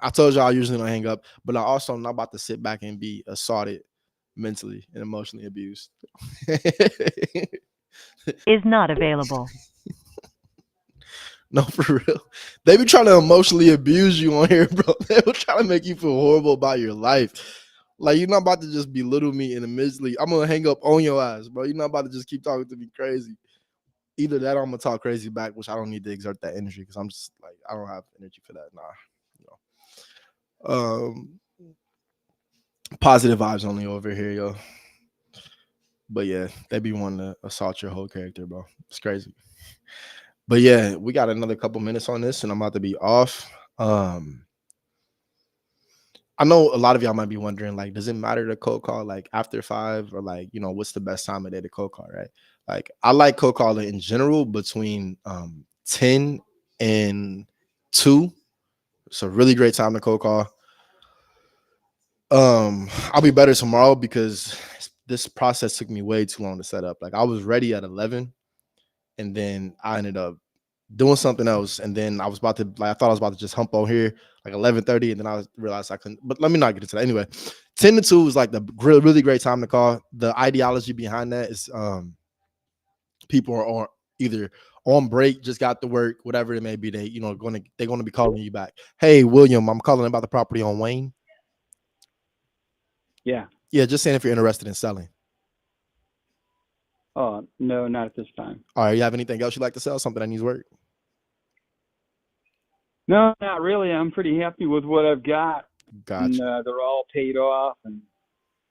I told y'all I usually don't hang up, but I also am not about to sit back and be assaulted mentally and emotionally abused. Is not available. No, for real. They be trying to emotionally abuse you on here, bro. They be trying to make you feel horrible about your life. Like, you're not about to just belittle me in the mentally. I'm gonna hang up on your ass, bro. You're not about to just keep talking to me crazy. Either that or I'm gonna talk crazy back, which I don't need to exert that energy because I'm just like, I don't have energy for that. Positive vibes only over here, yo. But yeah, they be wanting to assault your whole character, bro. It's crazy. But yeah, we got another couple minutes on this, and I'm about to be off. I know a lot of y'all might be wondering, like, does it matter to cold call like after 5 or like, what's the best time of day to cold call, right? Like, I like cold calling in general between 10 and 2. It's a really great time to cold call. I'll be better tomorrow because this process took me way too long to set up. Like, I was ready at 11, and then I ended up doing something else, and then I thought I was about to just hump on here like 11:30, and then I realized I couldn't. But let me not get into that. Anyway, 10 to 2 is like the really great time to call. The ideology behind that is people are either on break, just got to work, whatever it may be. They're gonna be calling you back. Hey, William, I'm calling about the property on Wayne. Yeah. Yeah, just saying if you're interested in selling. Oh, no, not at this time. All right, you have anything else you'd like to sell? Something that needs work? No, not really. I'm pretty happy with what I've got. Gotcha. And they're all paid off, and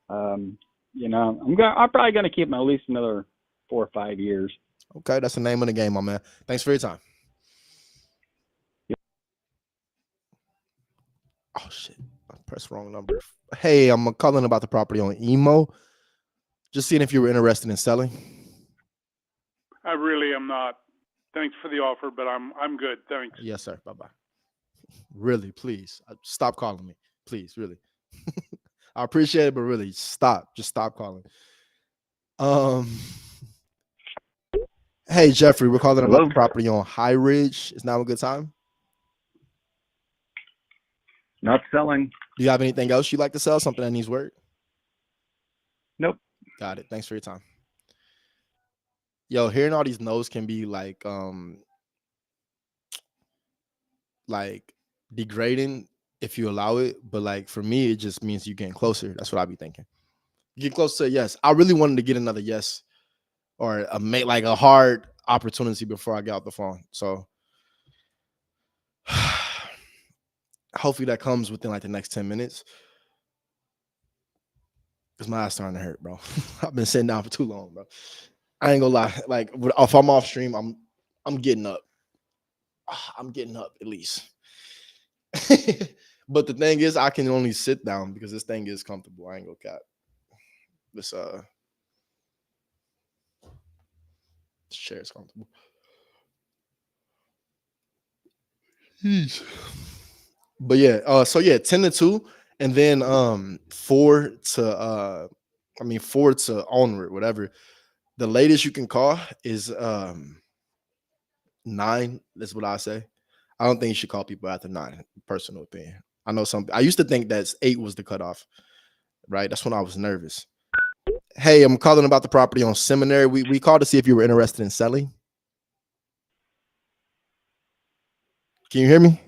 I'm probably gonna keep them at least another 4 or 5 years. Okay, that's the name of the game, my man. Thanks for your time. Yep. Oh shit, I pressed wrong number. Hey, I'm calling about the property on Emo. Just seeing if you were interested in selling. I really am not. Thanks for the offer, but I'm good. Thanks. Yes, sir. Bye-bye. Really, please. Stop calling me. Please, really. I appreciate it, but really, stop. Just stop calling. Um, hey Jeffrey, we're calling about Hello? the property on High Ridge. Is now a good time? Not selling. Do you have anything else you'd like to sell? Something that needs work? Nope. Got it. Thanks for your time. Yo, hearing all these no's can be like degrading if you allow it, but like for me, it just means you getting closer. That's what I be thinking. You get close to a yes. I really wanted to get another yes or a hard opportunity before I get out the phone. So hopefully that comes within like the next 10 minutes. Because my ass starting to hurt, bro. I've been sitting down for too long, bro. I ain't gonna lie. Like if I'm off stream, I'm getting up. I'm getting up at least. But the thing is, I can only sit down because this thing is comfortable. I ain't gonna cap. This chair is comfortable. Jeez. But yeah, so yeah, 10-2, and then 4 to 4 to whatever. The latest you can call is 9. That's what I say. I don't think you should call people after 9. Personal opinion. I know I used to think that 8 was the cutoff, right? That's when I was nervous. Hey, I'm calling about the property on Seminary. We called to see if you were interested in selling. Can you hear me?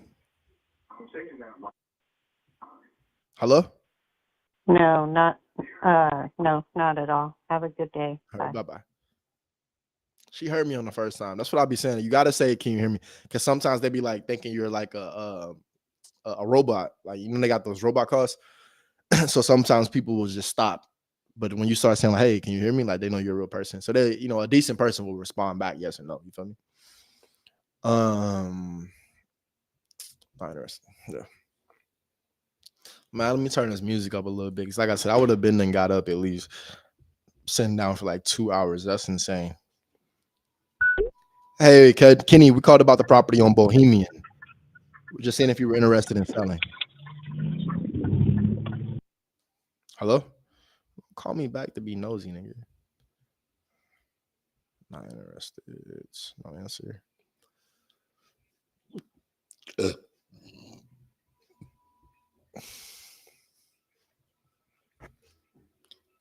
Hello? No, not at all. Have a good day. Bye. Bye-bye. She heard me on the first time. That's what I'll be saying. You gotta say, "Can you hear me?" Because sometimes they be like thinking you're like a robot. Like they got those robot calls. So sometimes people will just stop. But when you start saying like, "Hey, can you hear me?" Like they know you're a real person. So they, a decent person will respond back yes or no. You feel me? Not interesting. Yeah. Man, let me turn this music up a little bit. Because like I said, I would have been and got up at least sitting down for like 2 hours. That's insane. Hey, Kenny, we called about the property on Bohemian. We're just saying if you were interested in selling. Hello? Call me back to be nosy, nigga. Not interested. It's no answer.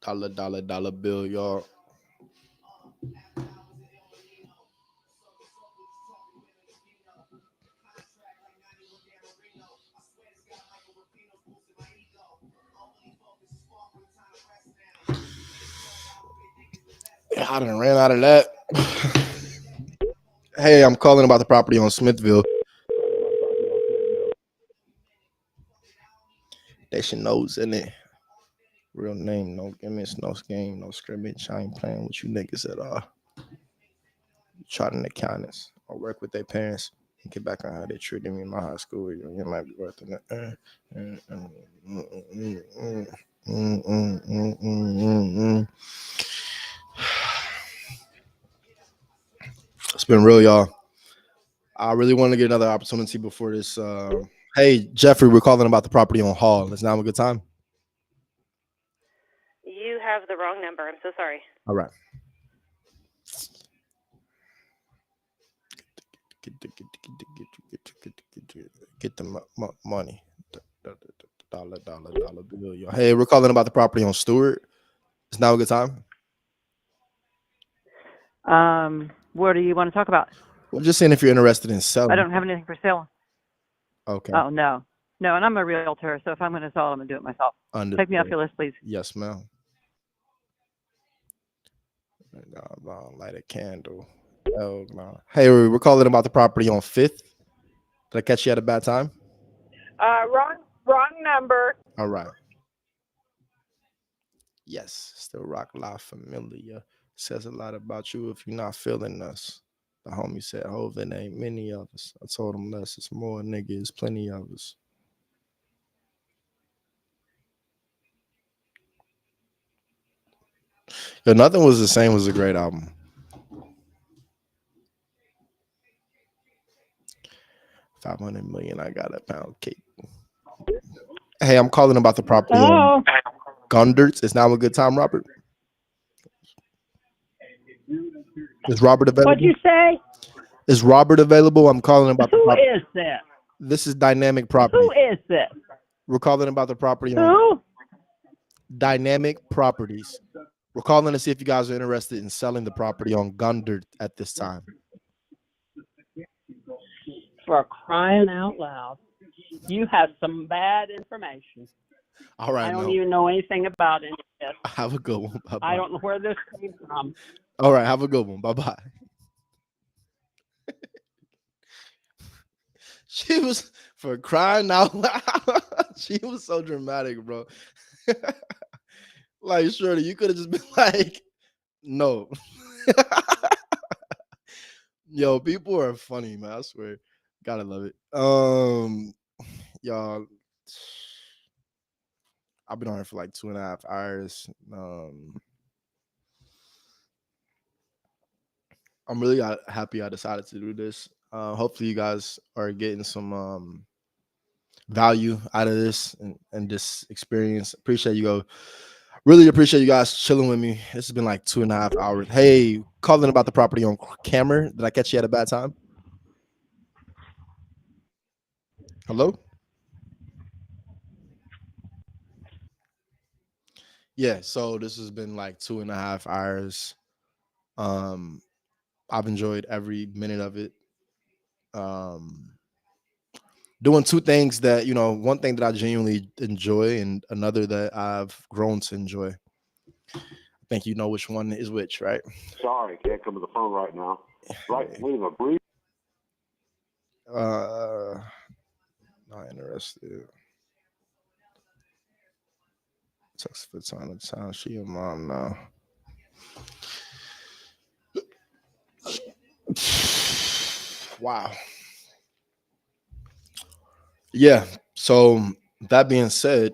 Dollar bill, y'all. I done ran out of that. Hey, I'm calling about the property on Smithville. They should knows in it. Real name, no gimmicks, no scheme, no scrimmage. I ain't playing with you niggas at all. Charting the kindness. I work with their parents and get back on how they treated me in my high school. You might be worth it. It's been real, y'all. I really want to get another opportunity before this. Hey, Jeffrey, we're calling about the property on Hall. Is now a good time? You have the wrong number. I'm so sorry. All right. Get the money. Dollar bill, y'all. Hey, we're calling about the property on Stewart. Is now a good time? What do you want to talk about? Well, just saying if you're interested in selling. I don't have anything for sale. Okay. Oh, no, and I'm a realtor, so if I'm going to sell, I'm going to do it myself. Understood. Take me off your list, please. Yes, ma'am. Light a candle. Oh, no. Hey, we're calling about the property on 5th. Did I catch you at a bad time? Wrong number. All right. Yes, still rock La Familia. Says a lot about you if you're not feeling us. The homie said, "Hove, it ain't many of us." I told him less. It's more, nigga. It's plenty of us. Yo, Nothing Was the Same was a great album. $500 million. I got a pound cake. Hey, I'm calling about the property on Gunderts. Is now a good time, Robert? Is Robert available? What'd you say? Is Robert available? I'm calling about the Who property. is that? This is Dynamic Property. Who is this? We're calling about the property on Who? Dynamic Properties. We're calling to see if you guys are interested in selling the property on Gundert at this time. For crying out loud. You have some bad information. All right, I don't no. even know anything about any of this. Have a good one. Bye-bye. I don't know where this came from. All right, have a good one. Bye-bye. She was, for crying out loud, she was so dramatic, bro. Like, Shirley, you could have just been like, no. Yo, people are funny, man. I swear. Gotta love it. Y'all, I've been on here for like 2.5 hours. I'm really happy I decided to do this. Hopefully you guys are getting some value out of this and this experience. Really appreciate you guys chilling with me. This has been like 2.5 hours. Hey, calling about the property on camera. Did I catch you at a bad time? Hello? Yeah, so this has been like 2.5 hours. I've enjoyed every minute of it. Doing two things that, one thing that I genuinely enjoy and another that I've grown to enjoy. I think you know which one is which, right? Sorry, can't come to the phone right now. Right, leave a brief. Not interested. Text for time to time. She a mom now. Wow. Yeah. So that being said,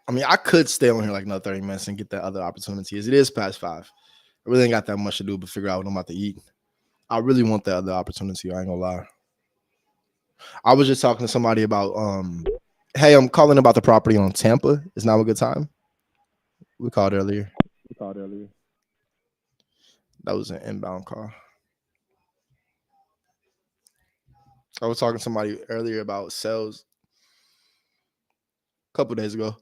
I mean, I could stay on here like another 30 minutes and get that other opportunities. It is past 5. I really ain't got that much to do but figure out what I'm about to eat. I really want that other opportunity. I ain't gonna lie. I was just talking to somebody about, hey, I'm calling about the property on Tampa. Is now a good time? We called earlier. That was an inbound call. I was talking to somebody earlier about sales a couple days ago.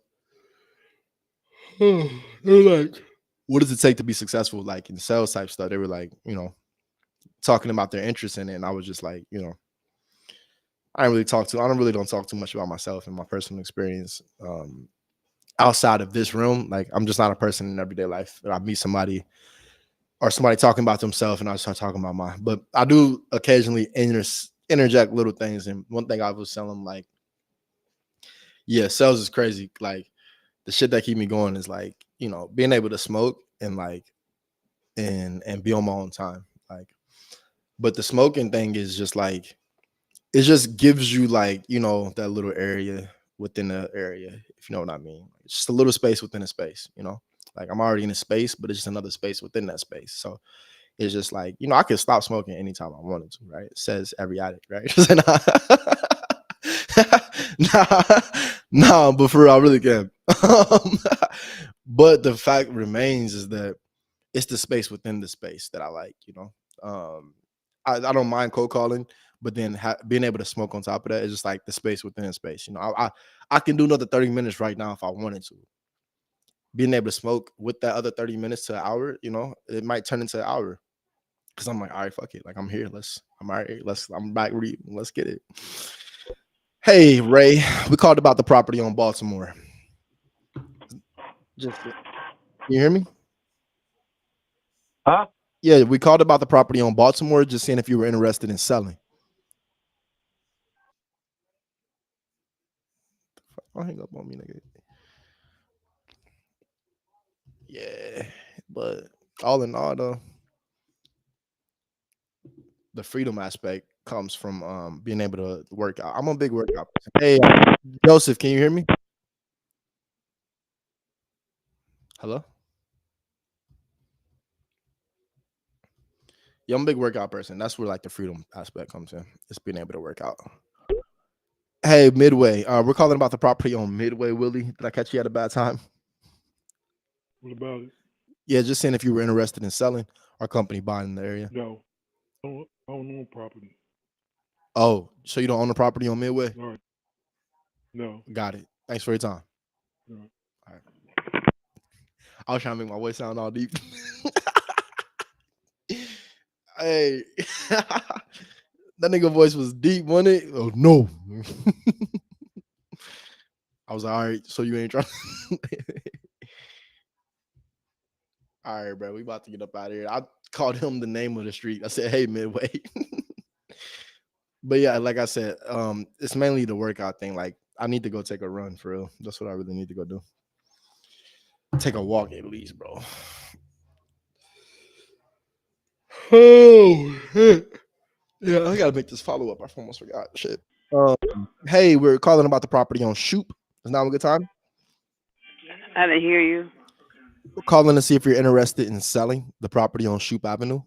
They were like, what does it take to be successful? Like in sales type stuff. They were like, talking about their interest in it. And I was just like, I don't really talk too much about myself and my personal experience outside of this room. Like I'm just not a person in everyday life. I meet somebody or somebody talking about themselves and I start talking about mine. But I do occasionally interject little things. And one thing I was telling like, yeah, sales is crazy. Like the shit that keep me going is like, being able to smoke and like and be on my own time. Like, but the smoking thing is just like, it just gives you like, that little area within the area, if you know what I mean. It's just a little space within a space, like I'm already in a space, but it's just another space within that space. So it's just like, I could stop smoking anytime I wanted to, right? It says every addict, right? nah, but for real, I really can. But the fact remains is that it's the space within the space that I like, I don't mind cold calling, but then being able to smoke on top of that is just like the space within the space. I can do another 30 minutes right now if I wanted to. Being able to smoke with that other 30 minutes to an hour, it might turn into an hour. Cause I'm like, all right, fuck it. Like I'm here. I'm back. Let's get it. Hey, Ray, we called about the property on Baltimore. Can you hear me? Huh? Yeah, we called about the property on Baltimore, just seeing if you were interested in selling. Don't hang up on me, nigga. Yeah, but all in all, though, the freedom aspect comes from being able to work out. I'm a big workout person. Hey, Joseph, can you hear me? Hello? Yeah, I'm a big workout person. That's where like the freedom aspect comes in. It's being able to work out. Hey, Midway. We're calling about the property on Midway, Willie. Did I catch you at a bad time? What about it? Yeah, just saying if you were interested in selling our company buying in the area. No. I don't own property. Oh, so you don't own the property on Midway? All right. No. Got it. Thanks for your time. All right. All right. I was trying to make my voice sound all deep. Hey, that nigga voice was deep, wasn't it? Oh no. I was like, all right, so you ain't trying. All right, bro. We about to get up out of here. I called him the name of the street. I said, hey, Midway. But yeah, like I said, it's mainly the workout thing. Like, I need to go take a run for real. That's what I really need to go do. Take a walk at least, bro. Oh shit. Yeah, I gotta make this follow-up. I almost forgot. Shit. Hey, we're calling about the property on Shoop. Is now a good time? I didn't hear you. We're calling to see if you're interested in selling the property on Shoop Avenue.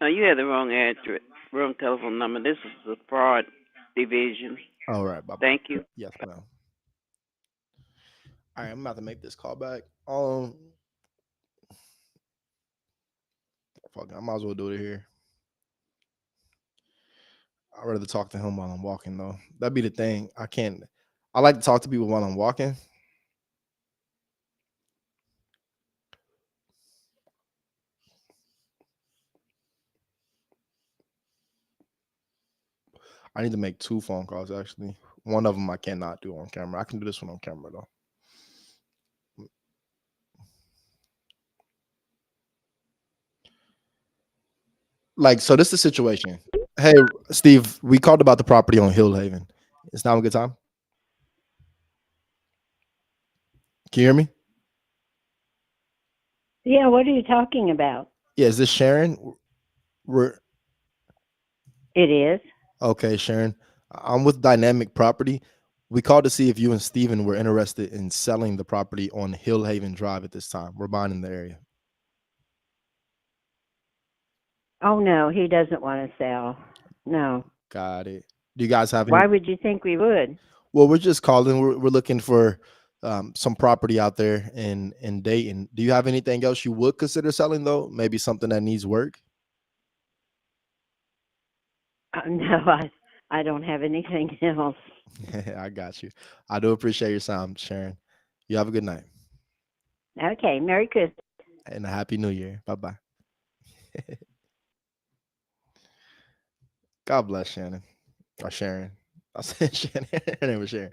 No, you had the wrong address, wrong telephone number. This is the fraud division. All right, bye-bye. Thank you. Yes, ma'am. All right, I'm about to make this call back. Fuck, I might as well do it here. I'd rather talk to him while I'm walking, though. That'd be the thing. I like to talk to people while I'm walking. I need to make 2 phone calls, actually. One of them I cannot do on camera. I can do this one on camera, though. Like, so this is the situation. Hey, Steve, we called about the property on Hill Haven. Is now a good time? Can you hear me? Yeah, what are you talking about? Yeah, is this Sharon? It is. Okay, Sharon. I'm with Dynamic Property. We called to see if you and Steven were interested in selling the property on Hill Haven Drive at this time. We're buying in the area. Oh, no, he doesn't want to sell. No. Got it. Do you guys have any? Why would you think we would? Well, we're just calling. We're looking for some property out there in Dayton. Do you have anything else you would consider selling, though? Maybe something that needs work? No, I don't have anything else. I got you. I do appreciate your time, Sharon. You have a good night. Okay, Merry Christmas. And a Happy New Year. Bye-bye. God bless Shannon. Or Sharon. I said Shannon. Her name was Sharon.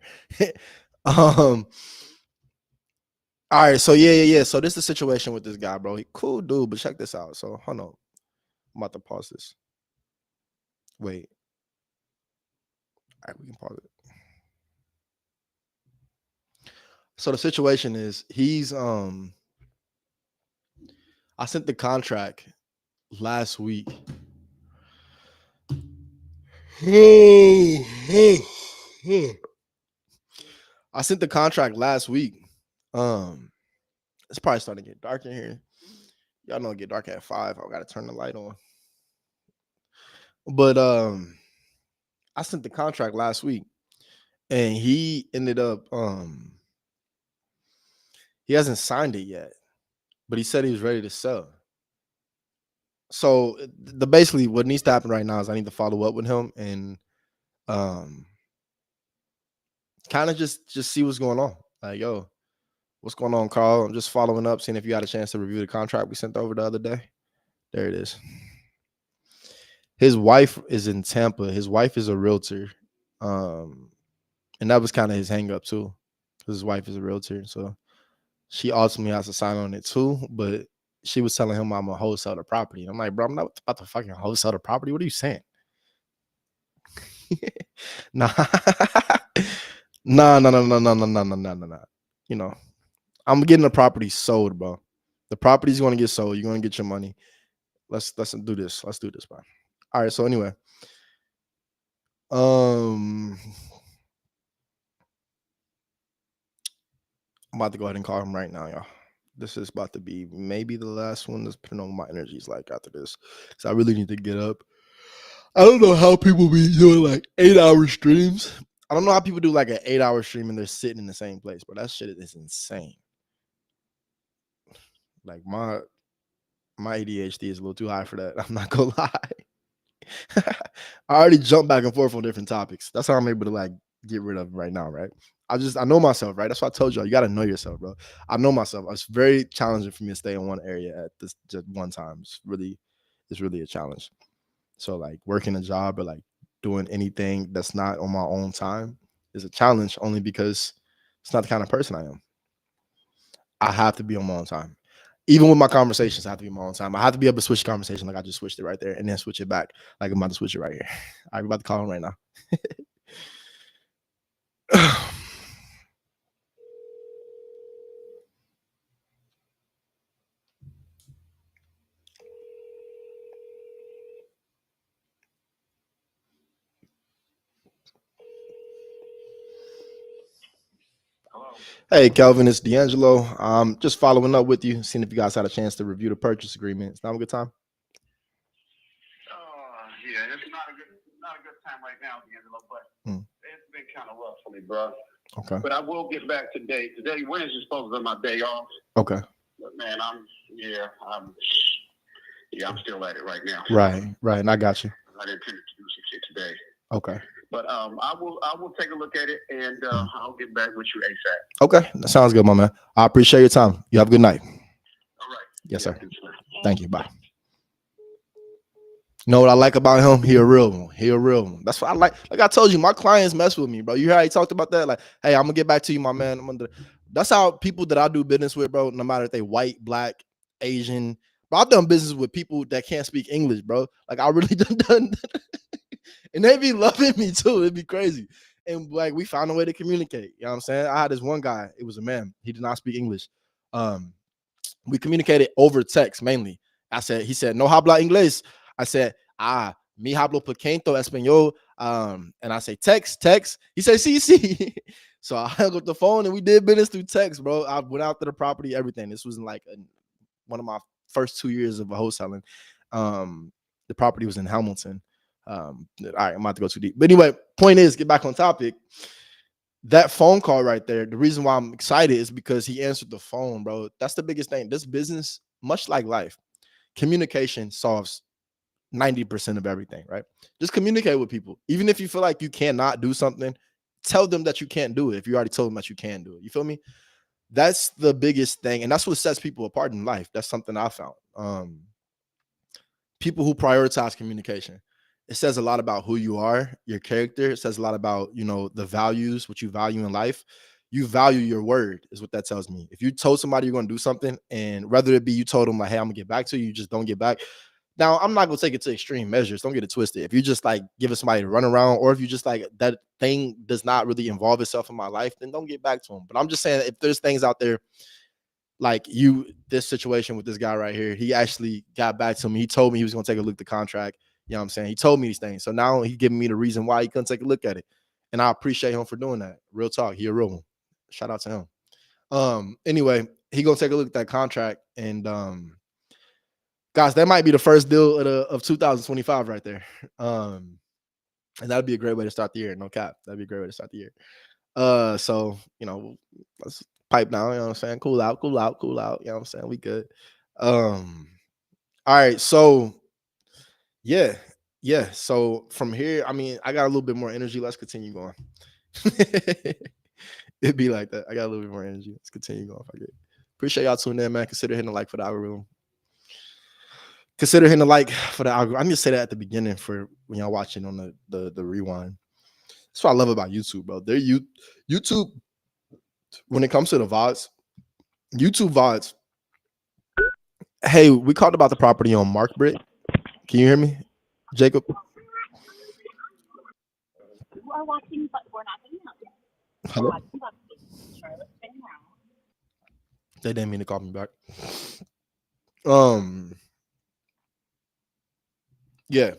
All right, so yeah. So this is the situation with this guy, bro. He cool dude, but check this out. So hold on. I'm about to pause this. Wait. All right, we can pause it. So the situation is I sent the contract last week. I sent the contract last week. It's probably starting to get dark in here. Y'all know it get dark at 5. I gotta turn the light on. But I sent the contract last week, and he ended up he hasn't signed it yet, but he said he was ready to sell. So basically what needs to happen right now is I need to follow up with him and kind of just see what's going on. Like, yo, what's going on, Carl? I'm just following up, seeing if you had a chance to review the contract we sent over the other day. There it is. His wife is in Tampa. His wife is a realtor. And that was kind of his hang up too, because his wife is a realtor. So she ultimately has to sign on it too. But she was telling him I'm a wholesale the property. I'm like, bro, I'm not about to fucking wholesale the property. What are you saying? Nah. No. You know, I'm getting the property sold, bro. The property's going to get sold. You're going to get your money. Let's do this. Let's do this, bro. All right. So anyway, I'm about to go ahead and call him right now, y'all. This is about to be maybe the last one. Let's put on my energies like after this, because I really need to get up. I don't know how people be doing like 8-hour streams. I don't know how people do like an 8-hour stream and they're sitting in the same place, but that shit is insane. Like my ADHD is a little too high for that. I'm not gonna lie. I already jumped back and forth on different topics. That's how I'm able to like get rid of it right now, right? I know myself, right? That's why I told y'all, you got to know yourself, bro. I know myself. It's very challenging for me to stay in one area at this just one time. It's really a challenge. So like working a job or like doing anything that's not on my own time is a challenge only because it's not the kind of person I am. I have to be on my own time. Even with my conversations, I have to be on my own time. I have to be able to switch the conversation like I just switched it right there and then switch it back like I'm about to switch it right here. I'm about to call him right now. Hey, Kelvin, it's D'Angelo. Just following up with you, seeing if you guys had a chance to review the purchase agreement. It's now a good time. Yeah, it's not a good time right now, D'Angelo, but it's been kind of rough for me, bro. Okay. But I will get back today. Today, Wednesday is supposed to be my day off. Okay. But man, I'm still at it right now. Right, and I got you. I didn't intend to do some shit today. Okay. But I will take a look at it and I'll get back with you ASAP. Okay, that sounds good, my man. I appreciate your time. You have a good night. All right. Yes, sir. Thank you. Bye. You know what I like about him? He a real one. That's what I like. Like I told you, my clients mess with me, bro. You hear how he talked about that? Like, hey, I'm gonna get back to you, my man. That's how people that I do business with, bro, no matter if they white, black, Asian. But I've done business with people that can't speak English, bro. Like I really done and they be loving me too. It'd be crazy. And like we found a way to communicate. You know what I'm saying? I had this one guy, it was a man, he did not speak English. We communicated over text mainly. He said, no habla inglés. I said, mi hablo poquito español. And I say, text. He said, sí. So I hung up the phone and we did business through text, bro. I went out to the property, everything. This was in like one of my first 2 years of wholesaling. The property was in Hamilton. All right, I'm about to go too deep. But anyway, point is, get back on topic. That phone call right there, the reason why I'm excited is because he answered the phone, bro. That's the biggest thing. This business, much like life, communication solves 90% of everything, right? Just communicate with people. Even if you feel like you cannot do something, tell them that you can't do it if you already told them that you can do it. You feel me? That's the biggest thing. And that's what sets people apart in life. That's something I found. People who prioritize communication. It says a lot about who you are, your character. It says a lot about, the values, what you value in life. You value your word is what that tells me. If you told somebody you're going to do something, and whether it be you told them like, hey, I'm going to get back to you, you just don't get back. Now, I'm not going to take it to extreme measures. Don't get it twisted. If you just like giving somebody to run around, or if you just like that thing does not really involve itself in my life, then don't get back to them. But I'm just saying, if there's things out there like this situation with this guy right here, he actually got back to me. He told me he was going to take a look at the contract. You know what I'm saying? He told me these things. So now he's giving me the reason why he couldn't take a look at it. And I appreciate him for doing that. Real talk. He a real one. Shout out to him. Anyway, he gonna take a look at that contract. And guys, that might be the first deal of 2025 right there. And that'd be a great way to start the year. No cap. That'd be a great way to start the year. So, let's pipe down, you know what I'm saying? Cool out. You know what I'm saying? We good. All right, so yeah. So from here, I mean, I got a little bit more energy. Let's continue going. It'd be like that. I got a little bit more energy. Let's continue going. If I get. Appreciate y'all tuning in, man. Consider hitting the like for the algorithm. I need to say that at the beginning for when y'all watching on the rewind. That's what I love about YouTube, bro. YouTube, when it comes to the VODs, YouTube VODs. Hey, we called about the property on Mark Brick. Can you hear me, Jacob? You are watching, but we're not hanging up. Hello? They didn't mean to call me back. Yeah,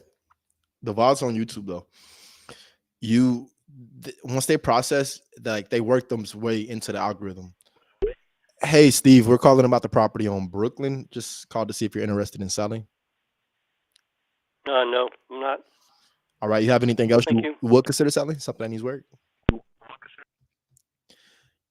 the VODs on YouTube though. Once they process, like they work them way into the algorithm. Hey, Steve, we're calling about the property on Brooklyn. Just called to see if you're interested in selling. No, I'm not. All right, you have anything else Thank you would consider selling? Something that needs work?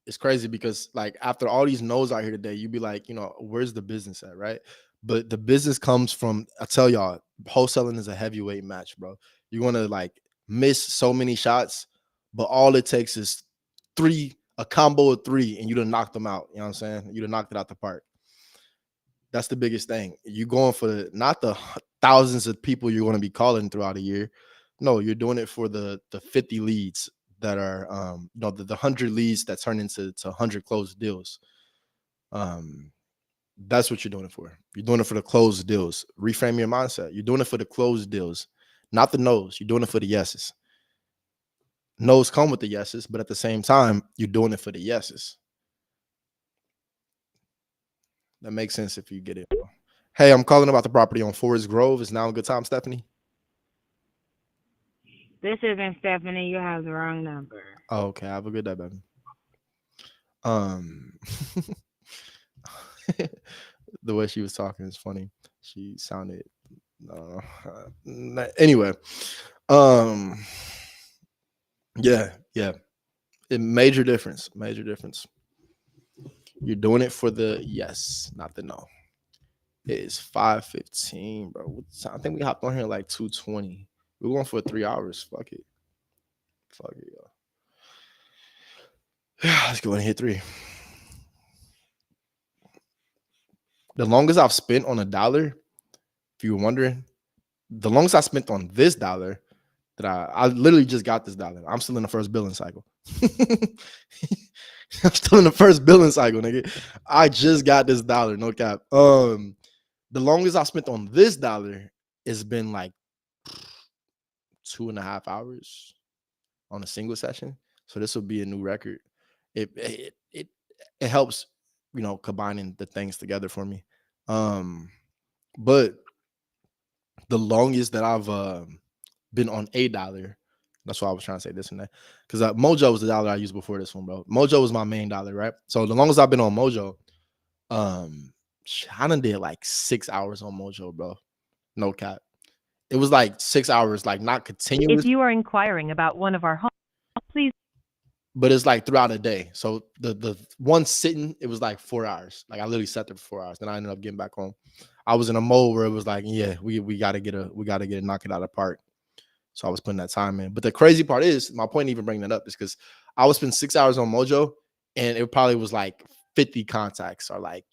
it's crazy because like after all these no's out here today, you'd be like, where's the business at, right? But the business comes from, I tell y'all, wholesaling is a heavyweight match, bro. You're gonna like miss so many shots, but all it takes is a combo of 3, and you done knocked them out. You know what I'm saying? You done knocked it out the park. That's the biggest thing. You're going for not the thousands of people you're going to be calling throughout a year. No, you're doing it for the 50 leads that are the 100 leads that turn into 100 closed deals. That's what you're doing it for. You're doing it for the closed deals. Reframe your mindset. You're doing it for the closed deals, not the no's. You're doing it for the yeses. No's come with the yeses, but at the same time, you're doing it for the yeses. That makes sense if you get it. Hey, I'm calling about the property on Forest Grove. Is now a good time, Stephanie? This isn't Stephanie. You have the wrong number. Oh, okay. Have a good day, baby. The way she was talking is funny. She sounded, I don't know. Anyway, yeah. Major difference. You're doing it for the yes, not the no. It is 5:15, bro. I think we hopped on here like 2:20. We're going for 3 hours. Fuck it, yo. Let's go and hit 3. The longest I've spent on $1, if you were wondering, the longest I spent on this dollar that I literally just got this dollar. I'm still in the first billing cycle. I'm still in the first billing cycle, nigga. I just got this dollar, no cap. The longest I spent on this dollar has been like 2.5 hours on a single session. So this will be a new record. It helps, combining the things together for me. But the longest that I've been on $1, that's why I was trying to say this and that, because Mojo was the dollar I used before this one, bro. Mojo was my main dollar, right? So the longest I've been on Mojo, I done did like 6 hours on Mojo, bro. No cap. It was like 6 hours, like not continuous. If you are inquiring about one of our homes, please. But it's like throughout a day. So the one sitting, it was like 4 hours. Like I literally sat there for 4 hours. Then I ended up getting back home. I was in a mode where it was like, yeah, we gotta get it, knock it out of the park. So I was putting that time in. But the crazy part is, my point even bringing that up is because I would spend 6 hours on Mojo, and it probably was like 50 contacts or like,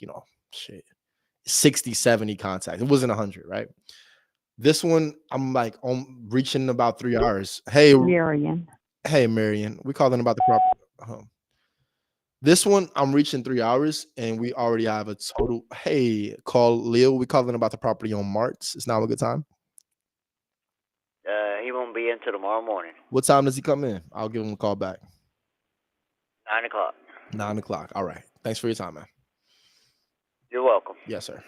60, 70 contacts. It wasn't 100, right? This one, I'm like reaching about 3 hours. Hey, Marion. Hey, Marion. We calling about the property. This one, I'm reaching 3 hours, and we already have a total. Hey, call Leo. We calling about the property on March. It's now a good time. He won't be in till tomorrow morning. What time does he come in? I'll give him a call back. 9 o'clock. 9 o'clock. All right. Thanks for your time, man. You're welcome. Yes, sir.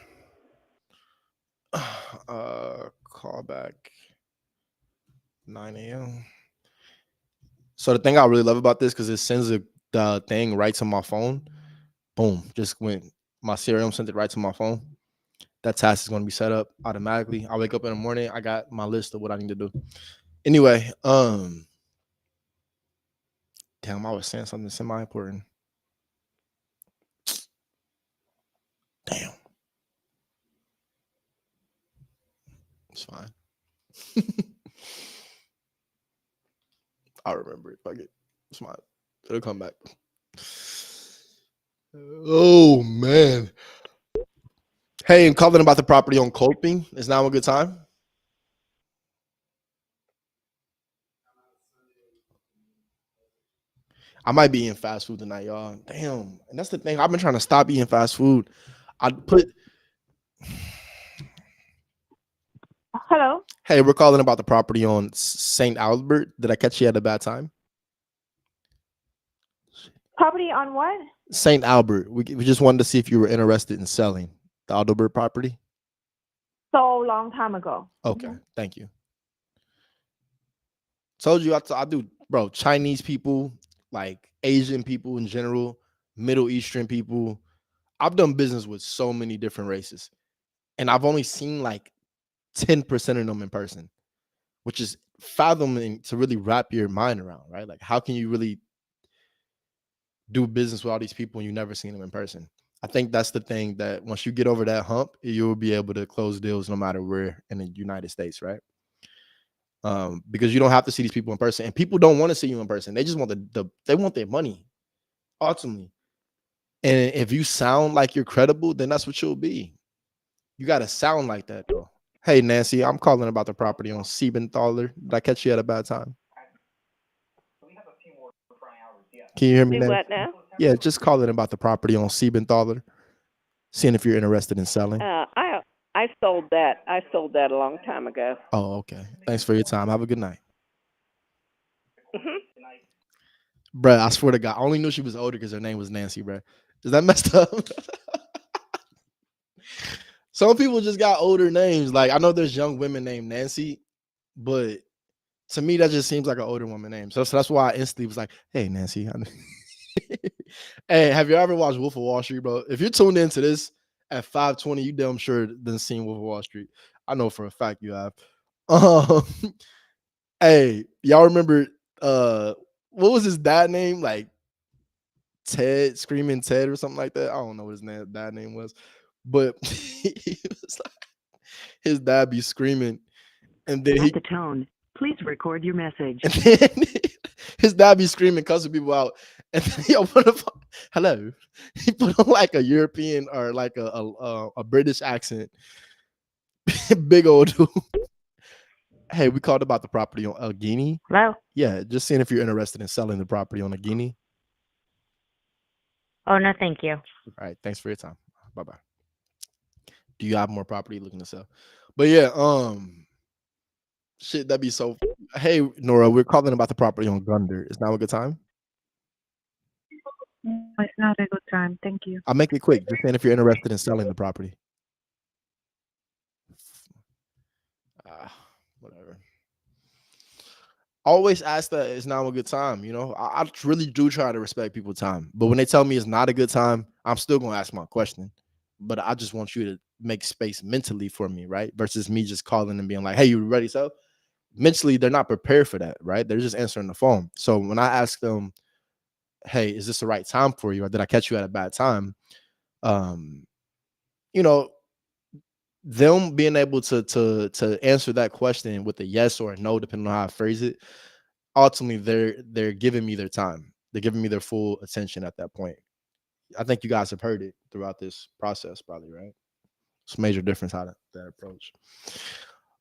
Call back 9 a.m. So the thing I really love about this, because it sends the thing right to my phone. Boom. Just went. My CRM sent it right to my phone. That task is going to be set up automatically. I wake up in the morning. I got my list of what I need to do. Anyway, damn, I was saying something semi-important. Damn. It's fine. I'll remember it. Fuck it. It's fine. It'll come back. Oh, man. Hey, I'm calling about the property on Coping. Is now a good time? I might be eating fast food tonight, y'all. Damn. And that's the thing. I've been trying to stop eating fast food. Hello. Hey, we're calling about the property on St. Albert. Did I catch you at a bad time? Property on what? St. Albert. We just wanted to see if you were interested in selling the Aldelbert property. So long time ago. Okay, thank you. Told you I do, bro. Chinese people, like Asian people in general, Middle Eastern people. I've done business with so many different races, and I've only seen like 10% of them in person, which is fathoming to really wrap your mind around, right? Like, how can you really do business with all these people and you never seen them in person. I think that's the thing that once you get over that hump, you'll be able to close deals no matter where in the United States, right? Because you don't have to see these people in person, and people don't want to see you in person. They just want they want their money ultimately. And if you sound like you're credible, then that's what you'll be. You got to sound like that, though. Hey, Nancy, I'm calling about the property on Siebenthaler. Did I catch you at a bad time? Can you hear me Do now? what now? Yeah, just calling about the property on Siebenthaler, seeing if you're interested in selling. I sold that. I sold that a long time ago. Oh, okay. Thanks for your time. Have a good night. Bruh, I swear to God, I only knew she was older because her name was Nancy, bruh. Is that messed up? Some people just got older names. Like, I know there's young women named Nancy, but to me, that just seems like an older woman name. So that's why I instantly was like, hey, Nancy. Hey, have you ever watched Wolf of Wall Street, bro? If you're tuned into this at 5:20, you damn sure done seen Wolf of Wall Street. I know for a fact you have. Hey, y'all remember what was his dad name? Like Ted, Screaming Ted or something like that. I don't know what his dad name was, but he was like, his dad be screaming, and then At the tone, please record your message. and then his dad be screaming, cussing people out, and then he opened up. Hello, he put on like a European or like a British accent, big old dude. Hey, we called about the property on Guinea. Hello? Yeah, just seeing if you're interested in selling the property on Guinea. Oh, no, thank you. All right, thanks for your time. Bye-bye. Do you have more property looking to sell? But yeah, shit, that'd be so. Hey, Nora, we're calling about the property on Gunder. Is now a good time? No, it's not a good time. Thank you. I'll make it quick. Just saying if you're interested in selling the property. Whatever. Always ask that it's now a good time. You know, I really do try to respect people's time. But when they tell me it's not a good time, I'm still going to ask my question. But I just want you to make space mentally for me, right? Versus me just calling and being like, hey, you ready? So mentally, they're not prepared for that, right? They're just answering the phone. So when I ask them, hey, is this the right time for you? Or did I catch you at a bad time? You know, them being able to answer that question with a yes or a no, depending on how I phrase it, ultimately they're giving me their time. They're giving me their full attention at that point. I think you guys have heard it throughout this process, probably, right? It's a major difference how that approach.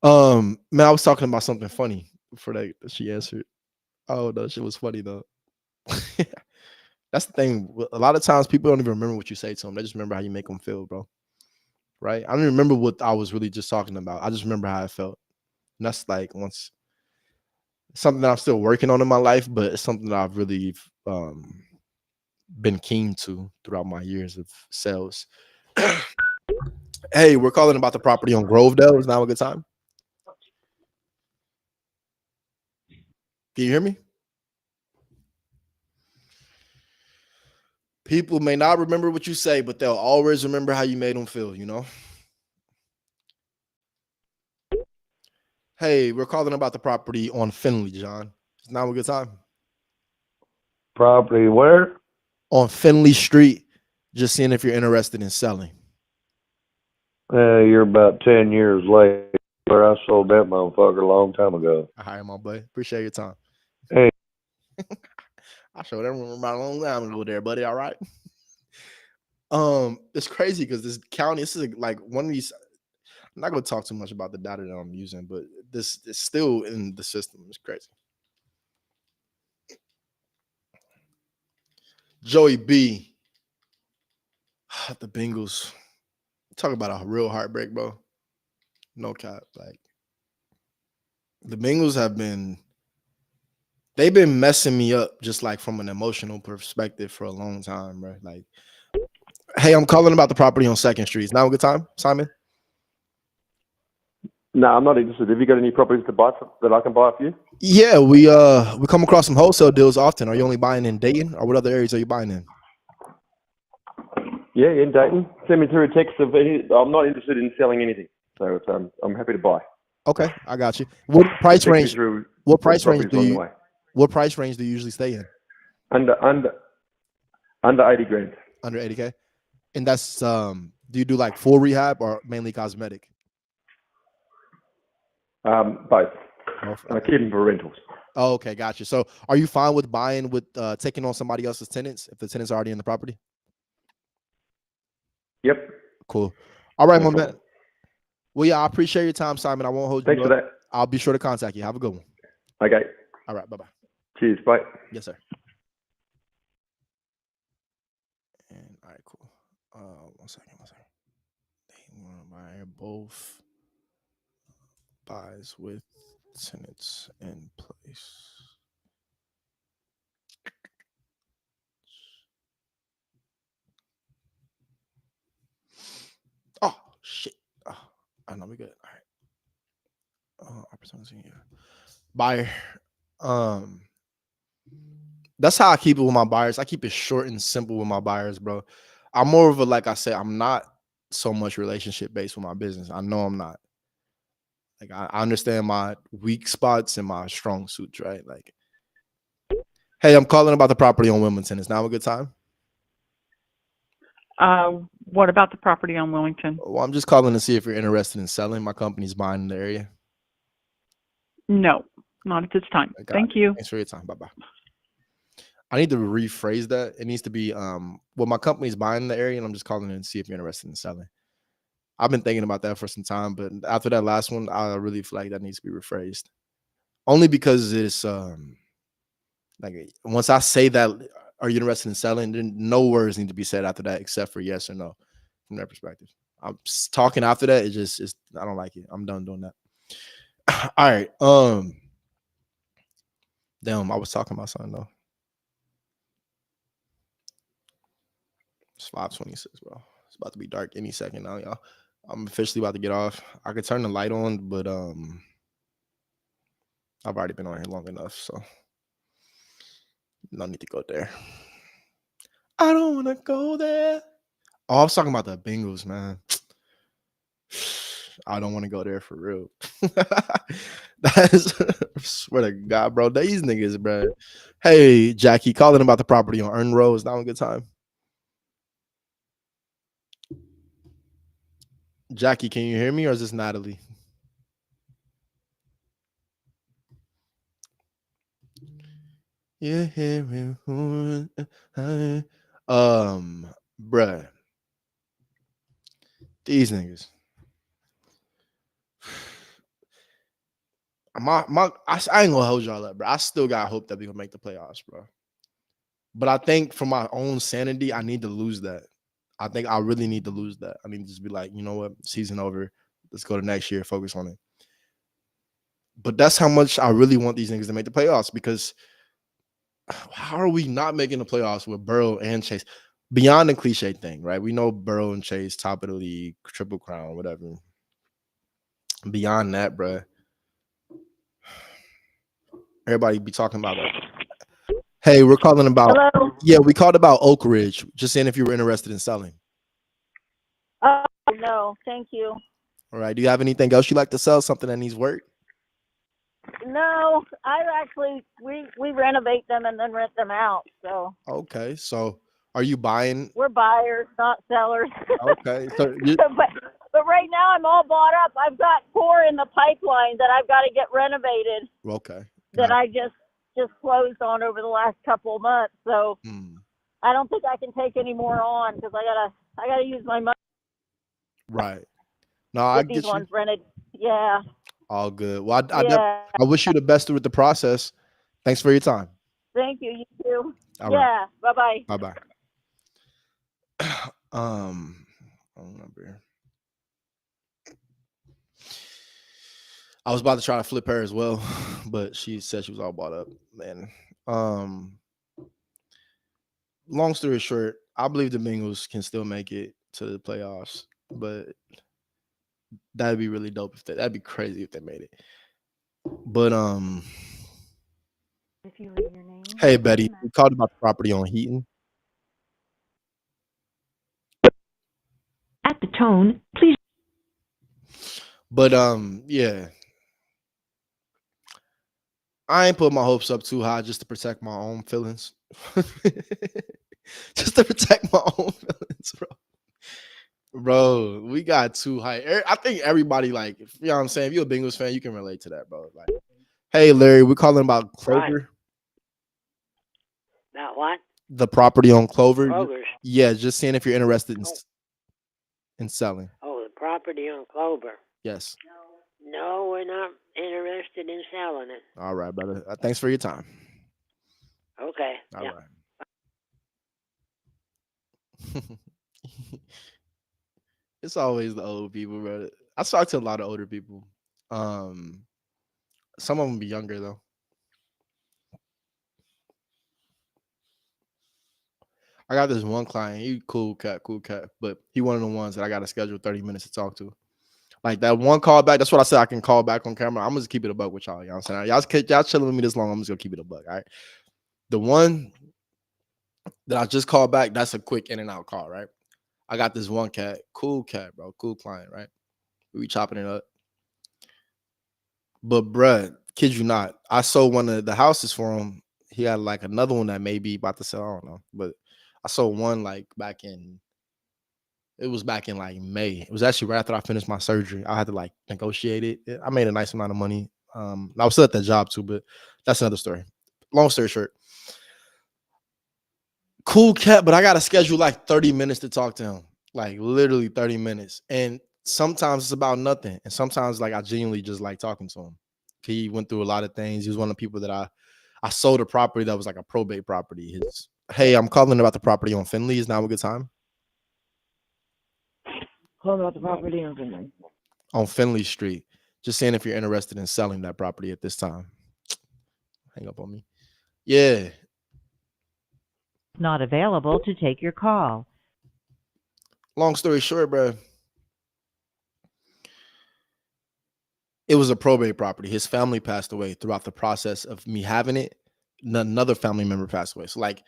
Man, I was talking about something funny before that she answered. Oh, no, shit was funny though. That's the thing. A lot of times people don't even remember what you say to them. They just remember how you make them feel, bro. Right? I don't even remember what I was really just talking about. I just remember how I felt. And that's like something that I'm still working on in my life, but it's something that I've really been keen to throughout my years of sales. Hey, we're calling about the property on Grovedale. Is now a good time? Can you hear me? People may not remember what you say, but they'll always remember how you made them feel, you know? Hey, we're calling about the property on Finley, John. Is now a good time? Property where? On Finley Street. Just seeing if you're interested in selling. You're about 10 years late. I sold that motherfucker a long time ago. All right, my boy. Appreciate your time. Hey. I showed everyone about a long time ago there, buddy. All right. It's crazy because this county, this is like one of these. I'm not gonna talk too much about the data that I'm using, but this is still in the system. It's crazy. Joey B. The Bengals. Talk about a real heartbreak, bro. No cap. Like the Bengals they've been messing me up just like from an emotional perspective for a long time, bro. Like, hey, I'm calling about the property on 2nd Street. Is now a good time, Simon? No, I'm not interested. Have you got any properties to buy that I can buy for you? Yeah, we come across some wholesale deals often. Are you only buying in Dayton, or what other areas are you buying in? Yeah, in Dayton. Send me through a text of any. I'm not interested in selling anything, so I'm happy to buy. Okay, I got you. What price range? What price range do you? way. What price range do you usually stay in? Under Under 80 grand. Under 80K? And that's do you do like full rehab or mainly cosmetic? Both. Both. And I keep them for rentals. Oh, okay, gotcha. So are you fine with buying with taking on somebody else's tenants if the tenants are already in the property? Yep. Cool. All right, No my man. Well, yeah, I appreciate your time, Simon. I won't hold Thanks you up. for that. I'll be sure to contact you. Have a good one. Okay. All right, bye-bye. Cheers. Bye. Yes, sir. And all right, cool. 1 second. They want to buy both buys with tenants in place. Oh shit! Oh, I know we good. All right. Opportunity here. Buyer. That's how I keep it with my buyers. I keep it short and simple with my buyers, bro. I'm more of a, like I said, I'm not so much relationship based with my business. I know I'm not. Like I understand my weak spots and my strong suits, right? Like, hey, I'm calling about the property on Wilmington. Is now a good time? What about the property on Wilmington? Well, I'm just calling to see if you're interested in selling. My company's buying in the area. No, not at this time. Thank you. Thanks for your time. Bye-bye. I need to rephrase that. It needs to be, well, my company's buying in the area, and I'm just calling in to see if you're interested in selling. I've been thinking about that for some time, but after that last one, I really feel like that needs to be rephrased. Only because it's, like, once I say that, are you interested in selling? Then no words need to be said after that except for yes or no from their perspective. I'm talking after that. It just is, I don't like it. I'm done doing that. All right. Damn, I was talking about something though. It's 5:26, bro. It's about to be dark any second now, y'all. I'm officially about to get off. I could turn the light on, but I've already been on here long enough, so no need to go there. I don't want to go there. Oh, I was talking about the Bengals, man. I don't want to go there for real. That's swear to God, bro. These niggas, bro. Hey, Jackie, calling about the property on Earn Row. Is now a good time? Jackie, can you hear me, or is this Natalie? Yeah, bruh. These niggas. I ain't gonna hold y'all up, bro. I still got hope that we gonna make the playoffs, bro. But I think for my own sanity, I need to lose that. I think I really need to lose that. I need to just be like, you know what, season over. Let's go to next year, focus on it. But that's how much I really want these niggas to make the playoffs, because how are we not making the playoffs with Burrow and Chase? Beyond the cliche thing, right? We know Burrow and Chase, top of the league, triple crown, whatever. Beyond that, bro, everybody be talking about that. Hey, we're calling about. Hello? Yeah, we called about Oak Ridge. Just saying if you were interested in selling. Oh, no, thank you. All right. Do you have anything else you'd like to sell? Something that needs work? No, I actually, we renovate them and then rent them out. So Okay. So are you buying? we're buyers, not sellers. Okay. So but right now I'm all bought up. I've got 4 in the pipeline that I've got to get renovated okay. that I just closed on over the last couple of months. So I don't think I can take any more on because I gotta use my money Right. No, to I get these get you. ones rented. Yeah. All good. Well, Yeah. I wish you the best with the process. Thanks for your time. Thank you. You too. All yeah. right. Bye-bye. Bye-bye. I don't remember. I was about to try to flip her as well, but she said she was all bought up. Man, long story short, I believe the Bengals can still make it to the playoffs, but that'd be really dope that'd be crazy if they made it. But If you leave your name. hey Betty, we called about the property on Heaton. At the tone, please. But yeah. I ain't put my hopes up too high just to protect my own feelings. just to protect my own feelings, bro. Bro, we got too high. I think everybody, like, you know what I'm saying? If you're a Bengals fan, you can relate to that, bro. Like, hey, Larry, we're calling about Clover. About what? The property on Clover. Kroger's. Yeah, just seeing if you're interested in selling. Oh, the property on Clover. Yes. No, we're not interested in selling it. All right, brother. Thanks for your time. Okay. All yeah. right. It's always the old people, bro. I talk to a lot of older people. Some of them be younger though. I got this one client. He cool cat, but he one of the ones that I got to schedule 30 minutes to talk to. Like that one call back. That's what I said. I can call back on camera. I'm just keep it a buck with y'all. You know what I'm saying? Y'all chilling with me this long. I'm just gonna keep it a buck. All right. The one that I just called back, that's a quick in and out call, right? I got this one cat, bro, cool client, right? We chopping it up. But bruh, kid you not, I sold one of the houses for him. He had like another one that may be about to sell. I don't know, but I sold one like back in like May. It was actually right after I finished my surgery. I had to like negotiate it. I made a nice amount of money. I was still at that job too, but that's another story. Long story short, cool cat, but I got to schedule like 30 minutes to talk to him, like literally 30 minutes. And sometimes it's about nothing. And sometimes like I genuinely just like talking to him. He went through a lot of things. He was one of the people that I sold a property that was like a probate property. Hey, I'm calling about the property on Finley. Is now a good time? Calling about the property on Finley. On Finley Street. Just saying if you're interested in selling that property at this time. Hang up on me. Yeah. Not available to take your call. Long story short, bro. It was a probate property. His family passed away throughout the process of me having it. Another family member passed away. So like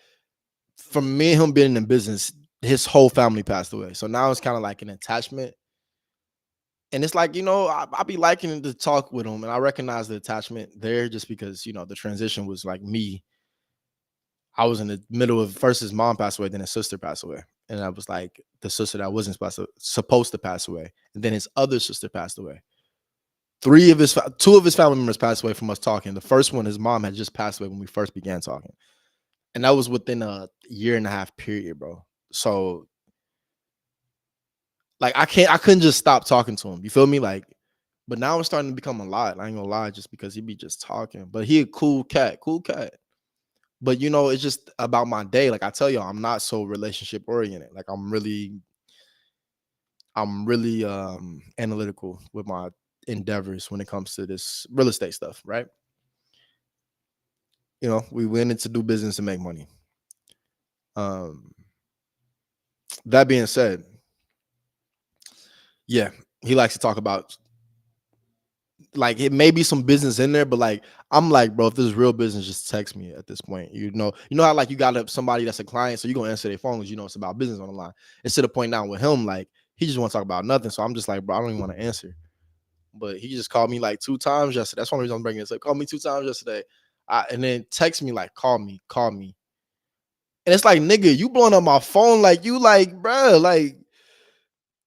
from me and him being in business, his whole family passed away. So now it's kind of like an attachment. And it's like, you know, I be liking to talk with him. And I recognize the attachment there just because, you know, the transition was like me. I was in the middle of first his mom passed away, then his sister passed away. And I was like the sister that wasn't supposed to pass away. And then his other sister passed away. Two of his family members passed away from us talking. The first one, his mom had just passed away when we first began talking. And that was within a 1.5 year period, bro. So like I couldn't just stop talking to him. You feel me? Like, but now it's starting to become a lot. I ain't gonna lie, just because he be just talking. But he a cool cat. But you know, it's just about my day. Like I tell you, I'm not so relationship oriented. Like I'm really analytical with my endeavors when it comes to this real estate stuff, right? You know, we went in to do business and make money. That being said, yeah, he likes to talk about like it may be some business in there, but like I'm like, bro, if this is real business, just text me at this point. You know how like you got somebody that's a client, so you're gonna answer their phone because you know it's about business on the line. It's to the point now with him, like he just want to talk about nothing. So I'm just like, bro, I don't even want to answer. But he just called me like 2 times yesterday. That's one reason I'm bringing this up. Called me 2 times yesterday. And then text me like, call me. And it's like, nigga, you blowing up my phone like you like, bro, like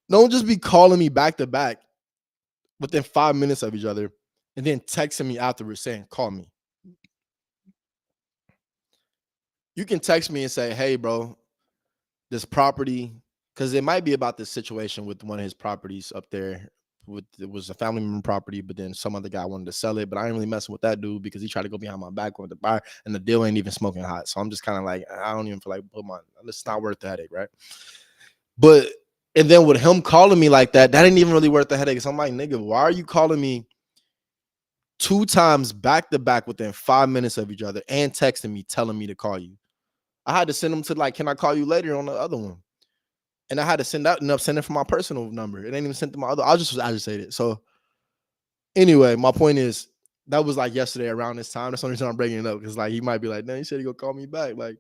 don't just be calling me back to back within 5 minutes of each other and then texting me afterwards saying, call me. You can text me and say, hey, bro, this property, because it might be about this situation with one of his properties up there. It was a family member property, but then some other guy wanted to sell it, but I ain't really messing with that dude because he tried to go behind my back with the buyer, and the deal ain't even smoking hot. So I'm just kind of like, I don't even feel like it's not worth the headache, right? But and then with him calling me like that ain't even really worth the headache. So I'm like, nigga, why are you calling me 2 times back to back within 5 minutes of each other and texting me telling me to call you? I had to send him to like, can I call you later on the other one? And I had to send it from my personal number. It ain't even sent to my other. I just was agitated. So anyway, my point is that was like yesterday around this time. That's the only reason I'm bringing it up because like he might be like, no, you said he gonna call me back, like,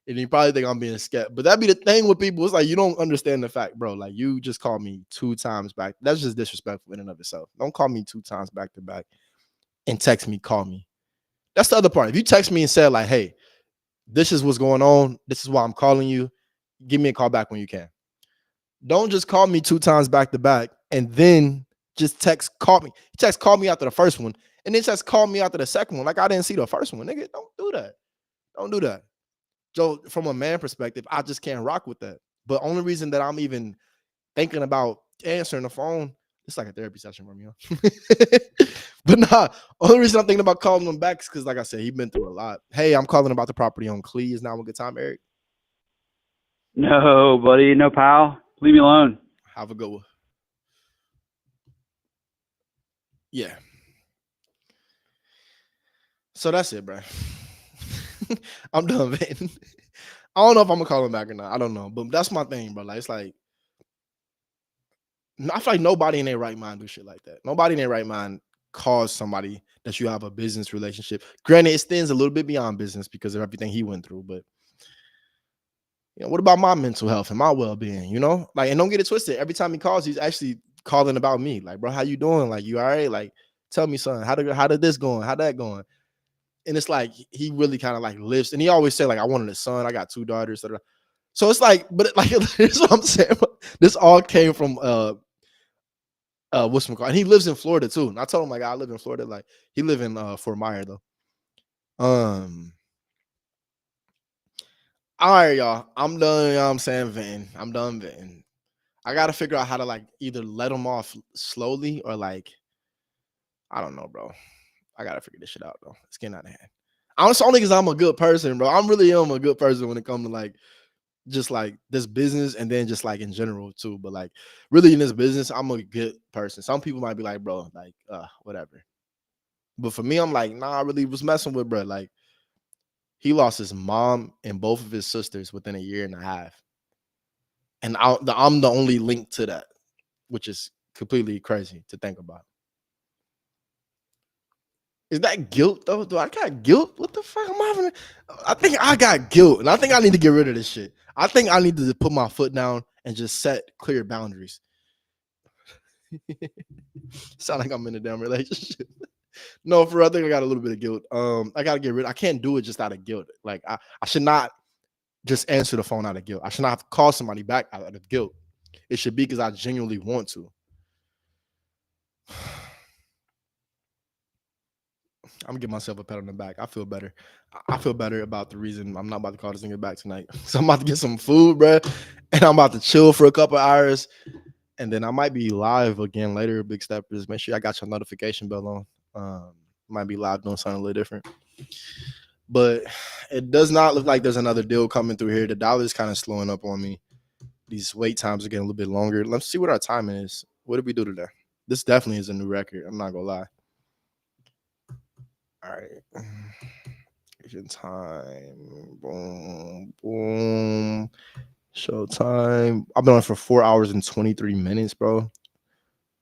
and he probably think I'm being scared. But that'd be the thing with people. It's like you don't understand the fact, bro. Like you just called me 2 times back. That's just disrespectful in and of itself. Don't call me 2 times back to back and text me, call me. That's the other part. If you text me and said like, hey, This is what's going on. This is why I'm calling you. Give me a call back when you can. Don't just call me 2 times back to back and then just call me after the first one and then just call me after the second one. Like I didn't see the first one. Nigga, don't do that. Don't do that. So from a man perspective, I just can't rock with that. But only reason that I'm even thinking about answering the phone, it's like a therapy session for me. But nah, only reason I'm thinking about calling him back is because, like I said, he's been through a lot. Hey, I'm calling about the property on Clee. Is now a good time, Eric? No, buddy, no, pal. Leave me alone. Have a good one. Yeah. So that's it, bro. I'm done, man. I don't know if I'm gonna call him back or not. I don't know, but that's my thing, bro. Like it's like I feel like nobody in their right mind do shit like that. Nobody in their right mind calls somebody that you have a business relationship. Granted, it extends a little bit beyond business because of everything he went through, but what about my mental health and my well-being? Like, and don't get it twisted. Every time he calls, he's actually calling about me. Like, bro, how you doing? Like, you all right? Like, tell me, son, how did this going? How that going? And it's like he really kind of like lives, and he always say like, I wanted a son. I got 2 daughters. So it's like, but like, here's what I'm saying. This all came from what's and he lives in Florida too. And I told him like I live in Florida. Like he live in Fort Myers though. All right, y'all. I'm done. You know what I'm saying, venting. I'm done venting. I gotta figure out how to like either let him off slowly or like I don't know, bro. I gotta figure this shit out though. It's getting out of hand. Honestly, only because I'm a good person, bro. I'm really a good person when it comes to like just like this business and then just like in general too. But like really in this business, I'm a good person. Some people might be like, bro, like whatever. But for me, I'm like, nah, I really was messing with bro. Like he lost his mom and both of his sisters within a year and a half. And I'm the only link to that, which is completely crazy to think about. Is that guilt though? Do I got guilt? What the fuck am I having? I think I got guilt, and I think I need to get rid of this shit. I think I need to put my foot down and just set clear boundaries. Sound like I'm in a damn relationship. No, for real, I think I got a little bit of guilt. I gotta get rid. I can't do it just out of guilt. Like I should not just answer the phone out of guilt. I should not have to call somebody back out of guilt. It should be because I genuinely want to. I'm gonna give myself a pat on the back. I feel better. I feel better about the reason I'm not about to call this nigga back tonight. So I'm about to get some food, bro, and I'm about to chill for a couple hours, and then I might be live again later. Big steppers, make sure I got your notification bell on. Might be live doing something a little different, but it does not look like there's another deal coming through here. The dollar is kind of slowing up on me. These wait times are getting a little bit longer. Let's see what our timing is. What did we do today? This definitely is a new record. I'm not gonna lie. All right. Asian time. Boom. Boom. Showtime. I've been on for 4 hours and 23 minutes, bro.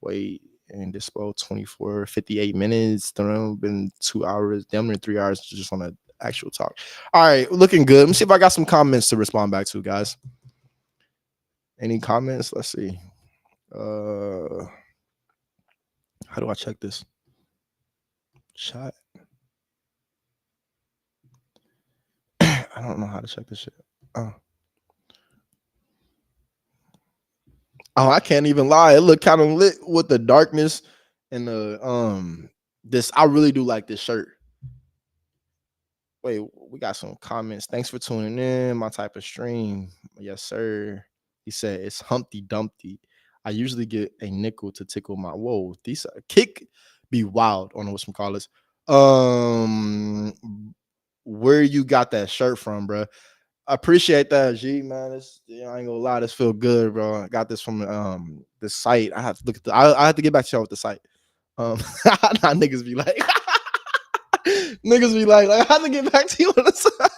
Wait. And this bro, 24, 58 minutes. Been 2 hours, damn near 3 hours just on the actual talk. All right, looking good. Let me see if I got some comments to respond back to, guys. Any comments? Let's see. How do I check this? Chat. I don't know how to check this shit. Oh, I can't even lie. It looked kind of lit with the darkness and the this. I really do like this shirt. Wait, we got some comments. Thanks for tuning in. My type of stream. Yes, sir. He said it's Humpty Dumpty. I usually get a nickel to tickle my these kick be wild on what's some callers. Where you got that shirt from, bro? I appreciate that, G, man. It's, I ain't gonna lie, this feel good, bro. I got this from the site. I have to look at I have to get back to y'all with the site. Now niggas be like, niggas be like, I have to get back to you on the site.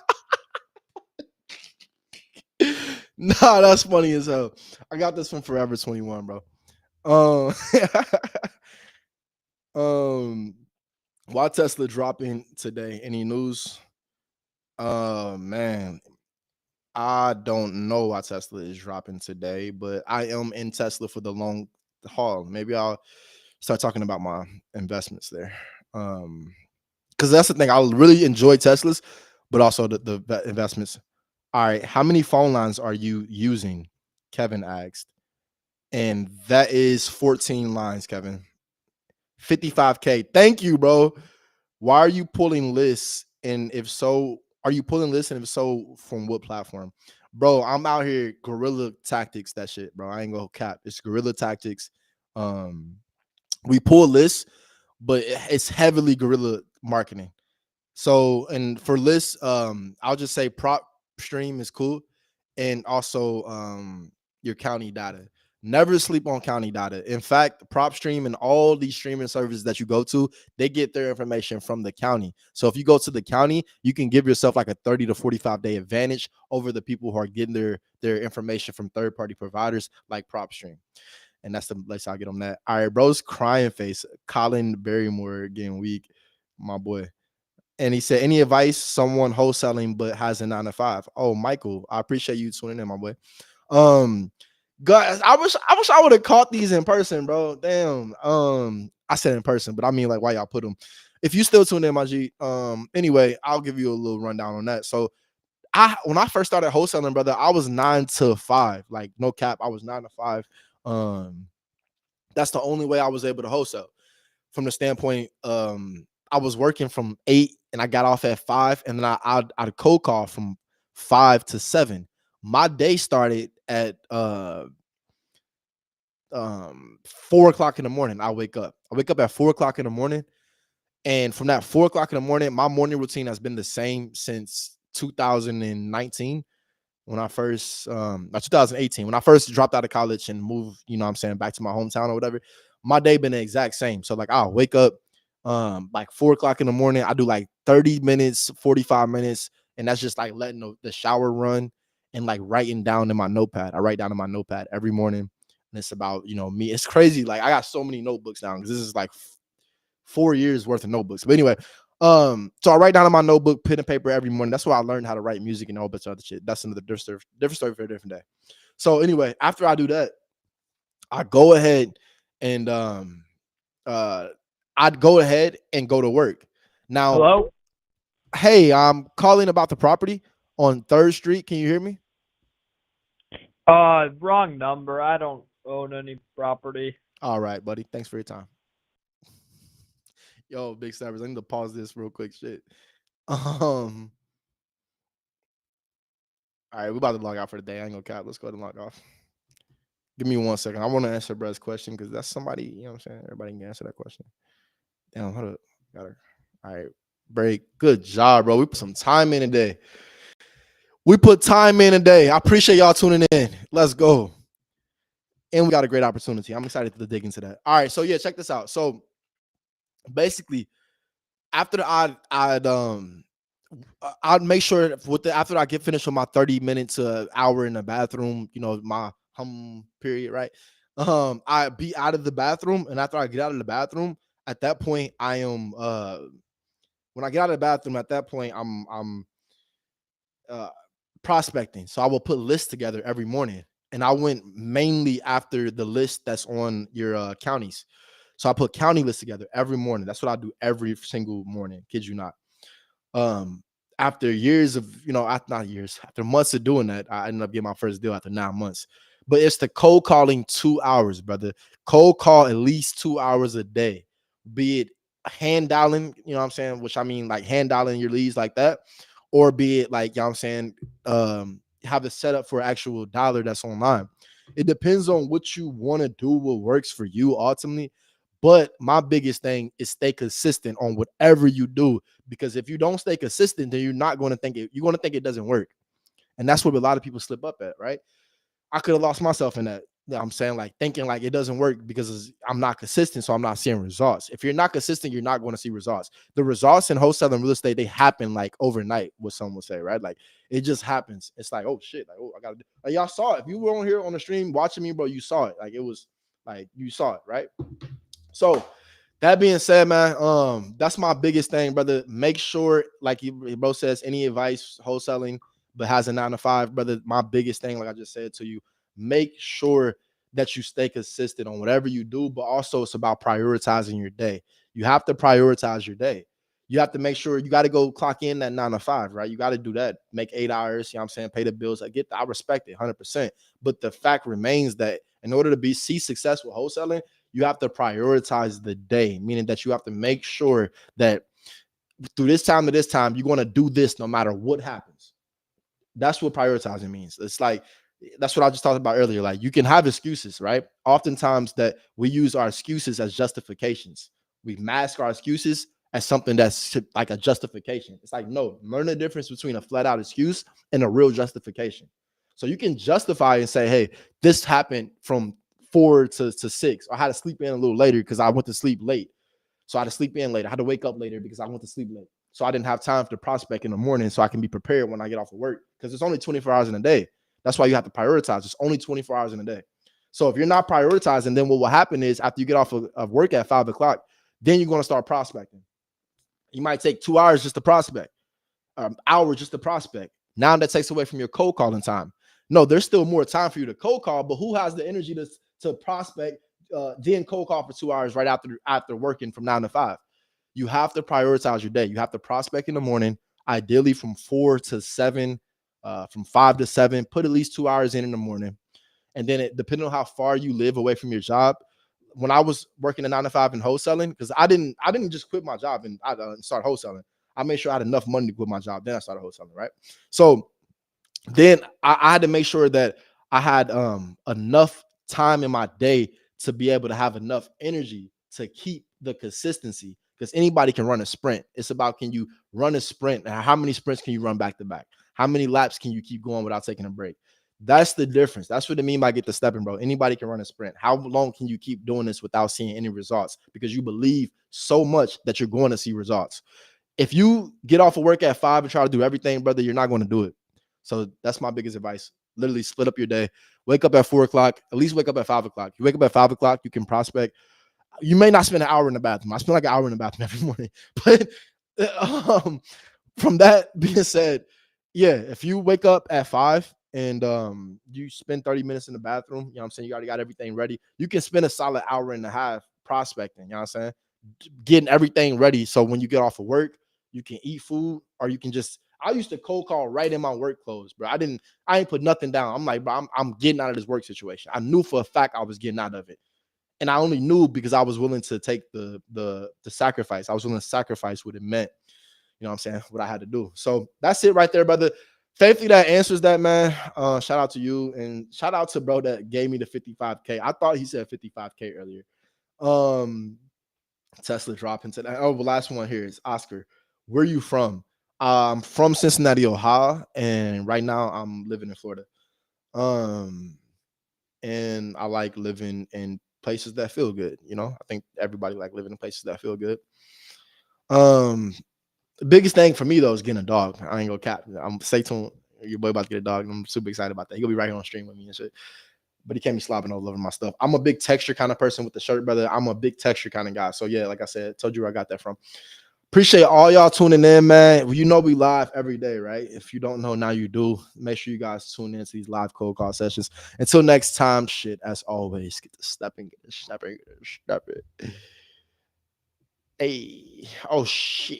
Nah, that's funny as hell. I got this from Forever 21, bro. Why Tesla dropping today? Any news? Man, I don't know why Tesla is dropping today, but I am in Tesla for the long haul. Maybe I'll start talking about my investments there. Because that's the thing. I really enjoy Teslas, but also the investments. All right, how many phone lines are you using? Kevin asked. And that is 14 lines, Kevin. 55K. Thank you, bro. Why are you pulling lists? And if so, are you pulling lists? And if so, from what platform? Bro, I'm out here guerrilla tactics, that shit, bro. I ain't gonna cap. It's guerrilla tactics. We pull lists, but it's heavily guerrilla marketing. So, and for lists, I'll just say prop stream is cool, and also your county data. Never sleep on county data. In fact, prop stream and all these streaming services that you go to, they get their information from the county. So if you go to the county, you can give yourself like a 30 to 45 day advantage over the people who are getting their information from third party providers like prop stream. And that's the place I'll get on that. All right, bro's crying face. Colin Barrymore getting weak, my boy. And he said, any advice, someone wholesaling but has a 9 to 5? Oh, Michael, I appreciate you tuning in, my boy. Guys, I wish I would have caught these in person, bro. Damn. I said in person, but I mean like why y'all put them. If you still tuned in, my G. Anyway, I'll give you a little rundown on that. So when I first started wholesaling, brother, I was 9 to 5. Like, no cap, I was 9 to 5. That's the only way I was able to wholesale. From the standpoint, I was working from 8 and I got off at 5, and then I'd cold call from 5 to 7. My day started at 4 o'clock in the morning. I wake up at 4 o'clock in the morning, and from that 4 o'clock in the morning, my morning routine has been the same since 2019. When I first 2018, when I first dropped out of college and moved, you know what I'm saying, back to my hometown or whatever, my day been the exact same. So like I'll wake up like 4 o'clock in the morning. I do like 30 minutes, 45 minutes, and that's just like letting the shower run and like writing down in my notepad. I write down in my notepad every morning, and it's about, you know, me. It's crazy. Like I got so many notebooks now because this is like 4 years worth of notebooks. But anyway, so I write down in my notebook, pen and paper every morning. That's why I learned how to write music and a whole bunch of other shit. That's another different story for a different day. So anyway, after I do that, I go ahead and I'd go ahead and go to work. Now, hello? Hey, I'm calling about the property on 3rd Street. Can you hear me? Wrong number. I don't own any property. All right, buddy. Thanks for your time. Yo, big snappers, I need to pause this real quick. Shit. All right, we're about to log out for the day. I ain't gonna cap. Let's go ahead and log off. Give me 1 second. I want to answer Brad's question because that's somebody, you know what I'm saying? Everybody can answer that question. Damn, hold up. Got her. All right, break. Good job, bro. We put some time in today. I appreciate y'all tuning in. Let's go. And we got a great opportunity. I'm excited to dig into that. All right, so yeah, check this out. So basically, after I'd make sure after I get finished with my 30 minutes to hour in the bathroom, you know, my period, right? I'd be out of the bathroom, and after I get out of the bathroom, at that point, I am when I get out of the bathroom, at that point, I'm prospecting. So I will put lists together every morning, and I went mainly after the list that's on your counties. So I put county lists together every morning. That's what I do every single morning. Kid you not. After years of, you know, after months of doing that, I ended up getting my first deal after 9 months. But it's the cold calling 2 hours, brother. Cold call at least 2 hours a day, be it hand dialing, you know what I'm saying? Which I mean, like hand dialing your leads like that, or be it like, you know what I'm saying, have it set up for actual dialer that's online. It depends on what you want to do, what works for you ultimately. But my biggest thing is stay consistent on whatever you do, because if you don't stay consistent, then you're going to think it doesn't work. And that's what a lot of people slip up at, right? I could have lost myself in that. You know what I'm saying, like thinking like it doesn't work because I'm not consistent, so I'm not seeing results. If you're not consistent, you're not going to see results. The results in wholesaling real estate, they happen like overnight, what some would say, right? Like it just happens. It's like, oh shit, like, oh, I gotta do. Like y'all saw it. If you were on here on the stream watching me, bro, you saw it. Like it was like you saw it, right? So that being said, man, that's my biggest thing, brother. Make sure, like he both says, any advice wholesaling but has a 9 to 5, brother. My biggest thing, like I just said to you, make sure that you stay consistent on whatever you do, but also it's about prioritizing your day. You have to prioritize your day. You have to make sure you got to go clock in that 9 to 5, right? You got to do that, make 8 hours, you know what I'm saying? Pay the bills. I respect it 100%. But the fact remains that in order to see success with wholesaling, you have to prioritize the day, meaning that you have to make sure that through this time to this time, you're going to do this no matter what happens. That's what prioritizing means. It's like, that's what I just talked about earlier. Like, you can have excuses, right? Oftentimes that we use our excuses as justifications. We mask our excuses as something that's like a justification. It's like, no, learn the difference between a flat out excuse and a real justification. So you can justify and say, hey, this happened from 4 to 6. I had to sleep in a little later because I went to sleep late. So I had to sleep in later. I had to wake up later because I went to sleep late. So I didn't have time to prospect in the morning so I can be prepared when I get off of work, because it's only 24 hours in a day. That's why you have to prioritize. It's only 24 hours in a day. So if you're not prioritizing, then what will happen is after you get off of work at 5 o'clock, then you're going to start prospecting. You might take 2 hours just to prospect, hour just to prospect. Now that takes away from your cold calling time. No, there's still more time for you to cold call, but who has the energy to prospect, then cold call for 2 hours right after working from 9 to 5? You have to prioritize your day. You have to prospect in the morning, ideally from 4 to 7, from 5 to 7. Put at least 2 hours in the morning, and then depending on how far you live away from your job. When I was working a 9 to 5 in wholesaling, because I didn't just quit my job and I start wholesaling. I made sure I had enough money to quit my job. Then I started wholesaling, right? So then I had to make sure that I had enough time in my day to be able to have enough energy to keep the consistency, because anybody can run a sprint. It's about, can you run a sprint? How many sprints can you run back to back? How many laps can you keep going without taking a break? That's the difference. That's what I mean by get the stepping, bro. Anybody can run a sprint. How long can you keep doing this without seeing any results? Because you believe so much that you're going to see results. If you get off of work at 5 and try to do everything, brother, you're not going to do it. So that's my biggest advice. Literally split up your day. Wake up at 4 o'clock. At least wake up at 5 o'clock. You wake up at 5 o'clock, you can prospect. You may not spend an hour in the bathroom. I spend like an hour in the bathroom every morning. But from that being said, yeah, if you wake up at 5 and you spend 30 minutes in the bathroom, you know what I'm saying? You already got everything ready. You can spend a solid hour and a half prospecting, you know what I'm saying? Getting everything ready. So when you get off of work, you can eat food, or you can just, I used to cold call right in my work clothes, bro. I ain't put nothing down. I'm like, bro, I'm getting out of this work situation. I knew for a fact I was getting out of it. And I only knew because I was willing to take the sacrifice. I was willing to sacrifice what it meant. You know what I'm saying? What I had to do. So that's it right there, brother. Faithfully, that answers that, man. Shout out to you, and shout out to bro that gave me the 55K. I thought he said 55K earlier. Tesla dropping today. Oh, the last one here is Oscar. Where are you from? I'm from Cincinnati, Ohio, and right now I'm living in Florida. And I like living in places that feel good. You know, I think everybody like living in places that feel good. The biggest thing for me though is getting a dog. I ain't gonna cap. I'm stay tuned. Your boy about to get a dog, and I'm super excited about that. He'll be right here on stream with me and shit. But he can't be slopping all over my stuff. I'm a big texture kind of person with the shirt, brother. I'm a big texture kind of guy. So yeah, like I said, told you where I got that from. Appreciate all y'all tuning in, man. You know we live every day, right? If you don't know, now you do. Make sure you guys tune in to these live cold call sessions. Until next time, shit, as always, get the stepping, get the stepping, get the stepping. Hey, oh shit.